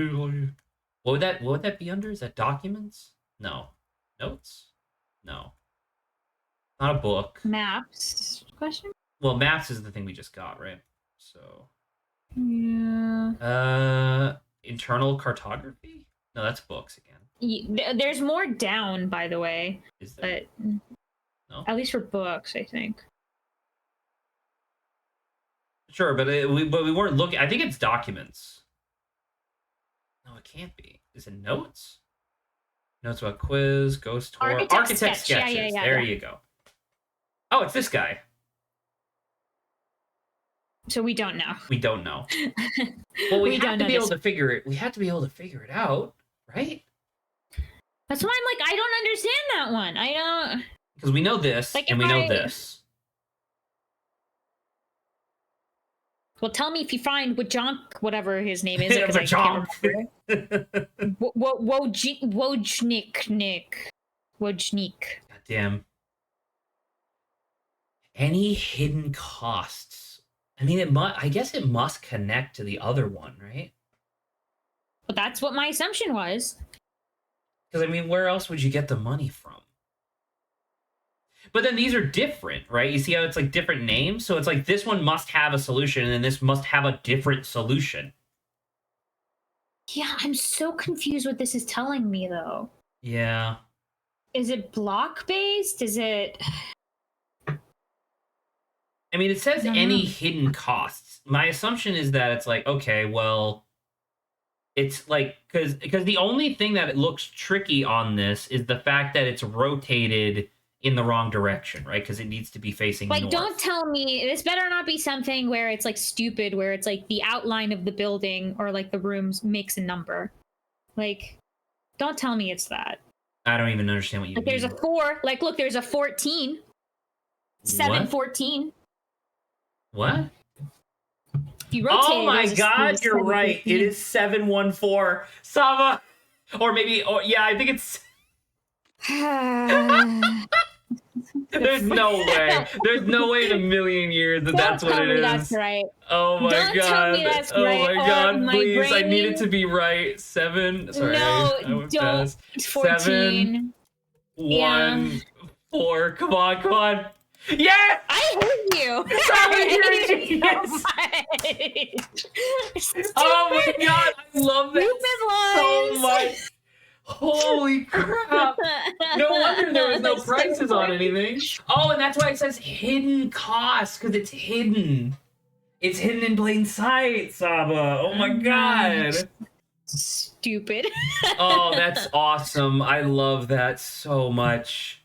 A: would that be under? Is that documents? No. Notes? No. Not a book.
B: Maps? Question?
A: Well, maps is the thing we just got, right? So.
B: Yeah.
A: Internal cartography? No, that's books again.
B: There's more down, by the way.
A: Is there?
B: But no? At least for books, I think.
A: Sure, but we weren't looking. I think it's documents. No, it can't be. Is it notes? Notes about quiz, ghost tour, architect sketches. Yeah, there you go. Oh, it's this guy.
B: So we don't know.
A: We don't know. Well, we have to be able to figure it. We have to be able to figure it out, right?
B: That's why I'm like, I don't understand that one. I don't.
A: Because we know this, and we know this.
B: Well, tell me if you find Wojnik, whatever his name is, because I
A: can't
B: remember. Wojnik.
A: Goddamn. Any hidden costs? I mean, I guess it must connect to the other one, right?
B: But that's what my assumption was.
A: Because, I mean, where else would you get the money from? But then these are different, right? You see how it's like different names? So it's like this one must have a solution, and then this must have a different solution.
B: Yeah, I'm so confused what this is telling me, though.
A: Yeah.
B: Is it block-based? Is it...
A: I mean, it says any hidden costs. my assumption is that it's like, okay, well, it's like because the only thing that it looks tricky on this is the fact that it's rotated in the wrong direction, right? Because it needs to be facing
B: like,
A: north.
B: don't tell me this better not be something where it's like stupid, where it's like the outline of the building or like the rooms makes a number. Like, don't tell me it's that.
A: I don't even understand what you
B: like
A: mean.
B: There's a 4. Like, look, there's a 14. 714.
A: What?
B: If you rotate,
A: oh my god, you're right. It is 714. Saba. Or maybe, yeah, I think it's. There's no way. There's no way in a million years that that's what it is.
B: That's right.
A: Oh my
B: Don't
A: god.
B: Tell me that's
A: oh
B: right,
A: my god, please.
B: brain...
A: I need it to be right. 7. Sorry.
B: No, don't. It's 14.
A: 7, 1, 4. Come on. Yes!
B: I hate you.
A: Oh my god, I love that so much. Holy crap. No wonder there was no prices on anything. Oh, and that's why it says hidden cost, because it's hidden. It's hidden in plain sight, Saba. Oh my god.
B: Stupid.
A: Oh, that's awesome. I love that so much.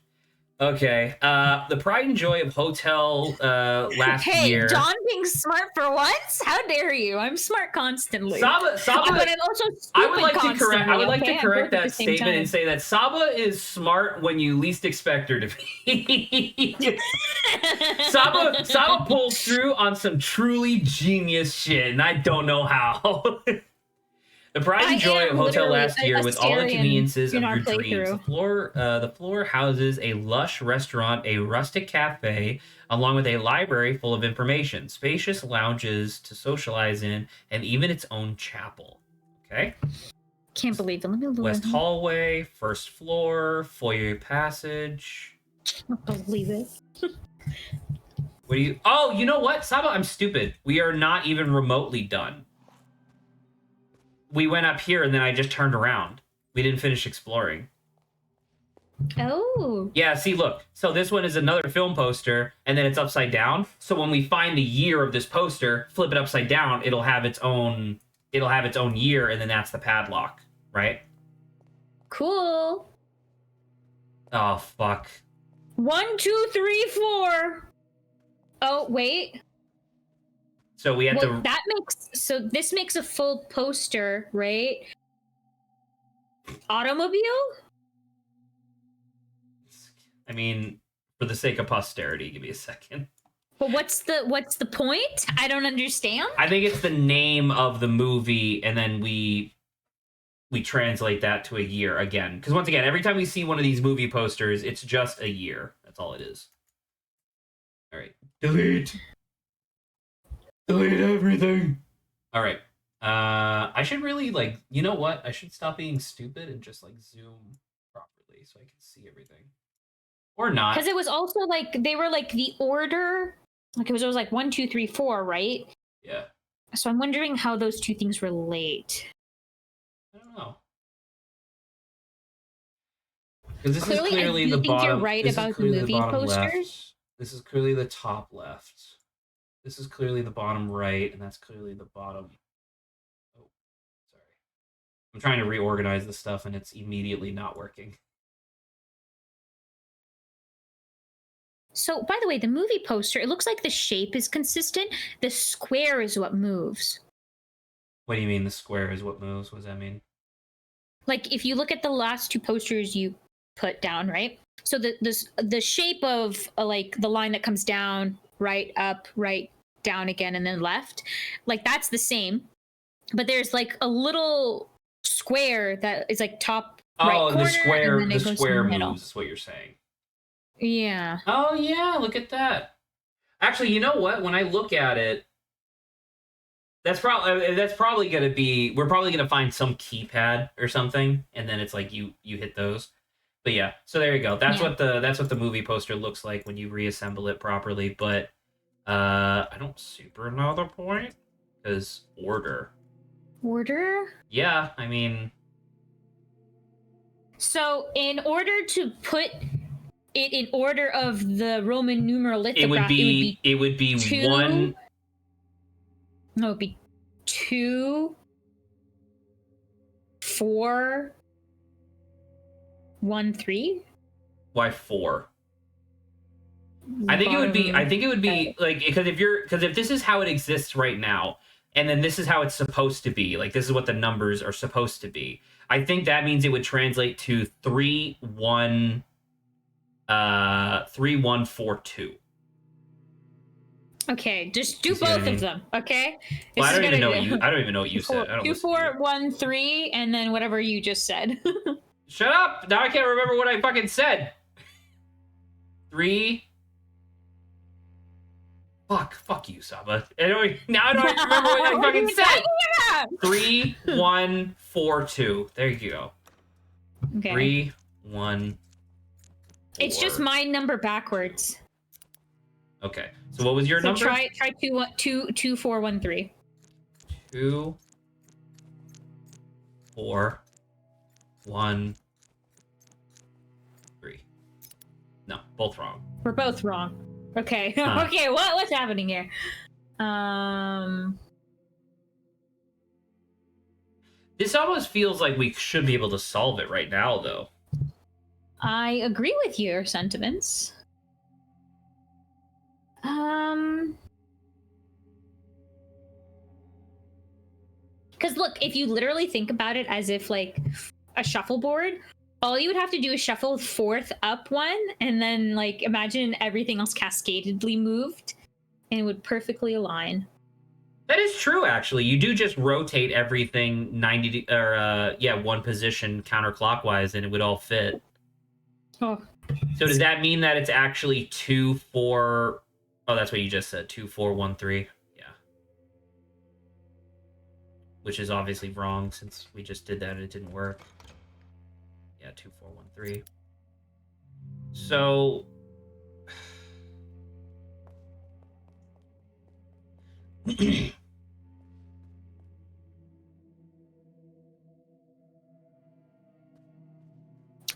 A: Okay, the pride and joy of hotel last year.
B: Hey, John being smart for once? How dare you? I'm smart constantly.
A: Saba,
B: but I'm also stupid
A: I would like
B: constantly.
A: to correct that statement and say that Saba is smart when you least expect her to be. Saba pulls through on some truly genius shit, and I don't know how. The pride and joy of hotel last year, with all the conveniences of your dreams. The floor houses a lush restaurant, a rustic cafe, along with a library full of information, spacious lounges to socialize in, and even its own chapel. Okay?
B: Can't believe it. Let me look.
A: West hallway, first floor, foyer passage.
B: Can't believe it.
A: What do you... Oh, you know what, Saba? I'm stupid. We are not even remotely done. We went up here and then I just turned around. We didn't finish exploring.
B: Oh.
A: Yeah, see, look. So this one is another film poster, and then it's upside down. So when we find the year of this poster, flip it upside down, it'll have its own year, and then that's the padlock, right?
B: Cool.
A: Oh, fuck.
B: 1, 2, 3, 4. Oh, wait.
A: So we had to...
B: this makes a full poster, right? Automobile?
A: I mean, for the sake of posterity, give me a second.
B: But what's the point? I don't understand.
A: I think it's the name of the movie, and then we translate that to a year again. Because once again, every time we see one of these movie posters, it's just a year. That's all it is. All right. Delete everything. All right. I should really, like, you know what? I should stop being stupid and just, like, zoom properly so I can see everything. Or not.
B: Because it was also, like, they were, like, the order. Like, it was like 1, 2, 3, 4, right?
A: Yeah.
B: So I'm wondering how those two things relate.
A: I don't know. Because this is clearly the bottom.
B: You're right about the movie posters.
A: Left. This is clearly the top left. This is clearly the bottom right, and that's clearly the bottom. Oh, sorry. I'm trying to reorganize the stuff, and it's immediately not working.
B: So, by the way, the movie poster, it looks like the shape is consistent. The square is what moves.
A: What do you mean the square is what moves? What does that mean?
B: Like, if you look at the last two posters you put down, right? So the shape of like the line that comes down, right, up, right, down again, and then left, like that's the same. But there's like a little square that is like top right corner.
A: The square moves is what you're saying.
B: Yeah.
A: Oh yeah, look at that. Actually, you know what? When I look at it, that's probably going to be, we're probably going to find some keypad or something, and then it's like you hit those. But yeah, so there you go. That's what the movie poster looks like when you reassemble it properly. But I don't super know the point, because order. Yeah, I mean.
B: So in order to put it in order of the Roman numeral lithograph,
A: it would be 1.
B: No, it'd be 2, 4, 1, 3.
A: Why 4? I think it would be like, because if this is how it exists right now, and then this is how it's supposed to be, like this is what the numbers are supposed to be, I think that means it would translate to 3 1 3 1 4 2.
B: Okay, just do both of them. Okay.
A: Well, I don't even know what you said.
B: 2, 4, 1, 3, and then whatever you just said.
A: Shut up! Now I can't remember what I fucking said. 3. Fuck you, Saba. Now I don't remember what I fucking said. 3 1 4 2. There you go.
B: Okay.
A: 3 1. 4.
B: It's just my number backwards.
A: Okay. So what was your number?
B: Try 2 4 1 3.
A: 2 4 1 3. No, both wrong.
B: We're both wrong. Okay. Okay, what's happening here?
A: This almost feels like we should be able to solve it right now, though.
B: I agree with your sentiments. Because look, if you literally think about it as if like a shuffleboard, all you would have to do is shuffle 4th up 1, and then like imagine everything else cascadedly moved, and it would perfectly align.
A: That is true, actually. You do just rotate everything 90 or one position counterclockwise, and it would all fit.
B: Oh.
A: So does that mean that it's actually 2 4? Oh, that's what you just said. 2 4 1 3. Yeah. Which is obviously wrong since we just did that and it didn't work. Yeah, 2 4 1 3. So
B: okay,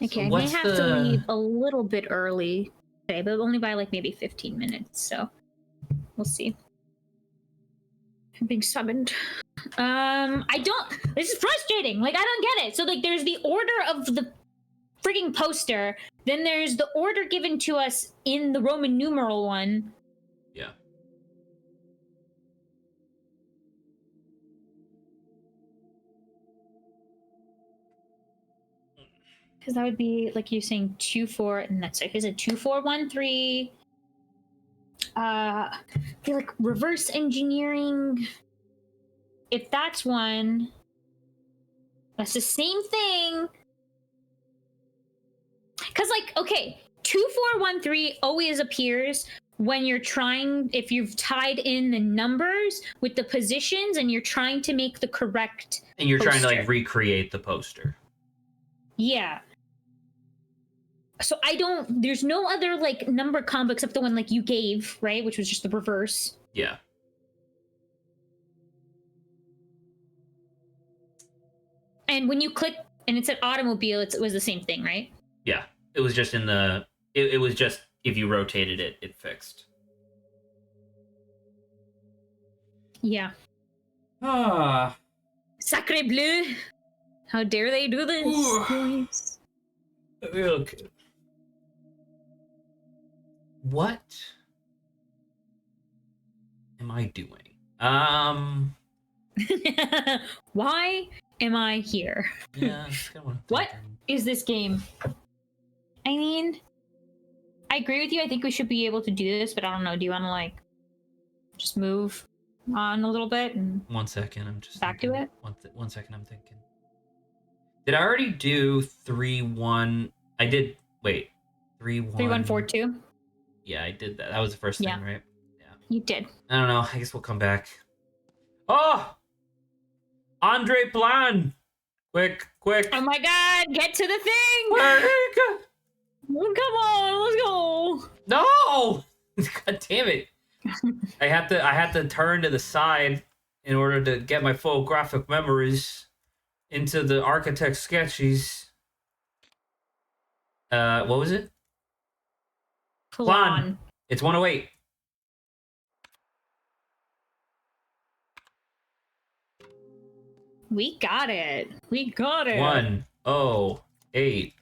B: so I may have to leave a little bit early today, but only by like maybe 15 minutes, so we'll see. I'm being summoned. This is frustrating. Like, I don't get it. So, like, there's the order of the freaking poster, then there's the order given to us in the Roman numeral one.
A: Yeah.
B: Because that would be like you saying 2 4, and that's like, is it 2 4 1 3? I feel like reverse engineering. If that's one, that's the same thing. Because, like, okay, 2 4 1 3 always appears when you're trying, if you've tied in the numbers with the positions and you're trying to make the correct
A: and you're
B: poster.
A: trying to like recreate the poster.
B: Yeah. So there's no other like number combo except the one like you gave, right? Which was just the reverse.
A: Yeah.
B: And when you click and it said automobile, it was the same thing, right?
A: Yeah. It was just it was just if you rotated it, it fixed.
B: Yeah.
A: Ah.
B: Sacre bleu. How dare they do this?
A: Okay. What am I doing?
B: Why am I here?
A: Yeah.
B: What is this game? I mean, I agree with you. I think we should be able to do this, but I don't know. Do you want to like just move on a little bit? And
A: 1 second. I'm just
B: back
A: thinking.
B: to it.
A: 1 second. I'm thinking. Did I already do 3 1? I did. Wait. 3 1.
B: 3 1 4 2.
A: Yeah, I did that. That was the first thing, right? Yeah.
B: You did.
A: I don't know. I guess we'll come back. Oh! Andre Plan! Quick.
B: Oh my god, get to the thing!
A: Quick!
B: Come on, let's go!
A: No! God damn it. I had to turn to the side in order to get my photographic memories into the architect sketches. What was it? Plan. It's 108.
B: We got it. We got it.
A: 108.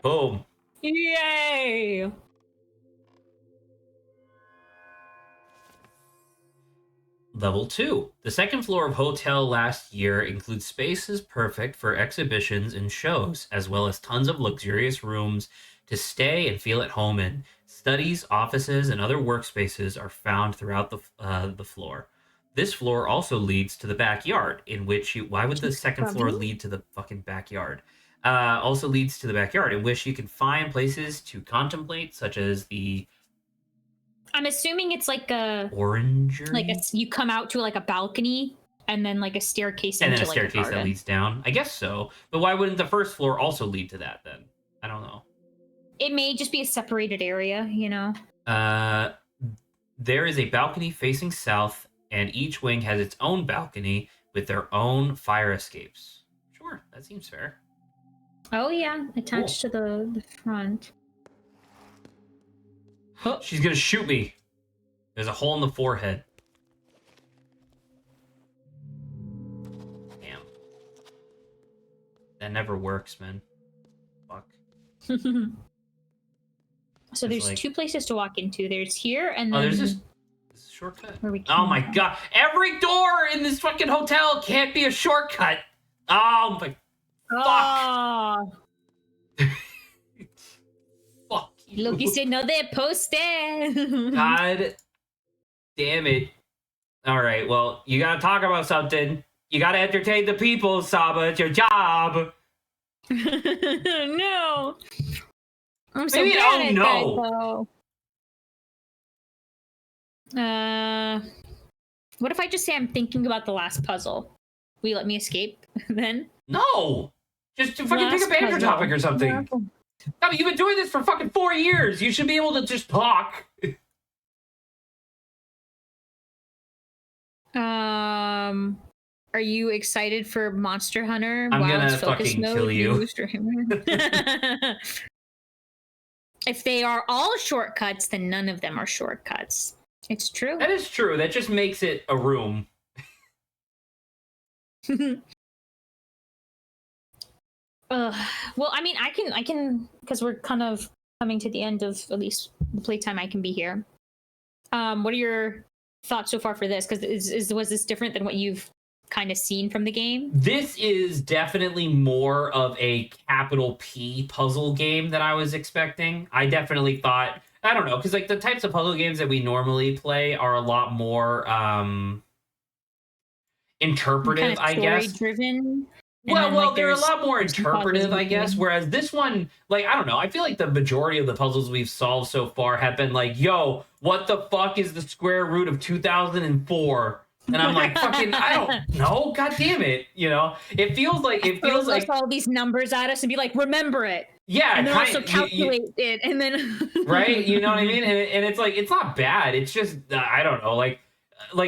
A: Boom.
B: Yay!
A: Level 2. The second floor of Hotel Last Year includes spaces perfect for exhibitions and shows, as well as tons of luxurious rooms to stay and feel at home in. Studies, offices, and other workspaces are found throughout the floor. This floor also leads to the backyard, in which you... Why would the second floor lead to the fucking backyard? Also leads to the backyard, in which you can find places to contemplate, such as the...
B: I'm assuming it's like a
A: orangery?
B: Like you come out to like a balcony and then like a staircase
A: and
B: into
A: then a staircase
B: like a
A: that leads down. I guess so. But why wouldn't the first floor also lead to that then? I don't know.
B: It may just be a separated area, you know.
A: There is a balcony facing south, and each wing has its own balcony with their own fire escapes. Sure, that seems fair.
B: Oh yeah, attached to the front.
A: Huh. She's gonna shoot me. There's a hole in the forehead. Damn. That never works, man. Fuck.
B: So there's like... two places to walk into. There's here and then...
A: Oh, there's this shortcut. Oh my god. Every door in this fucking hotel can't be a shortcut. Oh my...
B: Oh.
A: Fuck. Fuck you.
B: Look, you said no, they're posted.
A: God damn it. All right, well, you gotta talk about something. You gotta entertain the people, Saba. It's your job.
B: No. I'm so
A: Maybe
B: bad at
A: no.
B: That, though. What if I just say I'm thinking about the last puzzle? Will you let me escape then?
A: No. Just fucking pick a banter topic or something. No, but you've been doing this for fucking 4 years. You should be able to just talk.
B: Are you excited for Monster Hunter?
A: I'm gonna fucking kill you.
B: If they are all shortcuts, then none of them are shortcuts. It's true.
A: That is true. That just makes it a room.
B: Well, I mean, I can, because we're kind of coming to the end of at least the playtime I can be here. What are your thoughts so far for this? Because was this different than what you've kind of seen from the game?
A: This is definitely more of a capital P puzzle game than I was expecting. I definitely thought, I don't know, because like the types of puzzle games that we normally play are a lot more interpretive, I guess.
B: Driven.
A: Well, they're a lot more interpretive, I guess. Whereas this one, like, I don't know. I feel like the majority of the puzzles we've solved so far have been like, yo, what the fuck is the square root of 2004? And I'm like, fucking, I don't know. God damn it. You know, it feels like
B: all these numbers at us and be like, remember it.
A: Yeah.
B: And then also calculate it. And then.
A: Right. You know what I mean? And it's like, it's not bad. It's just, I don't know. Like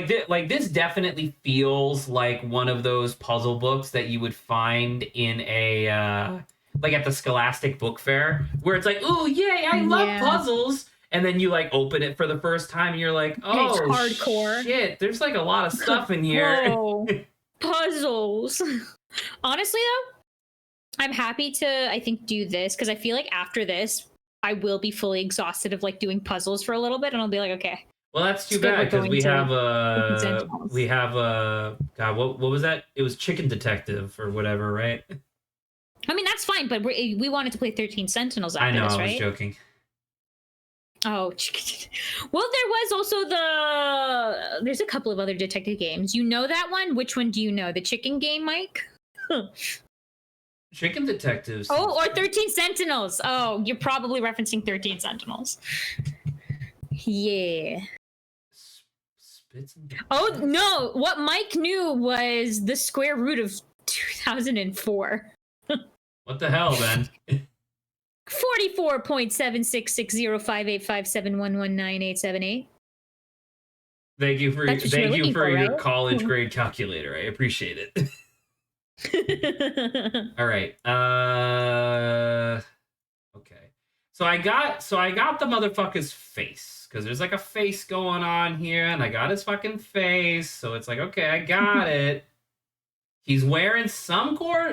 A: this definitely feels like one of those puzzle books that you would find in a like at the Scholastic Book Fair, where it's like, ooh, yay, I love puzzles, and then you like open it for the first time and you're like, oh,
B: it's hardcore.
A: Shit, there's like a lot of stuff in here.
B: Whoa. Puzzles. Honestly though, I'm happy to, I think, do this because I feel like after this I will be fully exhausted of like doing puzzles for a little bit, and I'll be like, okay.
A: Well, that's too bad because we have God, what was that? It was Chicken Detective or whatever, right?
B: I mean, that's fine, but we wanted to play 13 Sentinels after this, right?
A: I was joking.
B: Oh, well, there was also there's a couple of other detective games. You know that one? Which one do you know? The chicken game, Mike?
A: Chicken Detectives.
B: Oh, or 13 Sentinels. Oh, you're probably referencing 13 Sentinels. Yeah. Oh no! What Mike knew was the square root of 2004.
A: What the hell, man?
B: 44.76605857119878.
A: Thank you for your college grade calculator. I appreciate it. All right. Okay. So I got the motherfucker's face. because there's like a face going on here, and I got his fucking face, so it's like, okay, I got it. He's wearing some kind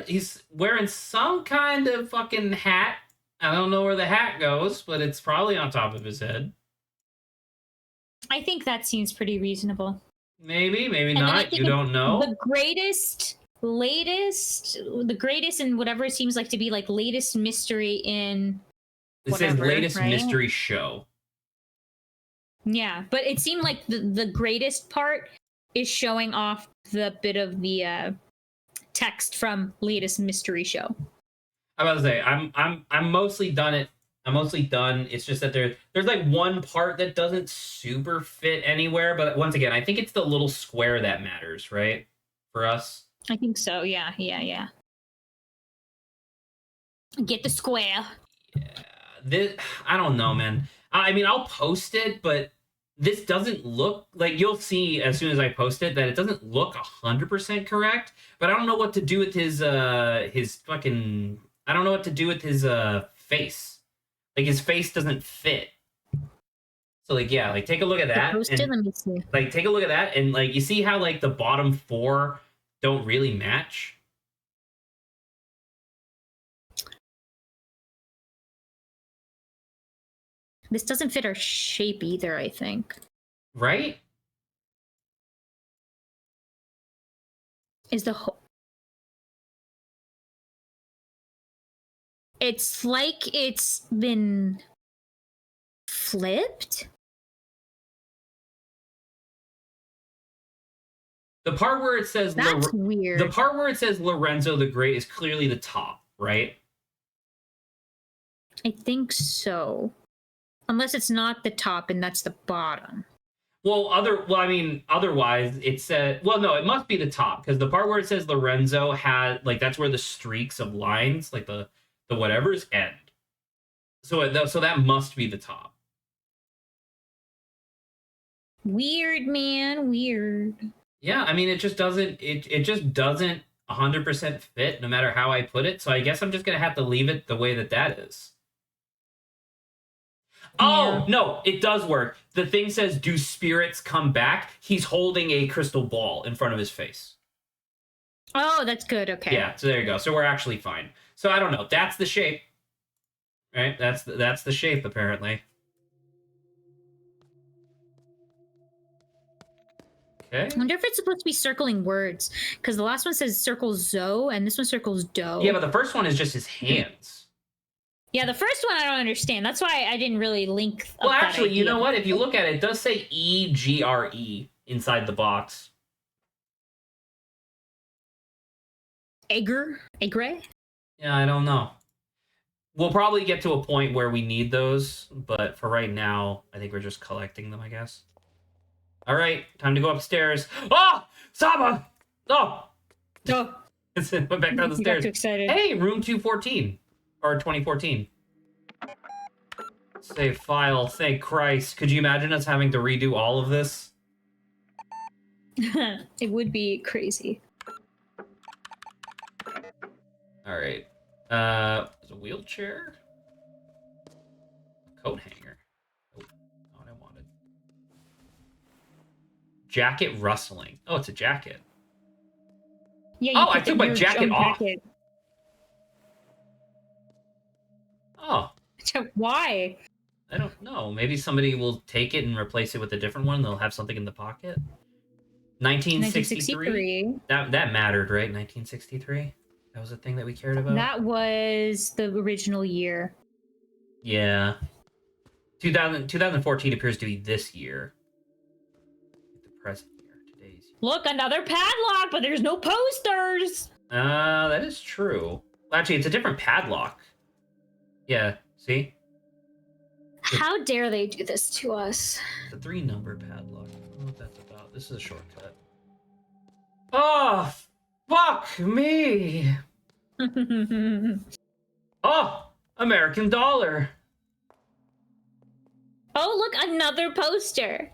A: of fucking hat. I don't know where the hat goes, but it's probably on top of his head.
B: I think that seems pretty reasonable.
A: Maybe not. You don't know.
B: The greatest and whatever it seems like to be like latest mystery in
A: It says latest mystery show.
B: Yeah, but it seemed like the greatest part is showing off the bit of the text from latest mystery show.
A: I'm about to say I'm mostly done. I'm mostly done. It's just that there's like one part that doesn't super fit anywhere, but once again, I think it's the little square that matters, right? For us.
B: I think so. Yeah. Get the square.
A: Yeah. I don't know, man. I mean, I'll post it, but this doesn't look like, you'll see as soon as I post it that it doesn't look 100% correct. But I don't know what to do with his fucking. I don't know what to do with his face. Like, his face doesn't fit. So, like, yeah, like, take a look at that.
B: Let me see.
A: Like, take a look at that, and, like, you see how, like, the bottom 4 don't really match?
B: This doesn't fit our shape either, I think.
A: Right?
B: Is the whole... It's like it's been flipped.
A: The part where it says
B: that's weird.
A: The part where it says Lorenzo the Great is clearly the top, right?
B: I think so. Unless it's not the top and that's the bottom.
A: Otherwise it said, well, no, it must be the top, because the part where it says Lorenzo had, like, that's where the streaks of lines, like the whatever's end. So that must be the top.
B: Weird, man. Weird.
A: Yeah, I mean, it just doesn't 100% fit no matter how I put it. So I guess I'm just going to have to leave it the way that is. Yeah. Oh, no, it does work. The thing says, do spirits come back? He's holding a crystal ball in front of his face.
B: Oh, that's good. Okay.
A: Yeah, so there you go. So we're actually fine. So I don't know. That's the shape. Right? That's the shape, apparently. Okay.
B: I wonder if it's supposed to be circling words, because the last one says circles Zoe, and this one circles dough.
A: Yeah, but the first one is just his hands.
B: Yeah, the first one I don't understand. That's why I didn't really link.
A: Well, actually, you know what? If you look at it, it does say EGRE inside the box.
B: Egre?
A: Yeah, I don't know. We'll probably get to a point where we need those, but for right now, I think we're just collecting them, I guess. All right, time to go upstairs. Oh, Saba! Oh!
B: Oh.
A: Went back down the stairs.
B: Got too excited.
A: Hey, room 214. Or 2014. Save file, thank Christ. Could you imagine us having to redo all of this?
B: It would be crazy.
A: All right. There's a wheelchair. A coat hanger. Oh, not what I wanted. Jacket rustling. Oh, it's a jacket.
B: Yeah.
A: Oh, I took my jacket off. Oh.
B: Why?
A: I don't know. Maybe somebody will take it and replace it with a different one. They'll have something in the pocket. 1963. That mattered, right? 1963. That was the thing that we cared about.
B: That was the original year.
A: Yeah. 2014 appears to be this year. The present year. Today's year.
B: Look, another padlock, but there's no posters.
A: That is true. Actually, it's a different padlock. Yeah, see?
B: How dare they do this to us?
A: It's a 3-number padlock. I don't know what that's about. This is a shortcut. Oh, fuck me! Oh, American dollar.
B: Oh, look, another poster.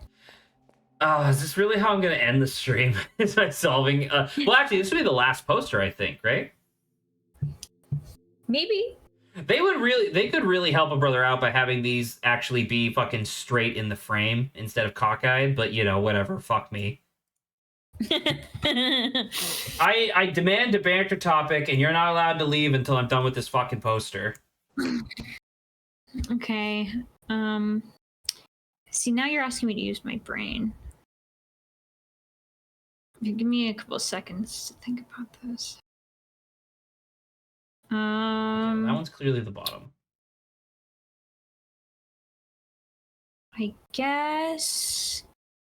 A: Oh, is this really how I'm going to end the stream? Is by solving... well, actually, this will be the last poster, I think, right?
B: Maybe.
A: They could really help a brother out by having these actually be fucking straight in the frame instead of cockeyed, but you know, whatever, fuck me. I demand a banter topic, and you're not allowed to leave until I'm done with this fucking poster.
B: Okay. See, now you're asking me to use my brain. Give me a couple of seconds to think about this.
A: Okay, that one's clearly the bottom.
B: I guess.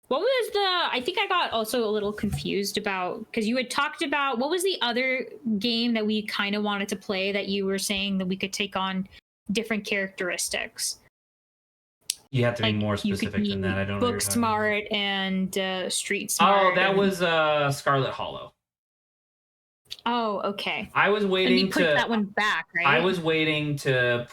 B: What was I think I got also a little confused about, because you had talked about, what was the other game that we kind of wanted to play that you were saying that we could take on different characteristics?
A: You have to be more specific than that. I don't know.
B: Book smart and street smart.
A: Oh, that was Scarlet Hollow.
B: Oh, okay.
A: I was waiting
B: and you put that one back, right?
A: I was waiting to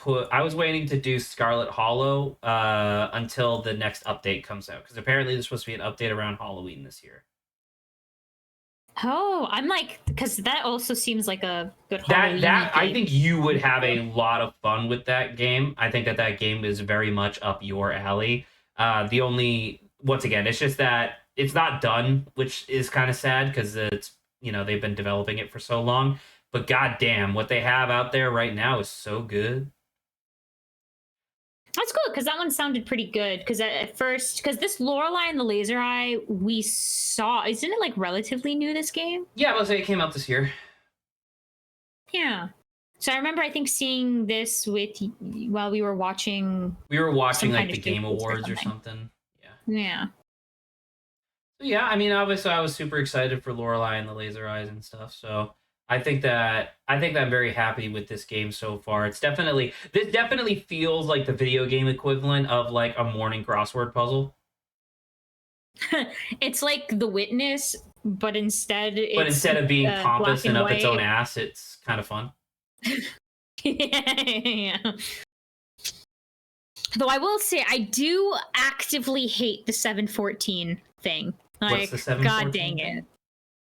A: do Scarlet Hollow until the next update comes out, because apparently there's supposed to be an update around Halloween this year.
B: Oh, I'm like, because that also seems like a good Halloween game.
A: I think you would have a lot of fun with that game. I think that game is very much up your alley. Once again, it's just that it's not done, which is kind of sad, because it's, you know, they've been developing it for so long. But goddamn, what they have out there right now is so good.
B: That's cool, because that one sounded pretty good. Because at first, because this Lorelei and the Laser Eye, we saw, isn't it like relatively new, this game?
A: Yeah, I was say it came out this year.
B: Yeah. So I remember, I think, seeing this while we were watching.
A: We were watching like the Game Awards or something. Yeah.
B: Yeah.
A: Yeah, I mean, obviously, I was super excited for Lorelei and the Laser Eyes and stuff. So I think that I'm very happy with this game so far. This definitely feels like the video game equivalent of like a morning crossword puzzle.
B: It's like The Witness, but instead
A: of being pompous and up its own ass, it's kind of fun.
B: Yeah. Though I will say, I do actively hate the 714 thing. Like,
A: what's the 714?
B: God dang it.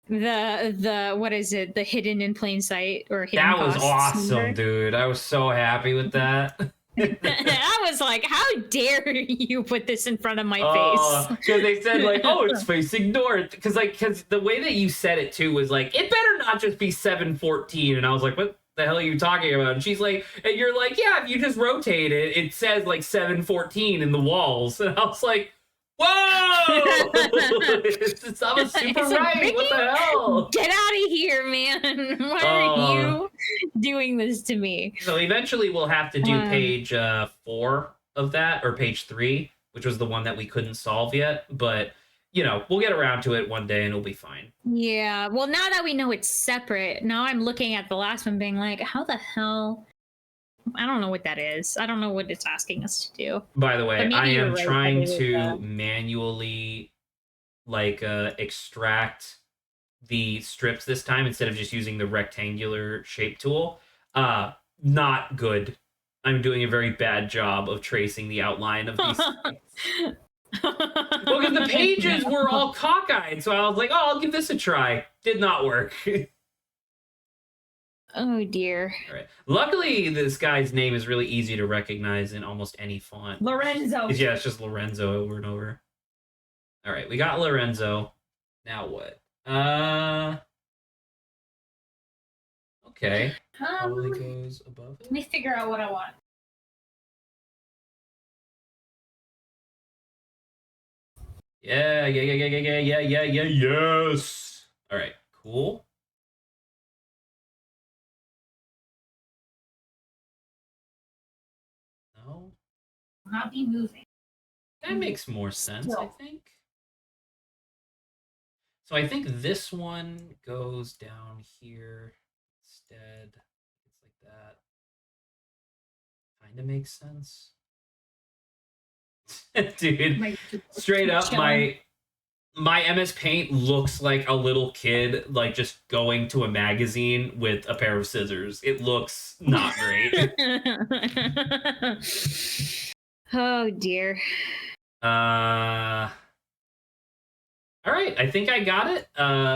B: The what is it? The hidden in plain sight or hidden
A: That was awesome,
B: number?
A: dude. I was so happy with that.
B: I was like, how dare you put this in front of my face?
A: Because they said like, oh, it's facing north. Because the way that you said it too was like, it better not just be 714. And I was like, what the hell are you talking about? And she's like, and you're like, yeah, if you just rotate it, it says like 714 in the walls. And I was like, whoa! I'm super right.
B: Ricky,
A: what the hell?
B: Get out of here, man. Why are you doing this to me?
A: So eventually we'll have to do page 4 of that, or page 3, which was the one that we couldn't solve yet. But, you know, we'll get around to it one day and it'll be fine.
B: Yeah. Well, now that we know it's separate, now I'm looking at the last one being like, how the hell? I don't know what that is. I don't know what it's asking us to do.
A: By the way, I am trying to manually extract the strips this time instead of just using the rectangular shape tool. Not good. I'm doing a very bad job of tracing the outline of these things. Well, because the pages were all cockeyed, so I was like, oh, I'll give this a try. Did not work.
B: Oh dear.
A: All right. Luckily, this guy's name is really easy to recognize in almost any font.
B: Lorenzo.
A: Yeah, it's just Lorenzo over and over. All right, we got Lorenzo. Now what? Okay. Probably goes above it.
B: Let me figure out what I want.
A: Yeah, yes. All right, cool. No.
B: Not be moving.
A: That makes more sense, I think. So I think this one goes down here instead. It's like that. Kind of makes sense. Dude, straight up, my MS Paint looks like a little kid, like just going to a magazine with a pair of scissors. It looks not great.
B: Oh dear.
A: All right, I think I got it.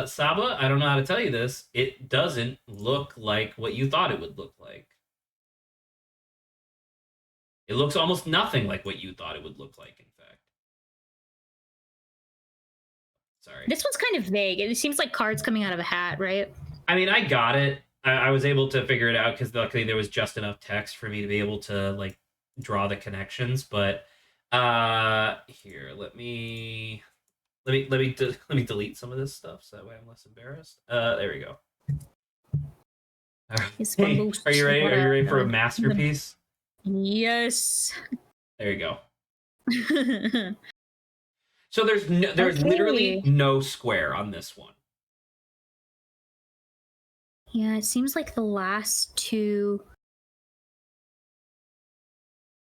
A: Saba, I don't know how to tell you this. It doesn't look like what you thought it would look like. It looks almost nothing like what you thought it would look like, in fact. Sorry.
B: This one's kind of vague. It seems like cards coming out of a hat, right?
A: I mean, I got it. I was able to figure it out because luckily there was just enough text for me to be able to like draw the connections. But here, let me delete some of this stuff so that way I'm less embarrassed. There we go. Hey, are you ready? Are you ready for a masterpiece?
B: Yes.
A: There you go. So there's literally no square on this one.
B: Yeah, it seems like the last two.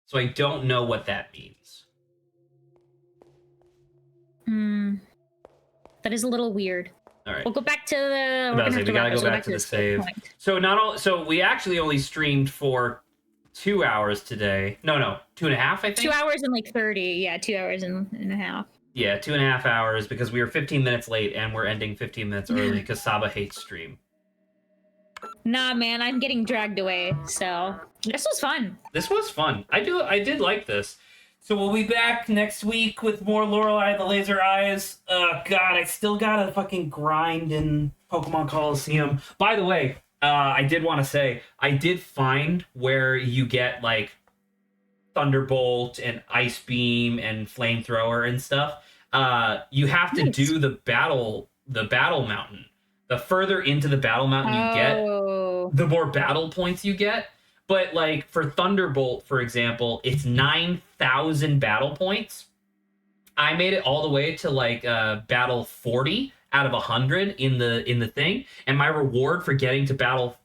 A: So I don't know what that means.
B: That is a little weird.
A: All right.
B: We'll go back to the.
A: We gotta go back to the save. So we actually only streamed for 2 hours today. No, 2.5. I think
B: 2 hours and like 30. Yeah, 2 hours and a half.
A: Yeah, 2.5 hours because we were 15 minutes late and we're ending 15 minutes early because Saba hates stream.
B: Nah, man, I'm getting dragged away. So this was fun.
A: This was fun. I did like this. So we'll be back next week with more Lorelei the Laser Eyes. God, I still gotta fucking grind in Pokemon Coliseum. By the way, I did want to say, I did find where you get, like, Thunderbolt and Ice Beam and Flamethrower and stuff. You have to do the battle mountain. The further into the battle mountain you get, the more battle points you get. But, like, for Thunderbolt, for example, it's 9,000 battle points. I made it all the way to, like, battle 40 out of 100 in the thing. And my reward for getting to battle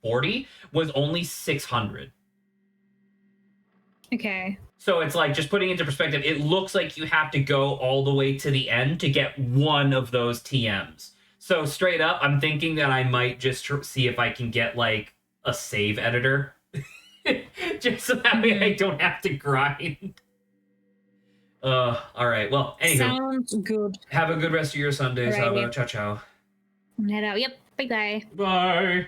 A: 40 was only 600.
B: Okay.
A: So it's like, just putting into perspective, it looks like you have to go all the way to the end to get one of those TMs. So straight up, I'm thinking that I might just see if I can get, like, a save editor. Just so that way I don't have to grind. All right. Well, anywho.
B: Sounds good.
A: Have a good rest of your Sunday, Saba. Ciao, ciao.
B: Head out. Yep. Bye-bye.
A: Bye.